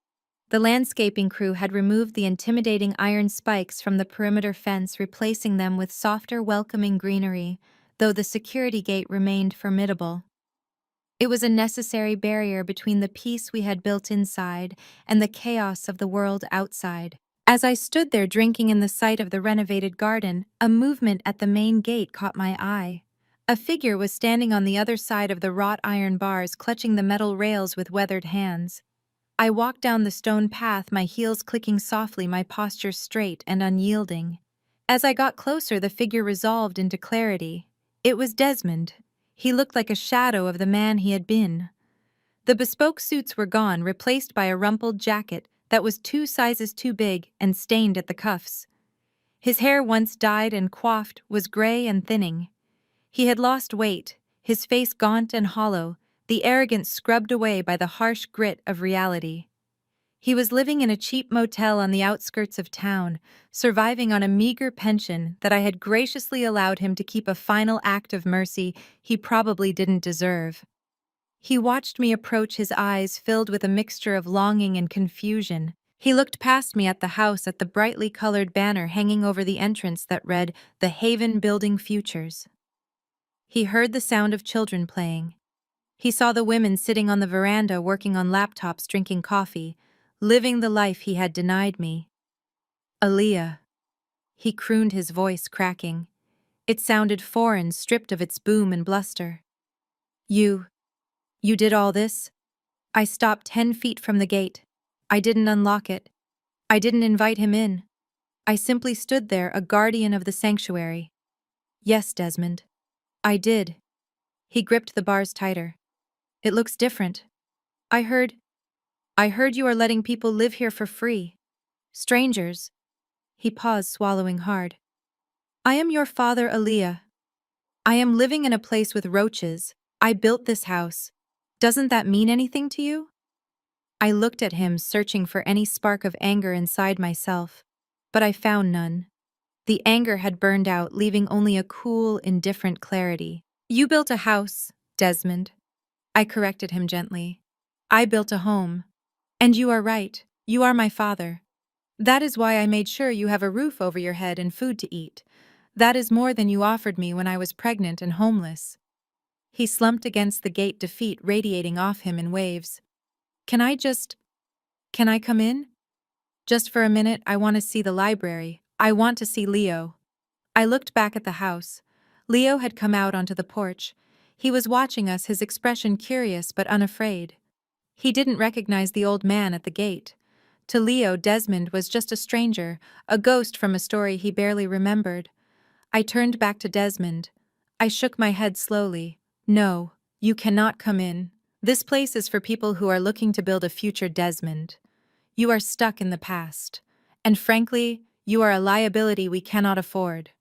The landscaping crew had removed the intimidating iron spikes from the perimeter fence, replacing them with softer, welcoming greenery, though the security gate remained formidable. It was a necessary barrier between the peace we had built inside and the chaos of the world outside. As I stood there drinking in the sight of the renovated garden, a movement at the main gate caught my eye. A figure was standing on the other side of the wrought iron bars, clutching the metal rails with weathered hands. I walked down the stone path, my heels clicking softly, my posture straight and unyielding. As I got closer, the figure resolved into clarity. It was Desmond. He looked like a shadow of the man he had been. The bespoke suits were gone, replaced by a rumpled jacket that was 2 sizes too big and stained at the cuffs. His hair, once dyed and coiffed, was gray and thinning. He had lost weight, his face gaunt and hollow, the arrogance scrubbed away by the harsh grit of reality. He was living in a cheap motel on the outskirts of town, surviving on a meager pension that I had graciously allowed him to keep, a final act of mercy he probably didn't deserve. He watched me approach, his eyes filled with a mixture of longing and confusion. He looked past me at the house, at the brightly colored banner hanging over the entrance that read, "The Haven Building Futures." He heard the sound of children playing. He saw the women sitting on the veranda working on laptops, drinking coffee, living the life he had denied me. "Aaliyah," he crooned, his voice cracking. It sounded foreign, stripped of its boom and bluster. You did all this?" I stopped 10 feet from the gate. I didn't unlock it. I didn't invite him in. I simply stood there, a guardian of the sanctuary. "Yes, Desmond. I did." He gripped the bars tighter. "It looks different. I heard you are letting people live here for free. Strangers." He paused, swallowing hard. "I am your father, Aaliyah. I am living in a place with roaches. I built this house. Doesn't that mean anything to you?" I looked at him, searching for any spark of anger inside myself, but I found none. The anger had burned out, leaving only a cool, indifferent clarity. "You built a house, Desmond." I corrected him gently. "I built a home. And you are right, you are my father. That is why I made sure you have a roof over your head and food to eat. That is more than you offered me when I was pregnant and homeless." He slumped against the gate, defeat radiating off him in waves. Can I come in? Just for a minute, I want to see the library. I want to see Leo." I looked back at the house. Leo had come out onto the porch. He was watching us, his expression curious but unafraid. He didn't recognize the old man at the gate. To Leo, Desmond was just a stranger, a ghost from a story he barely remembered. I turned back to Desmond. I shook my head slowly. "No, you cannot come in. This place is for people who are looking to build a future, Desmond. You are stuck in the past. And frankly, you are a liability we cannot afford."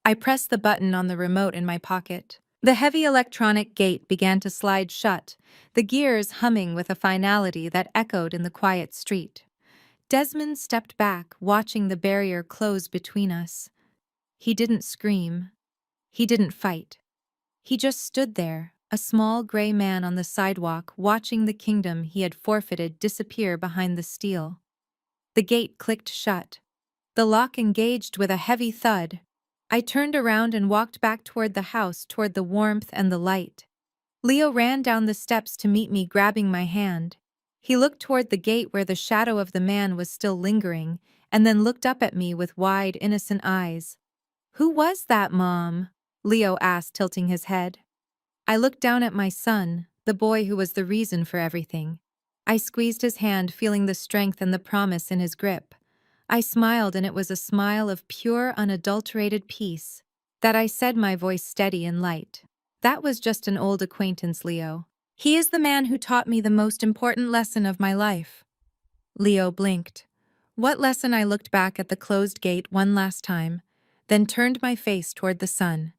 I pressed the button on the remote in my pocket. The heavy electronic gate began to slide shut, the gears humming with a finality that echoed in the quiet street. Desmond stepped back, watching the barrier close between us. He didn't scream. He didn't fight. He just stood there, a small gray man on the sidewalk, watching the kingdom he had forfeited disappear behind the steel. The gate clicked shut. The lock engaged with a heavy thud. I turned around and walked back toward the house, toward the warmth and the light. Leo ran down the steps to meet me, grabbing my hand. He looked toward the gate where the shadow of the man was still lingering, and then looked up at me with wide, innocent eyes. "Who was that, Mom?" Leo asked, tilting his head. I looked down at my son, the boy who was the reason for everything. I squeezed his hand, feeling the strength and the promise in his grip. I smiled, and it was a smile of pure, unadulterated peace. That I said, my voice steady and light. "That was just an old acquaintance, Leo. He is the man who taught me the most important lesson of my life." Leo blinked. "What lesson?" I looked back at the closed gate one last time, then turned my face toward the sun.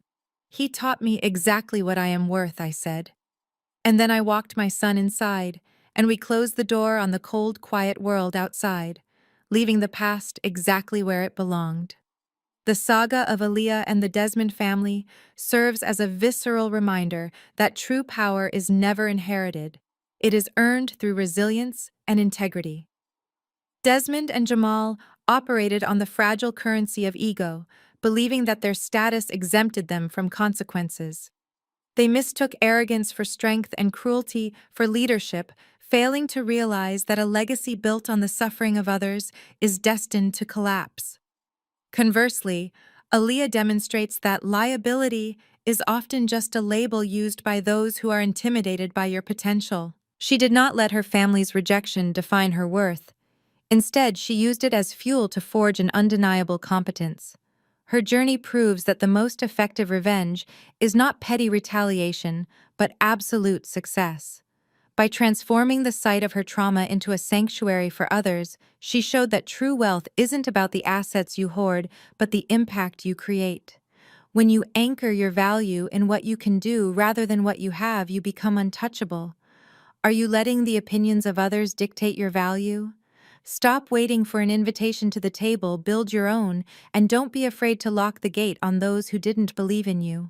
"He taught me exactly what I am worth," I said. And then I walked my son inside, and we closed the door on the cold, quiet world outside, leaving the past exactly where it belonged. The saga of Aaliyah and the Desmond family serves as a visceral reminder that true power is never inherited. It is earned through resilience and integrity. Desmond and Jamal operated on the fragile currency of ego, believing that their status exempted them from consequences. They mistook arrogance for strength and cruelty for leadership, failing to realize that a legacy built on the suffering of others is destined to collapse. Conversely, Aaliyah demonstrates that liability is often just a label used by those who are intimidated by your potential. She did not let her family's rejection define her worth. Instead, she used it as fuel to forge an undeniable competence. Her journey proves that the most effective revenge is not petty retaliation, but absolute success. By transforming the site of her trauma into a sanctuary for others, she showed that true wealth isn't about the assets you hoard, but the impact you create. When you anchor your value in what you can do rather than what you have, you become untouchable. Are you letting the opinions of others dictate your value? Stop waiting for an invitation to the table, build your own, and don't be afraid to lock the gate on those who didn't believe in you.